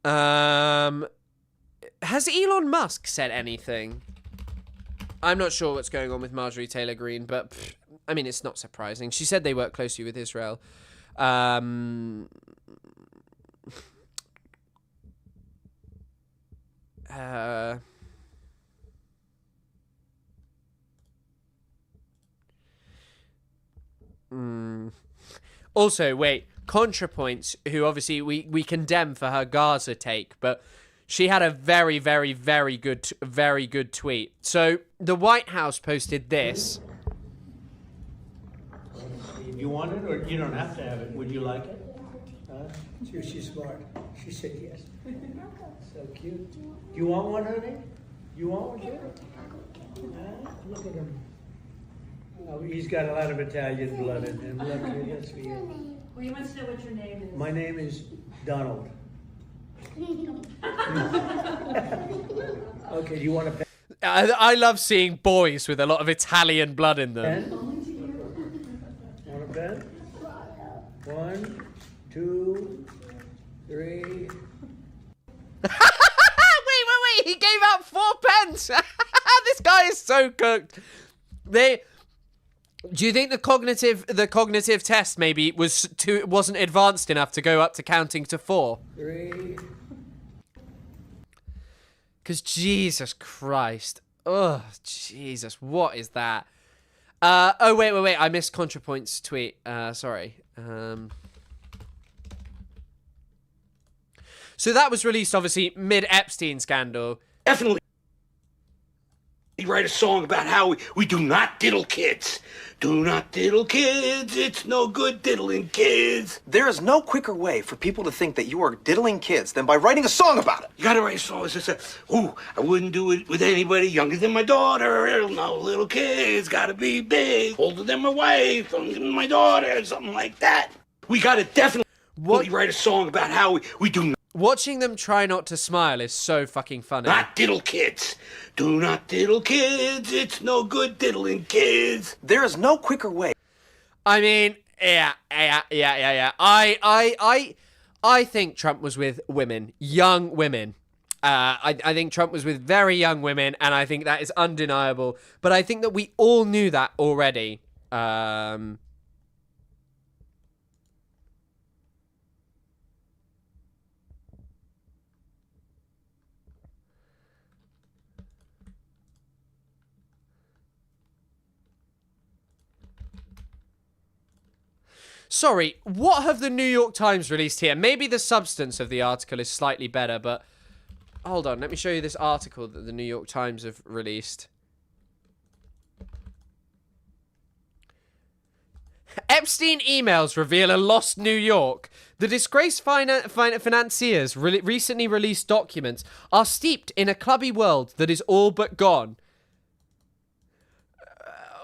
Has Elon Musk said anything? I'm not sure what's going on with Marjorie Taylor Greene, but I mean, it's not surprising. She said they work closely with Israel. Also, wait, ContraPoints, who obviously we condemn for her Gaza take, but she had a very, very, very good tweet. So the White House posted this. You want it, or you don't have to have it? Would you like it? She's smart. She said yes. So cute. Do you want one, honey? You want one too? Look at him. Oh, he's got a lot of Italian blood in him. Look, that's for you. Well, you must know what your name is. My name is Donald. Okay, do you want to pet? I love seeing boys with a lot of Italian blood in them. Want a pen? 1, 2, 3. Wait, he gave out 4 pence. This guy is so cooked. Do you think the cognitive test maybe wasn't advanced enough to go up to counting to 4? 3. Because Jesus Christ. Oh, Jesus. What is that? Oh, wait. I missed ContraPoint's tweet. Sorry. So that was released, obviously, mid-Epstein scandal. Definitely. We write a song about how we do not diddle kids. Do not diddle kids. It's no good diddling kids. There is no quicker way for people to think that you are diddling kids than by writing a song about it. You gotta write a song that says, ooh, I wouldn't do it with anybody younger than my daughter. No little kids, gotta be big, older than my wife, younger than my daughter, something like that. We gotta definitely write a song about how we do not. Watching them try not to smile is so fucking funny. Not diddle kids. Do not diddle kids. It's no good diddling kids. There is no quicker way. I mean, yeah. I think Trump was with women, young women. I think Trump was with very young women, and I think that is undeniable. But I think that we all knew that already. Sorry, what have the New York Times released here? Maybe the substance of the article is slightly better, but hold on, let me show you this article that the New York Times have released. Epstein emails reveal a lost New York. The disgraced financiers recently released documents are steeped in a clubby world that is all but gone.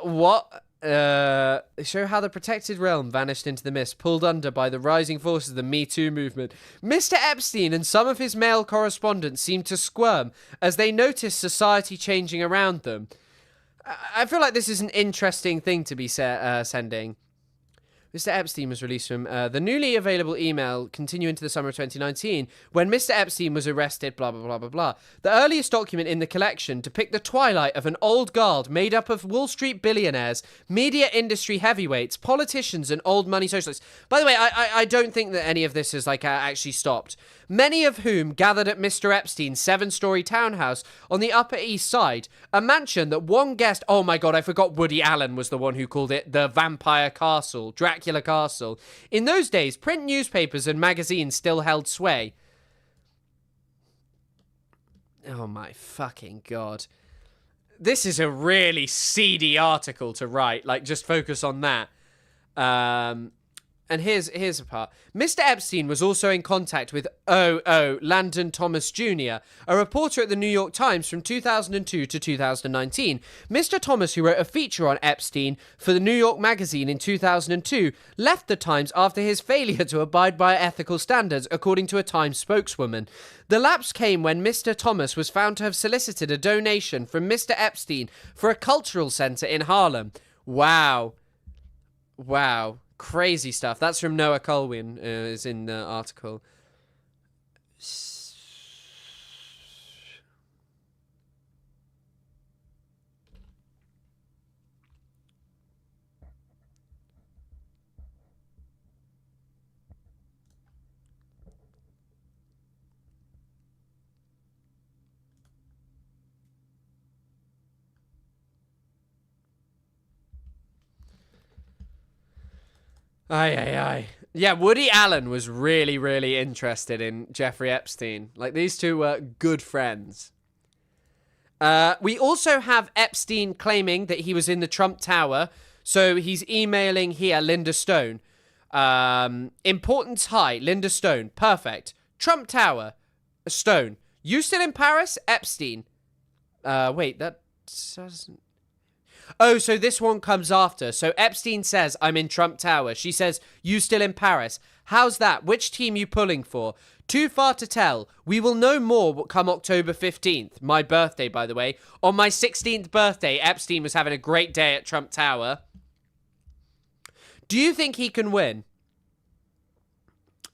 What? Show how the protected realm vanished into the mist, pulled under by the rising forces of the Me Too movement. Mr. Epstein and some of his male correspondents seemed to squirm as they noticed society changing around them. I feel like this is an interesting thing to be sending. Mr. Epstein was released from the newly available email continuing to the summer of 2019 when Mr. Epstein was arrested, blah, blah, blah, blah, blah. The earliest document in the collection depict the twilight of an old guard made up of Wall Street billionaires, media industry heavyweights, politicians, and old money socialists. By the way, I don't think that any of this is actually stopped. Many of whom gathered at Mr. Epstein's 7-story townhouse on the Upper East Side, a mansion that one guest... Oh my god, I forgot Woody Allen was the one who called it the Vampire Castle, Dracula Castle. In those days, print newspapers and magazines still held sway. Oh my fucking god. This is a really seedy article to write. Just focus on that. And here's a part. Mr. Epstein was also in contact with Landon Thomas Jr., a reporter at the New York Times from 2002 to 2019. Mr. Thomas, who wrote a feature on Epstein for the New York Magazine in 2002, left the Times after his failure to abide by ethical standards, according to a Times spokeswoman. The lapse came when Mr. Thomas was found to have solicited a donation from Mr. Epstein for a cultural center in Harlem. Wow. Crazy stuff. That's from Noah Colwyn, is in the article. Aye. Yeah, Woody Allen was really, really interested in Jeffrey Epstein. These two were good friends. We also have Epstein claiming that he was in the Trump Tower. So he's emailing here, Linda Stone. Importance high, Linda Stone. Perfect. Trump Tower. Stone. You still in Paris? Epstein. Wait, that doesn't... Oh, so this one comes after. So Epstein says, I'm in Trump Tower. She says, you still in Paris. How's that? Which team you pulling for? Too far to tell. We will know more come October 15th. My birthday, by the way. On my 16th birthday, Epstein was having a great day at Trump Tower. Do you think he can win?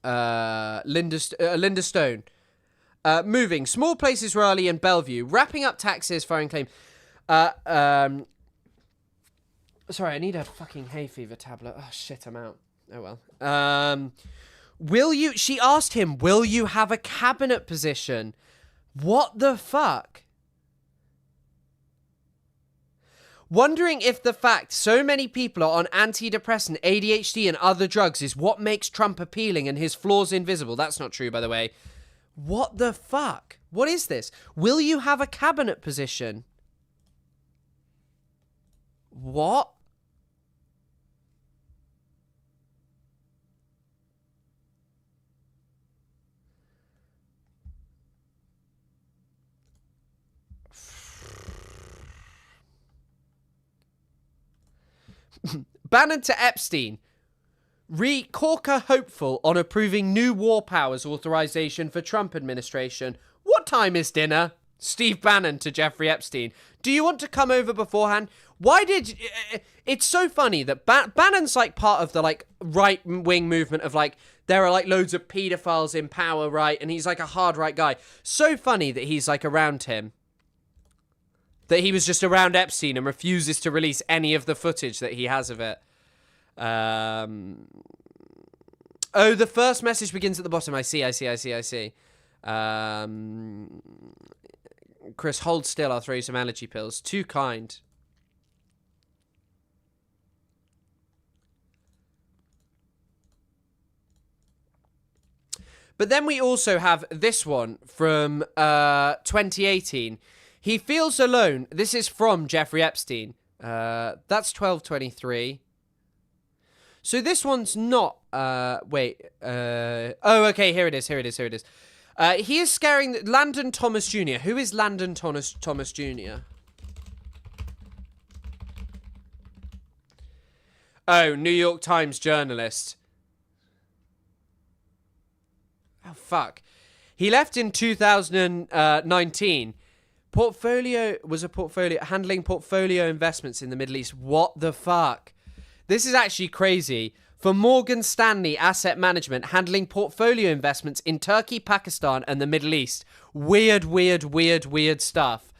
Linda Stone. Moving. Small places Raleigh and Bellevue. Wrapping up taxes, firing claim. Sorry, I need a fucking hay fever tablet. Oh, shit, I'm out. Oh, well. She asked him, will you have a cabinet position? What the fuck? Wondering if the fact so many people are on antidepressant, ADHD, and other drugs is what makes Trump appealing and his flaws invisible. That's not true, by the way. What the fuck? What is this? Will you have a cabinet position? What? Bannon to Epstein. Corker hopeful on approving new war powers authorization for Trump administration. What time is dinner? Steve Bannon to Jeffrey Epstein. Do you want to come over beforehand? Why did... It's so funny that Bannon's like part of the like right-wing movement of like, there are like loads of pedophiles in power, right? And he's like a hard right guy. So funny that he's like around him. That he was just around Epstein and refuses to release any of the footage that he has of it. Oh, the first message begins at the bottom. I see. Chris, hold still. I'll throw you some allergy pills. Too kind. But then we also have this one from 2018. He feels alone. This is from Jeffrey Epstein. That's 12/23. So this one's not... wait. Oh, okay. Here it is. He is scaring... Landon Thomas Jr. Who is Landon Thomas Jr.? Oh, New York Times journalist. Oh, fuck. He left in 2019. Handling portfolio investments in the Middle East. What the fuck? This is actually crazy. For Morgan Stanley Asset Management, handling portfolio investments in Turkey, Pakistan, and the Middle East. Weird stuff.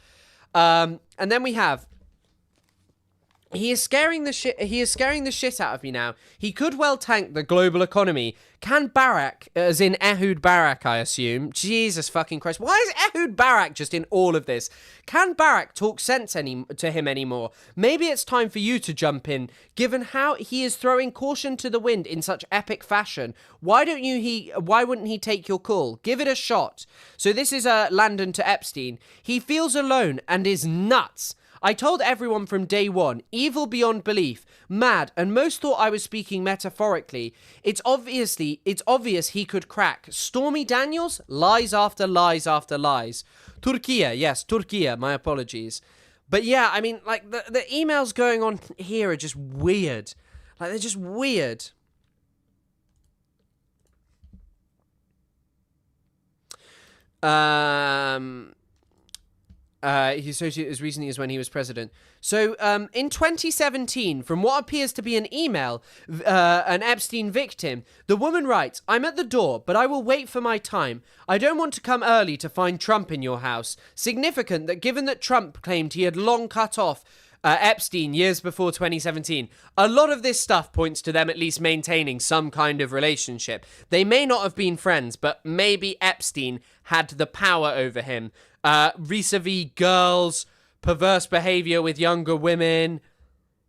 And then we have... He is scaring the shit out of me now. He could well tank the global economy. Can Barak, as in Ehud Barak, I assume? Jesus fucking Christ. Why is Ehud Barak just in all of this? Can Barak talk sense to him anymore? Maybe it's time for you to jump in, given how he is throwing caution to the wind in such epic fashion. Why wouldn't he take your call? Give it a shot. So this is Landon to Epstein. He feels alone and is nuts. I told everyone from day one, evil beyond belief, mad, and most thought I was speaking metaphorically. It's obvious he could crack. Stormy Daniels, lies after lies after lies. Turkey, my apologies. But yeah, I mean, like, the emails going on here are just weird. Like, they're just weird. He associated as recently as when he was president. So, in 2017, from what appears to be an email, an Epstein victim, the woman writes, I'm at the door, but I will wait for my time. I don't want to come early to find Trump in your house. Significant that given that Trump claimed he had long cut off Epstein years before 2017. A lot of this stuff points to them at least maintaining some kind of relationship. They may not have been friends, but maybe Epstein had the power over him. Vis-a-vis girls, perverse behavior with younger women.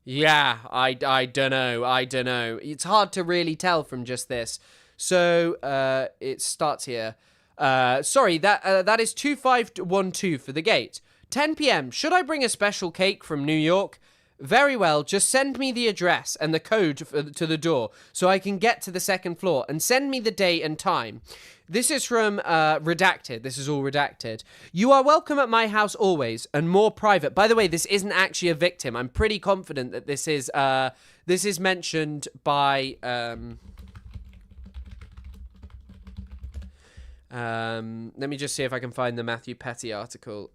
Yeah, I don't know. It's hard to really tell from just this. So, it starts here. Sorry, that is 2512 for the gate. 10 p.m. Should I bring a special cake from New York? Very well, just send me the address and the code to the door so I can get to the second floor, and send me the day and time. This is from Redacted. This is all redacted. You are welcome at my house always, and more private. By the way, this isn't actually a victim. I'm pretty confident that this is mentioned by let me just see if I can find the Matthew Petty article.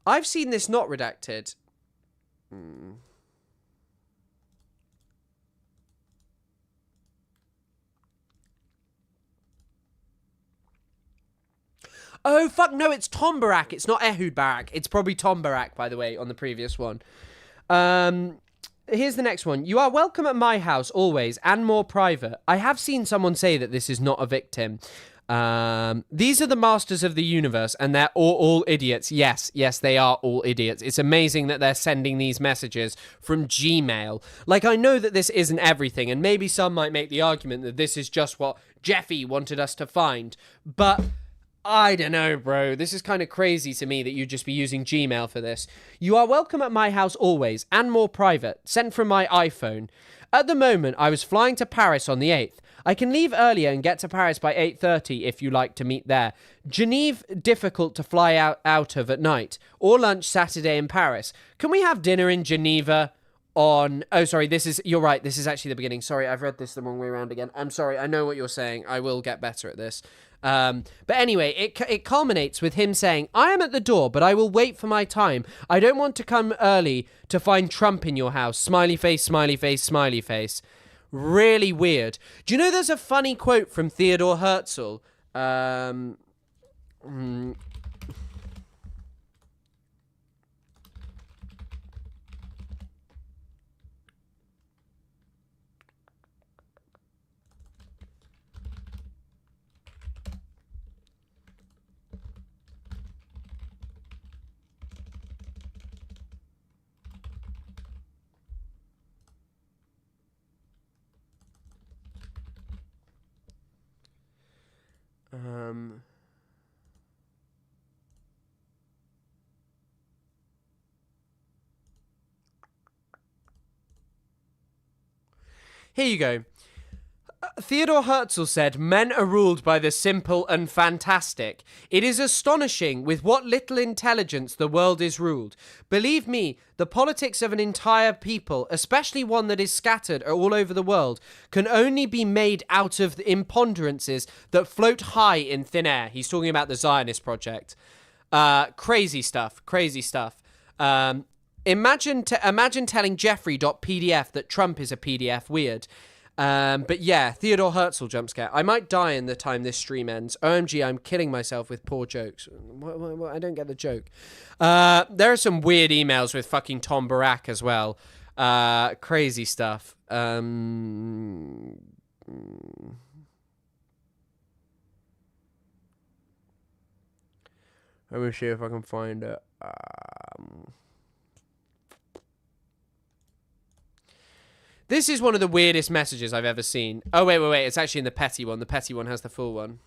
I've seen this not redacted. Oh, fuck, no, it's Tom Barak. It's not Ehud Barak. It's probably Tom Barak, by the way, on the previous one. Here's the next one. You are welcome at my house always, and more private. I have seen someone say that this is not a victim. These are the masters of the universe, and they're all idiots. Yes, they are all idiots. It's amazing that they're sending these messages from Gmail. Like, I know that this isn't everything, and maybe some might make the argument that this is just what Jeffy wanted us to find, but I don't know, bro. This is kind of crazy to me that you'd just be using Gmail for this. You are welcome at my house always, and more private. Sent from my iPhone. At the moment, I was flying to Paris on the 8th. I can leave earlier and get to Paris by 8:30 if you like to meet there. Geneva, difficult to fly out of at night. Or lunch Saturday in Paris. Can we have dinner in Geneva on... Oh, sorry, you're right, this is actually the beginning. Sorry, I've read this the wrong way around again. I'm sorry, I know what you're saying. I will get better at this. But anyway, it culminates with him saying, I am at the door, but I will wait for my time. I don't want to come early to find Trump in your house. Smiley face, smiley face, smiley face. Really weird. Do you know there's a funny quote from Theodore Herzl? Here you go. Theodore Herzl said, men are ruled by the simple and fantastic. It is astonishing with what little intelligence the world is ruled. Believe me, the politics of an entire people, especially one that is scattered all over the world, can only be made out of the imponderances that float high in thin air. He's talking about the Zionist project. Crazy stuff. Imagine telling Jeffrey.pdf that Trump is a PDF. Weird. But yeah, Theodore Herzl jump scare. I might die in the time this stream ends. OMG, I'm killing myself with poor jokes. What? I don't get the joke. There are some weird emails with fucking Tom Barack as well. Crazy stuff. Let me see if I can find it. This is one of the weirdest messages I've ever seen. Oh, wait. It's actually in the petty one. The petty one has the full one.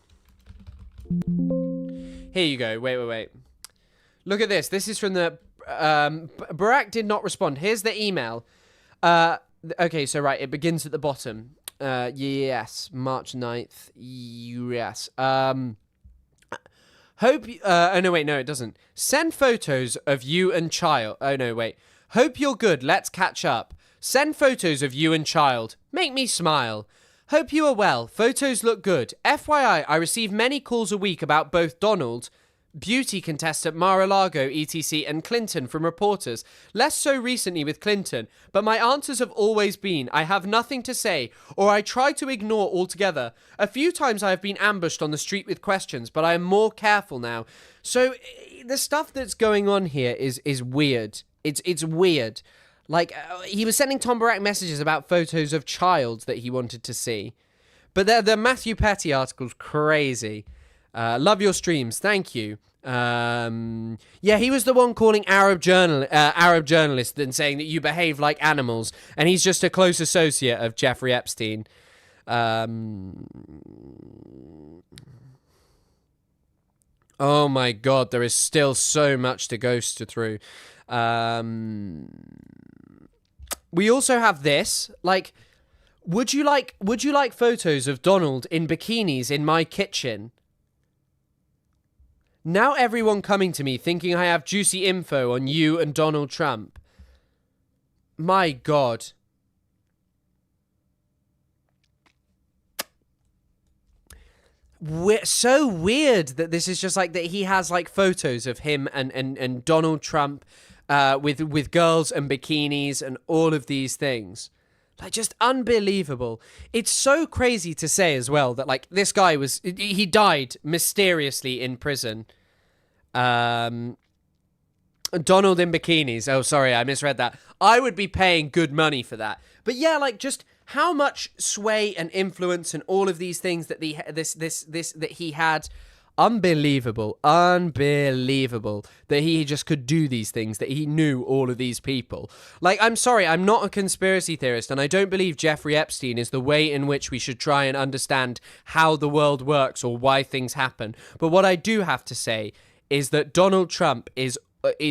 Here you go. Wait. Look at this. This is from the... Barack did not respond. Here's the email. Okay, so right. It begins at the bottom. Yes. March 9th. Yes. Hope... oh, no, wait. No, it doesn't. Send photos of you and child. Oh, no, wait. Hope you're good. Let's catch up. Send photos of you and child. Make me smile. Hope you are well. Photos look good. FYI, I receive many calls a week about both Donald, beauty contestant Mar-a-Lago, etc., and Clinton from reporters. Less so recently with Clinton, but my answers have always been, I have nothing to say, or I try to ignore altogether. A few times I have been ambushed on the street with questions, but I am more careful now. So, the stuff that's going on here is weird. It's weird. Like, he was sending Tom Barack messages about photos of child that he wanted to see. But the Matthew Petty article's crazy. Love your streams. Thank you. Yeah, he was the one calling Arab journalists and saying that you behave like animals. And he's just a close associate of Jeffrey Epstein. Oh my God, there is still so much to go through. We also have this, like, would you like photos of Donald in bikinis in my kitchen? Now everyone coming to me thinking I have juicy info on you and Donald Trump. My God. So weird that this is just like that he has like photos of him and Donald Trump with girls and bikinis and all of these things. Like, just unbelievable. It's so crazy to say as well that, like, this guy he died mysteriously in prison. Donald in bikinis. Oh, sorry, I misread that. I would be paying good money for that. But yeah, like, just how much sway and influence and all of these things that that he had. Unbelievable that he just could do these things, that he knew all of these people. Like, I'm sorry, I'm not a conspiracy theorist, and I don't believe Jeffrey Epstein is the way in which we should try and understand how the world works or why things happen. But what I do have to say is that Donald Trump is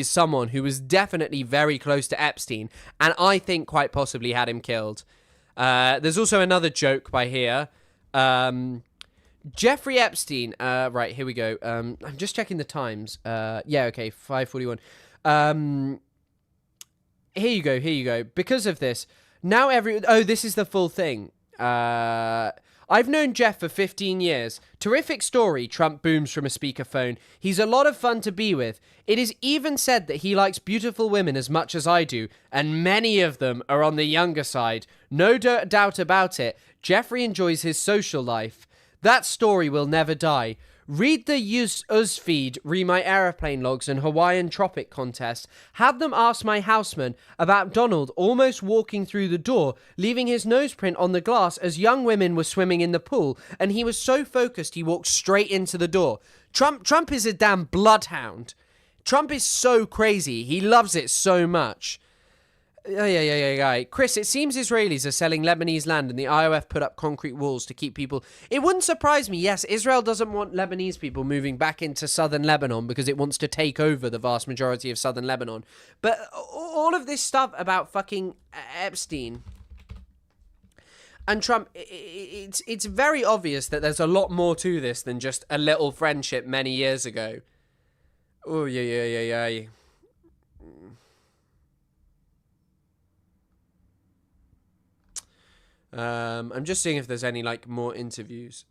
someone who was definitely very close to Epstein, and I think quite possibly had him killed. There's also another joke by here. Jeffrey Epstein, right, here we go. I'm just checking the times. Yeah, okay, 5:41. Here you go. Because of this, now this is the full thing. I've known Jeff for 15 years. Terrific story, Trump booms from a speakerphone. He's a lot of fun to be with. It is even said that he likes beautiful women as much as I do, and many of them are on the younger side. No doubt about it. Jeffrey enjoys his social life. That story will never die. Read the Uz feed, read my aeroplane logs and Hawaiian Tropic contest. Had them ask my houseman about Donald almost walking through the door, leaving his noseprint on the glass as young women were swimming in the pool, and he was so focused he walked straight into the door. Trump is a damn bloodhound. Trump is so crazy. He loves it so much. Yeah. Chris, it seems Israelis are selling Lebanese land and the IOF put up concrete walls to keep people... It wouldn't surprise me. Yes, Israel doesn't want Lebanese people moving back into southern Lebanon because it wants to take over the vast majority of southern Lebanon. But all of this stuff about fucking Epstein and Trump, it's very obvious that there's a lot more to this than just a little friendship many years ago. Oh, yeah. I'm just seeing if there's any like more interviews.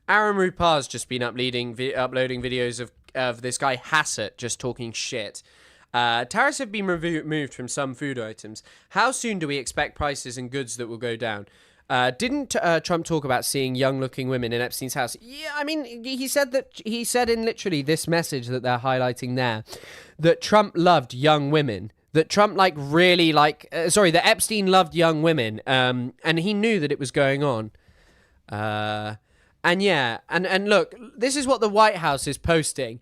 Aaron Rupar's just been uploading videos of this guy Hassett just talking shit. Tariffs have been removed from some food items. How soon do we expect prices and goods that will go down? Didn't Trump talk about seeing young-looking women in Epstein's house? Yeah, I mean, he said in literally this message that they're highlighting there that Trump loved young women. That Trump that Epstein loved young women. And he knew that it was going on. And look, this is what the White House is posting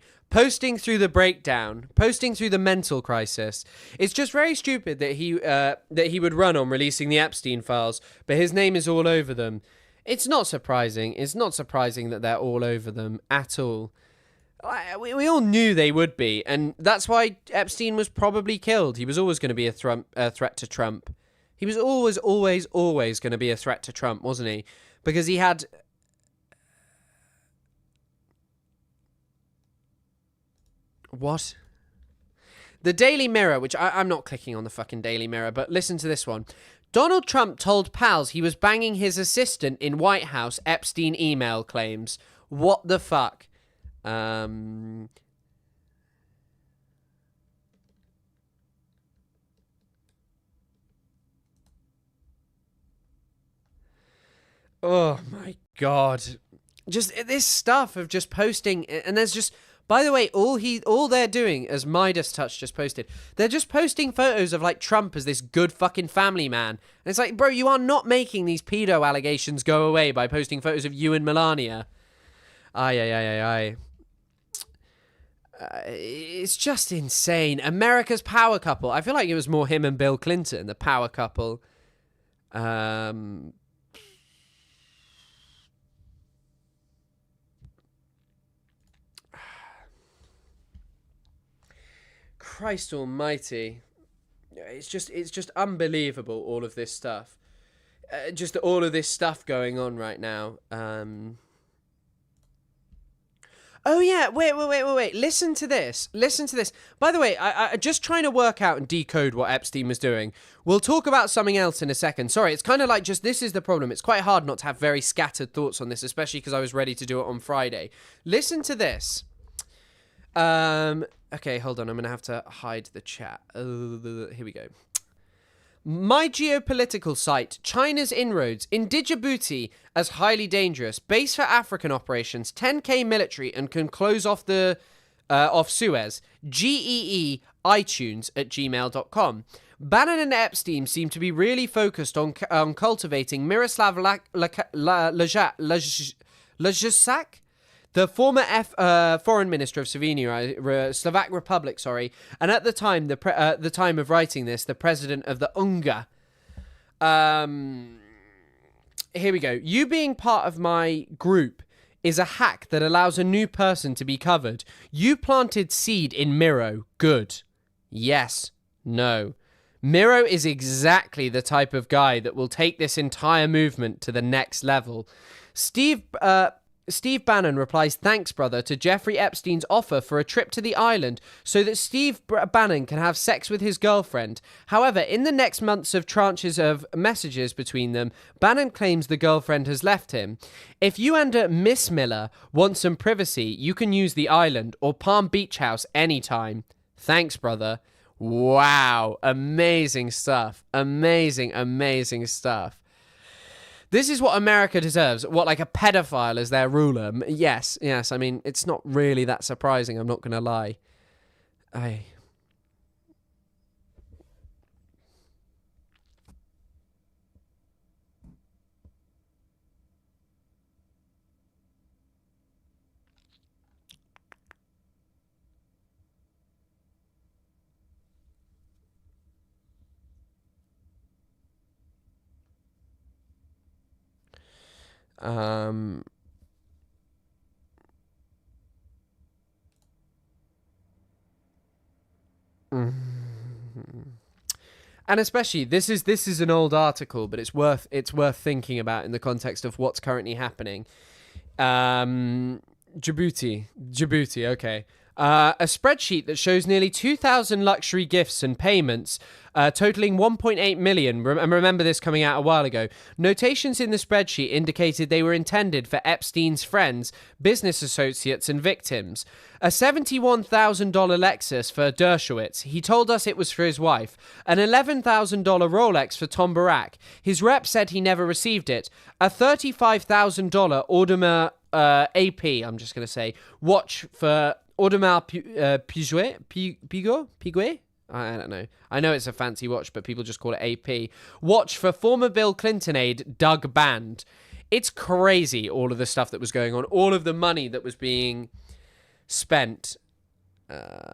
through the breakdown, posting through the mental crisis. It's just very stupid that he would run on releasing the Epstein files, but his name is all over them. It's not surprising. It's not surprising that they're all over them at all. We all knew they would be, and that's why Epstein was probably killed. He was always going to be a threat to Trump. He was always going to be a threat to Trump, wasn't he? Because he had... What? The Daily Mirror, which I'm not clicking on the fucking Daily Mirror, but listen to this one. Donald Trump told pals he was banging his assistant in White House, Epstein email claims. What the fuck? Oh my God. Just this stuff of just posting, and there's just... By the way, all they're doing, as Midas Touch just posted, they're just posting photos of like Trump as this good fucking family man. And it's like, bro, you are not making these pedo allegations go away by posting photos of you and Melania. It's just insane. America's power couple. I feel like it was more him and Bill Clinton, the power couple. Christ almighty. It's just unbelievable, all of this stuff. Just all of this stuff going on right now. Oh yeah, wait. Listen to this. By the way, I just trying to work out and decode what Epstein was doing. We'll talk about something else in a second. Sorry, it's kind of like just this is the problem. It's quite hard not to have very scattered thoughts on this, especially because I was ready to do it on Friday. Listen to this. Okay, hold on. I'm going to have to hide the chat. Here we go. My geopolitical site, China's inroads in Djibouti as highly dangerous. Base for African operations, 10k military, and can close off the off Suez. GEE iTunes at gmail.com. Bannon and Epstein seem to be really focused on cultivating Miroslav Lajcak, the former foreign minister of Slovak Republic, and at the time, the time of writing this, the president of the UNGA. Here we go. You being part of my group is a hack that allows a new person to be covered. You planted seed in Miro. Good. Yes. No. Miro is exactly the type of guy that will take this entire movement to the next level. Steve Bannon replies, "Thanks, brother," to Jeffrey Epstein's offer for a trip to the island so that Steve Bannon can have sex with his girlfriend. However, in the next months of tranches of messages between them, Bannon claims the girlfriend has left him. If you and Miss Miller want some privacy, you can use the island or Palm Beach house anytime. Thanks, brother. Wow. Amazing stuff. Amazing stuff. This is what America deserves. What, like a pedophile as their ruler? Yes. I mean, it's not really that surprising. I'm not going to lie. And especially this is an old article, but it's worth thinking about in the context of what's currently happening. Djibouti, okay. A spreadsheet that shows nearly 2,000 luxury gifts and payments totaling 1.8 million. And remember this coming out a while ago. Notations in the spreadsheet indicated they were intended for Epstein's friends, business associates, and victims. A $71,000 Lexus for Dershowitz. He told us it was for his wife. An $11,000 Rolex for Tom Barak. His rep said he never received it. A $35,000 Audemars AP, I'm just going to say, watch for Audemars Piguet? I don't know. I know it's a fancy watch, but people just call it AP. Watch for former Bill Clinton aide Doug Band. It's crazy, all of the stuff that was going on. All of the money that was being spent. Oh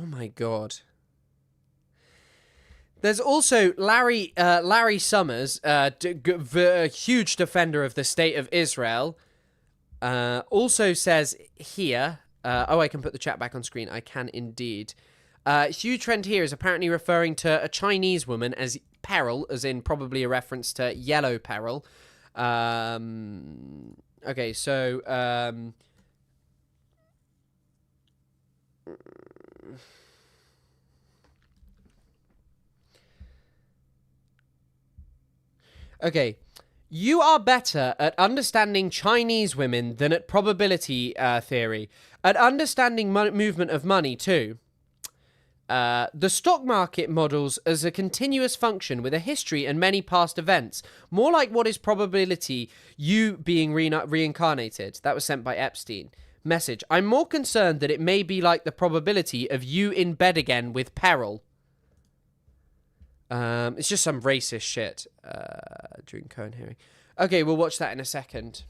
my God. There's also Larry Summers, a huge defender of the state of Israel, also says here, I can put the chat back on screen. I can indeed. Huge trend here is apparently referring to a Chinese woman as Peril, as in probably a reference to Yellow Peril. Okay, so... Okay, you are better at understanding Chinese women than at probability theory. At understanding movement of money, too. The stock market models as a continuous function with a history and many past events. More like what is probability, you being reincarnated. That was sent by Epstein. Message, I'm more concerned that it may be like the probability of you in bed again with Peril. It's just some racist shit during Cohen hearing. Okay, we'll watch that in a second.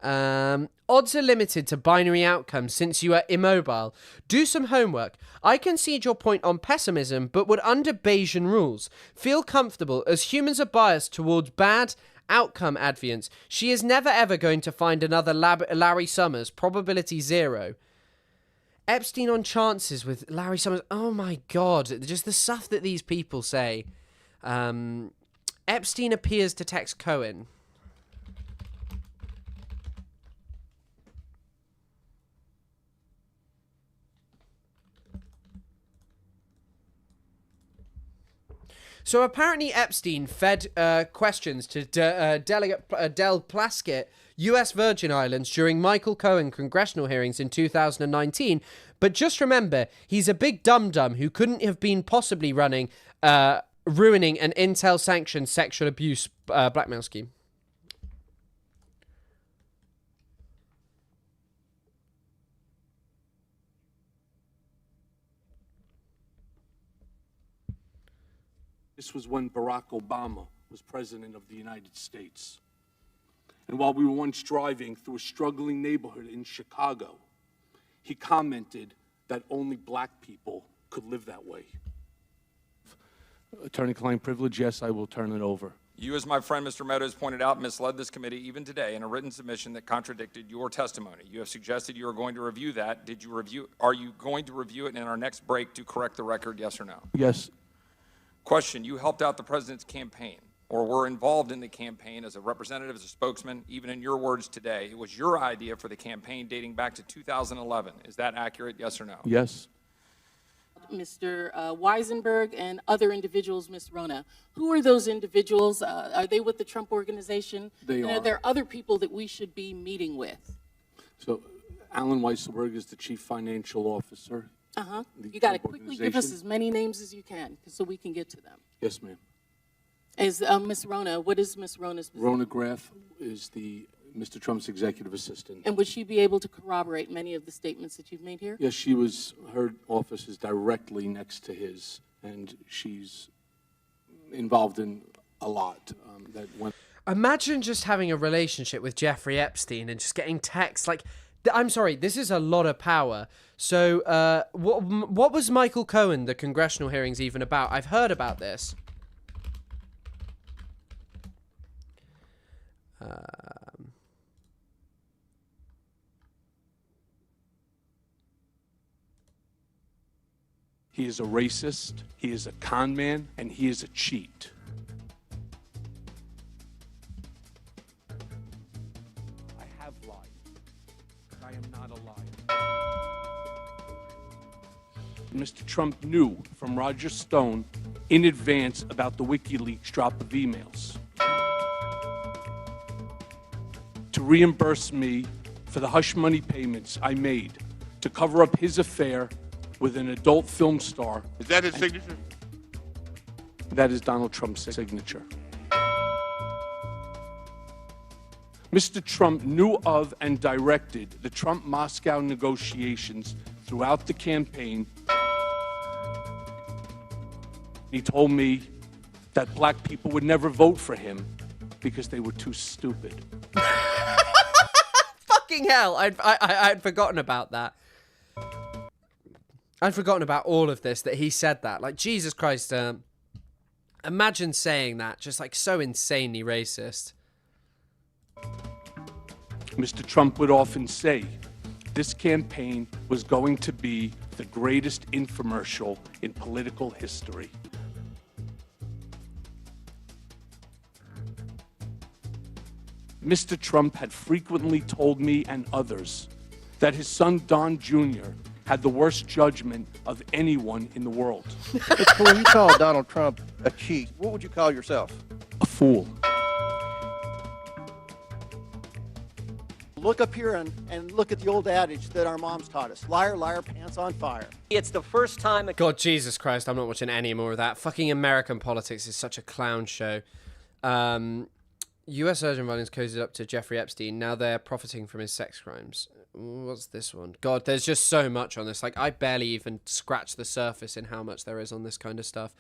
Odds are limited to binary outcomes since you are immobile. Do some homework. I concede your point on pessimism, but would under Bayesian rules feel comfortable as humans are biased towards bad outcome adviance. She is never ever going to find another Larry Summers, probability 0. Epstein on chances with Larry Summers. Oh my God, just the stuff that these people say. Epstein appears to text Cohen. So apparently Epstein fed questions to Delegate Del Plaskett, U.S. Virgin Islands, during Michael Cohen congressional hearings in 2019. But just remember, he's a big dum-dum who couldn't have been possibly ruining an Intel-sanctioned sexual abuse blackmail scheme. This was when Barack Obama was president of the United States. And while we were once driving through a struggling neighborhood in Chicago, he commented that only black people could live that way. Attorney-client privilege, yes, I will turn it over. You, as my friend Mr. Meadows pointed out, misled this committee even today in a written submission that contradicted your testimony. You have suggested you are going to review that. Are you going to review it in our next break to correct the record, yes or no? Yes. Question, you helped out the president's campaign or were involved in the campaign as a representative, as a spokesman, even in your words today. It was your idea for the campaign dating back to 2011. Is that accurate, yes or no? Yes. Mr. Weisenberg and other individuals, Ms. Rona. Who are those individuals? Are they with the Trump organization? They and are. Are there other people that we should be meeting with? So Alan Weisselberg is the chief financial officer. Uh-huh. The You got to Trump quickly give us organization. as many names as you can so we can get to them. Yes, ma'am. As Ms. Rona, what is Ms. Rona's position? Rona Graff is Mr. Trump's executive assistant. And would she be able to corroborate many of the statements that you've made here? Yes, her office is directly next to his, and she's involved in a lot. Imagine just having a relationship with Jeffrey Epstein and just getting texts like, I'm sorry, this is a lot of power. So what was Michael Cohen, the congressional hearings, even about? I've heard about this. He is a racist, he is a con man, and he is a cheat. I have lied, but I am not a liar. Mr. Trump knew from Roger Stone in advance about the WikiLeaks drop of emails to reimburse me for the hush money payments I made to cover up his affair with an adult film star. Is that his signature? That is Donald Trump's signature. Mr. Trump knew of and directed the Trump-Moscow negotiations throughout the campaign. He told me that black people would never vote for him because they were too stupid. Fucking hell, I'd forgotten about that. I'd forgotten about all of this, that he said that. Like, Jesus Christ, imagine saying that, just like so insanely racist. Mr. Trump would often say this campaign was going to be the greatest infomercial in political history. Mr. Trump had frequently told me and others that his son Don Jr. had the worst judgment of anyone in the world. So when you call Donald Trump a cheat, what would you call yourself? A fool. Look up here and look at the old adage that our moms taught us. Liar, liar, pants on fire. It's the first time... God, Jesus Christ, I'm not watching any more of that. Fucking American politics is such a clown show. U.S. Virgin Islands cozied up to Jeffrey Epstein. Now they're profiting from his sex crimes. What's this one? God, there's just so much on this. Like, I barely even scratch the surface in how much there is on this kind of stuff.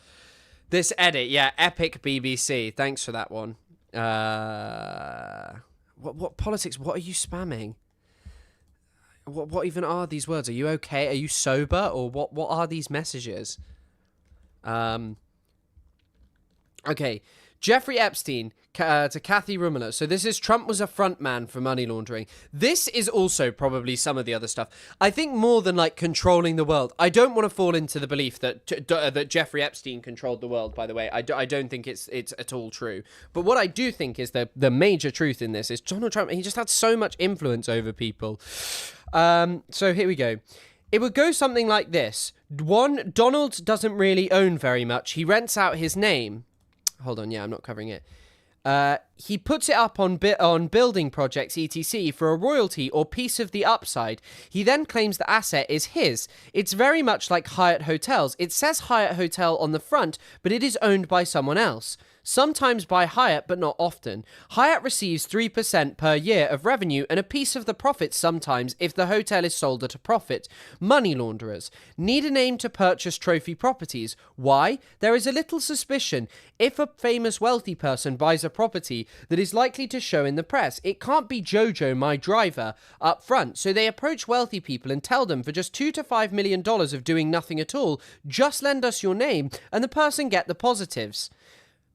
This edit, yeah, epic BBC. Thanks for that one. What politics? What are you spamming? What even are these words? Are you okay? Are you sober? Or what are these messages? Okay. Jeffrey Epstein to Kathy Rumela. So this is Trump was a front man for money laundering. This is also probably some of the other stuff. I think more than like controlling the world. I don't want to fall into the belief that that Jeffrey Epstein controlled the world, by the way. I don't think it's at all true. But what I do think is the major truth in this is Donald Trump, he just had so much influence over people. So here we go. It would go something like this. One, Donald doesn't really own very much. He rents out his name. Hold on, yeah, I'm not covering it. He puts it up on building projects, etc., for a royalty or piece of the upside. He then claims the asset is his. It's very much like Hyatt Hotels. It says Hyatt Hotel on the front, but it is owned by someone else. Sometimes by Hyatt, but not often. Hyatt receives 3% per year of revenue and a piece of the profits sometimes if the hotel is sold at a profit. Money launderers need a name to purchase trophy properties. Why? There is a little suspicion. If a famous wealthy person buys a property that is likely to show in the press, it can't be Jojo, my driver, up front. So they approach wealthy people and tell them for just $2 to $5 million of doing nothing at all, just lend us your name, and the person gets the positives.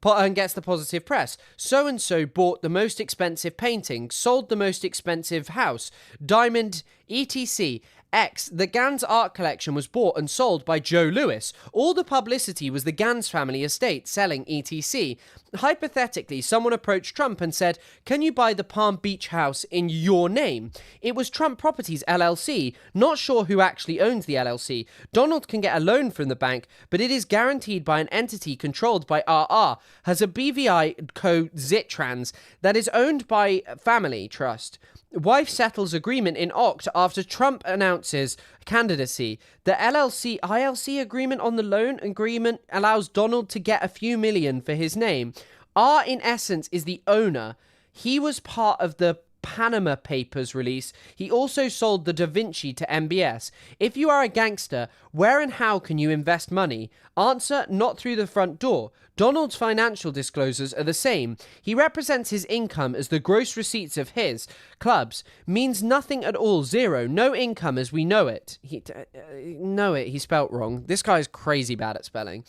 And gets the positive press. So-and-so bought the most expensive painting, sold the most expensive house, diamond, etc. X, the Gans art collection was bought and sold by Joe Lewis. All the publicity was the Gans family estate selling etc. Hypothetically, someone approached Trump and said, "Can you buy the Palm Beach house in your name?" It was Trump Properties LLC. Not sure who actually owns the LLC. Donald can get a loan from the bank, but it is guaranteed by an entity controlled by RR, has a BVI co Zitrans that is owned by Family Trust. Wife settles agreement in Oct after Trump announces candidacy. The ILC agreement on the loan agreement allows Donald to get a few million for his name. R, in essence, is the owner. He was part of the Panama Papers release. He also sold the Da Vinci to MBS. If you are a gangster, where and how can you invest money? Answer, not through the front door. Donald's financial disclosures are the same. He represents his income as the gross receipts of his clubs. Means nothing at all, zero. No income as we know it. He spelt wrong. This guy is crazy bad at spelling.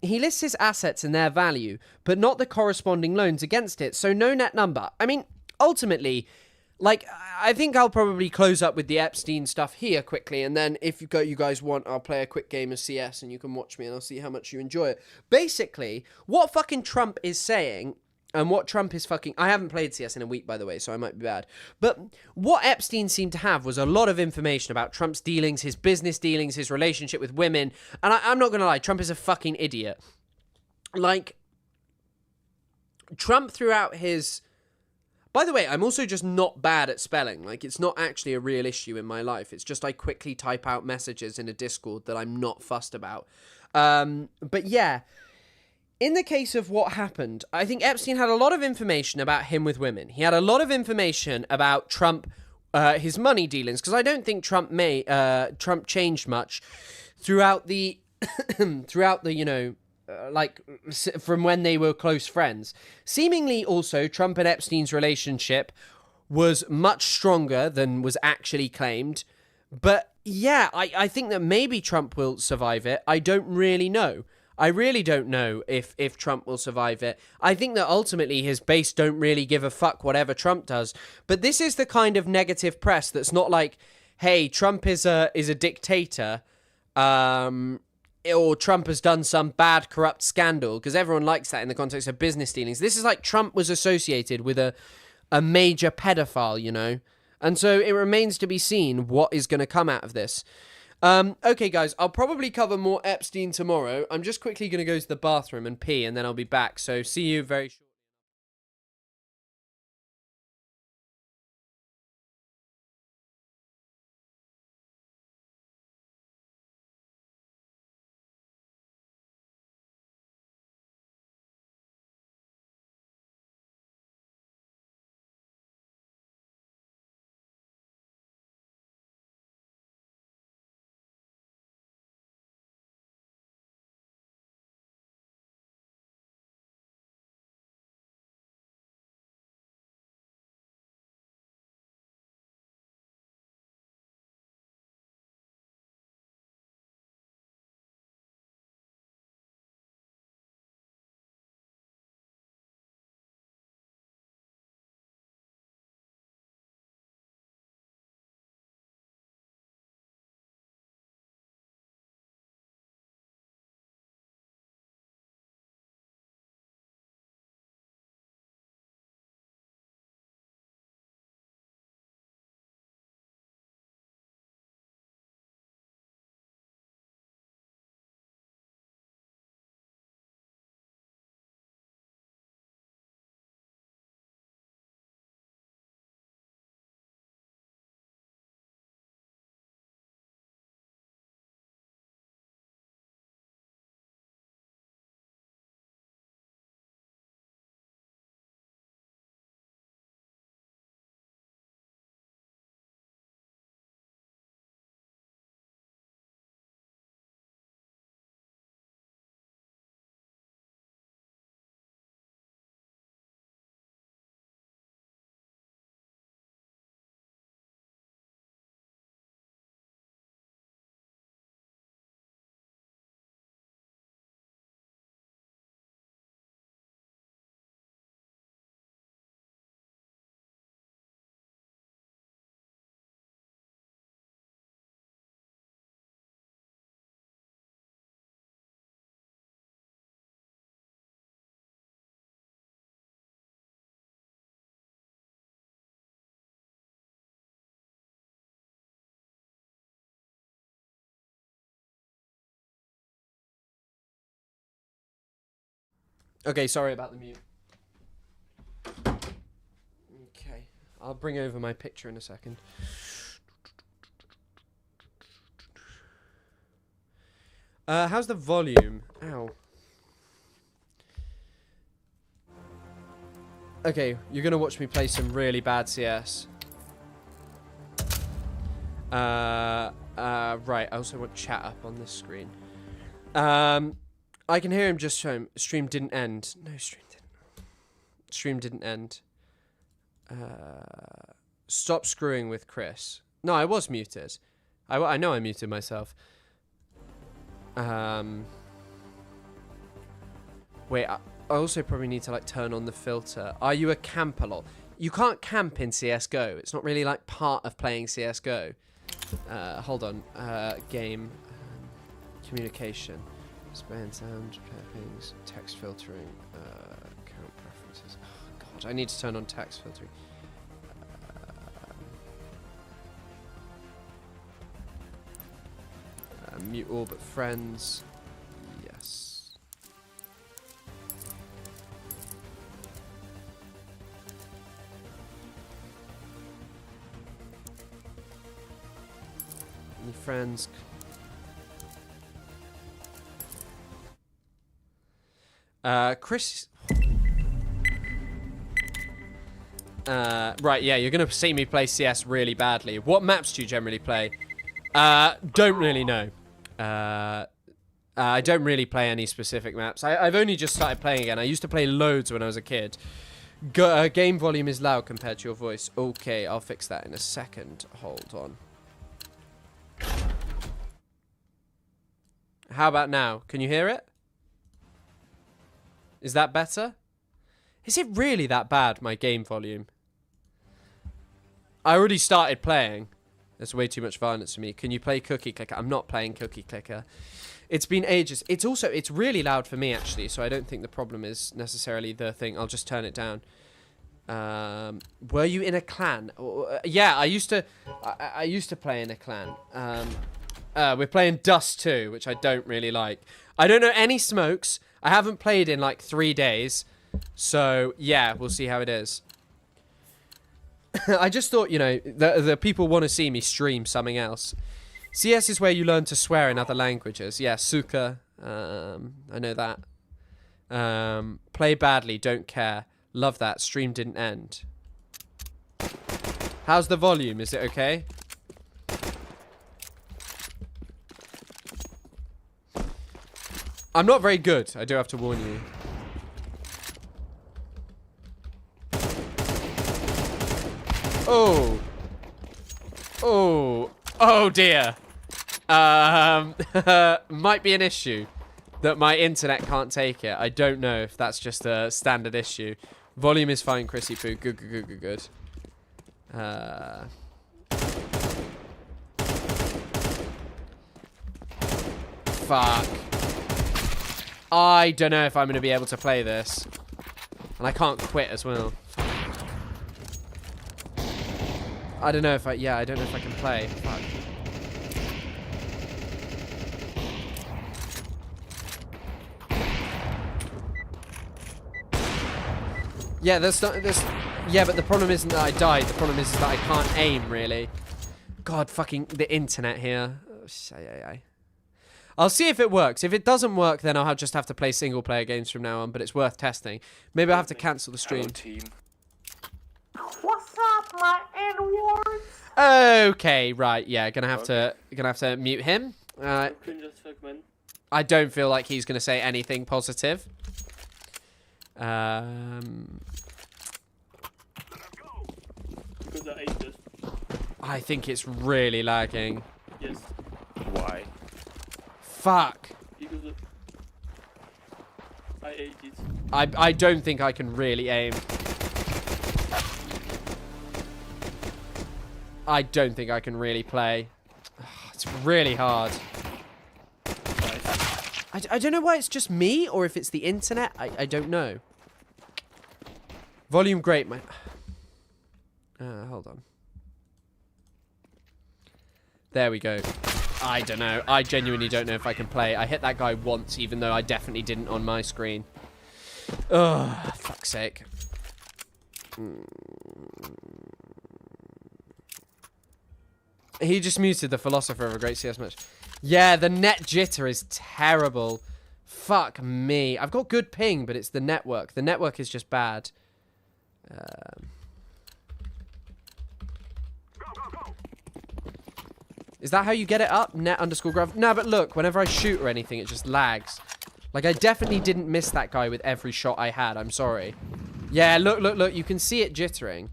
He lists his assets and their value, but not the corresponding loans against it, so no net number. I mean, ultimately, like, I think I'll probably close up with the Epstein stuff here quickly, and then if you guys want, I'll play a quick game of CS and you can watch me and I'll see how much you enjoy it. Basically, what fucking Trump is saying, and what Trump is fucking... I haven't played CS in a week, by the way, so I might be bad. But what Epstein seemed to have was a lot of information about Trump's dealings, his business dealings, his relationship with women, and I'm not gonna lie, Trump is a fucking idiot. Like, Trump throughout his... By the way, I'm also just not bad at spelling. Like, it's not actually a real issue in my life. It's just I quickly type out messages in a Discord that I'm not fussed about. But yeah, in the case of what happened, I think Epstein had a lot of information about him with women. He had a lot of information about Trump, his money dealings, because I don't think Trump changed much throughout the, from when they were close friends. Seemingly also, Trump and Epstein's relationship was much stronger than was actually claimed. But yeah, I think that maybe Trump will survive it. I don't really know. I really don't know if Trump will survive it. I think that ultimately his base don't really give a fuck whatever Trump does. But this is the kind of negative press that's not like, hey, Trump is a dictator, or Trump has done some bad, corrupt scandal, because everyone likes that in the context of business dealings. This is like Trump was associated with a major pedophile, you know? And so it remains to be seen what is going to come out of this. Okay, guys, I'll probably cover more Epstein tomorrow. I'm just quickly going to go to the bathroom and pee, and then I'll be back. So see you very shortly. Okay, sorry about the mute. Okay, I'll bring over my picture in a second. How's the volume? Ow. Okay, you're gonna watch me play some really bad CS. Right, I also want chat up on this screen. I can hear him just show him. Stream didn't end. No, stream didn't. Stream didn't end. Stop screwing with Chris. No, I was muted. I know I muted myself. Wait, I also probably need to like turn on the filter. Are you a camper? Lol? You can't camp in CSGO. It's not really like part of playing CSGO. Hold on. Game. Communication. Display and sound. Things. Text filtering. Count preferences. Oh, God, I need to turn on text filtering. Mute all but friends. Yes. Any friends? Chris. Right, yeah, you're gonna see me play CS really badly. What maps do you generally play? Don't really know. I don't really play any specific maps. I've only just started playing again. I used to play loads when I was a kid. Game volume is loud compared to your voice. Okay, I'll fix that in a second. Hold on. How about now? Can you hear it? Is that better? Is it really that bad, my game volume? I already started playing. There's way too much violence for me. Can you play Cookie Clicker? I'm not playing Cookie Clicker. It's been ages. It's really loud for me, actually, so I don't think the problem is necessarily the thing. I'll just turn it down. Were you in a clan? Yeah, I used to play in a clan. We're playing Dust 2, which I don't really like. I don't know any smokes. I haven't played in like 3 days. So, yeah, we'll see how it is. I just thought, you know, the people want to see me stream something else. CS is where you learn to swear in other languages. Yeah, Suka. I know that. Play badly, don't care. Love that. Stream didn't end. How's the volume? Is it okay? I'm not very good. I do have to warn you. Oh. Oh. Oh dear. Might be an issue that my internet can't take it. I don't know if that's just a standard issue. Volume is fine, Chrissy Poo. Good, good, good, good, good. Fuck. I don't know if I'm going to be able to play this. And I can't quit as well. I don't know if I don't know if I can play. Fuck. Yeah, that's not this. Yeah, but the problem isn't that I died. The problem is that I can't aim, really. God, fucking the internet here. I'll see if it works. If it doesn't work, then I'll just have to play single-player games from now on, but it's worth testing. Maybe I'll have to cancel the stream. Hello, team. What's up, my N-words? Okay, right, yeah, gonna have to mute him. I don't feel like he's gonna say anything positive. I think it's really lagging. Yes. Why? Fuck. Because I ate it. I don't think I can really aim. I don't think I can really play. It's really hard. I don't know why it's just me or if it's the internet. I don't know. Volume great, my... hold on. There we go. I don't know. I genuinely don't know if I can play. I hit that guy once, even though I definitely didn't on my screen. Ugh, fuck's sake. He just muted the philosopher of a great CS match. Yeah, the net jitter is terrible. Fuck me. I've got good ping, but it's the network. The network is just bad. Is that how you get it up? Net_graph? No, but look, whenever I shoot or anything, it just lags. Like, I definitely didn't miss that guy with every shot I had. I'm sorry. Yeah, look, look, look. You can see it jittering.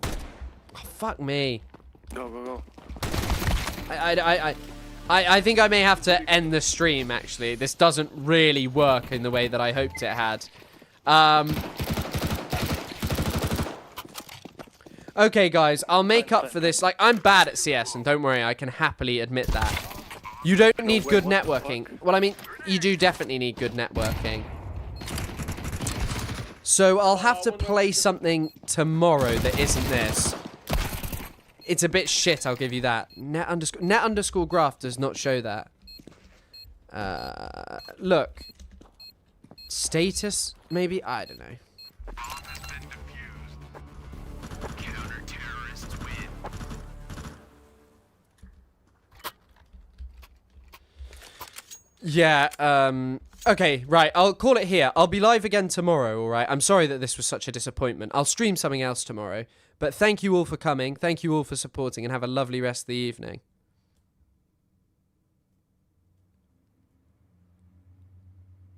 Oh, fuck me. Go, go, go. I think I may have to end the stream, actually. This doesn't really work in the way that I hoped it had. Okay, guys, I'll make up for this. Like, I'm bad at CS, and don't worry, I can happily admit that. You don't need good networking. Well, I mean, you do definitely need good networking. So I'll have to play something tomorrow that isn't this. It's a bit shit, I'll give you that. Net_graph does not show that. Look. Status, maybe? I don't know. Yeah, okay, right, I'll call it here. I'll be live again tomorrow, alright? I'm sorry that this was such a disappointment. I'll stream something else tomorrow. But thank you all for coming. Thank you all for supporting, and have a lovely rest of the evening.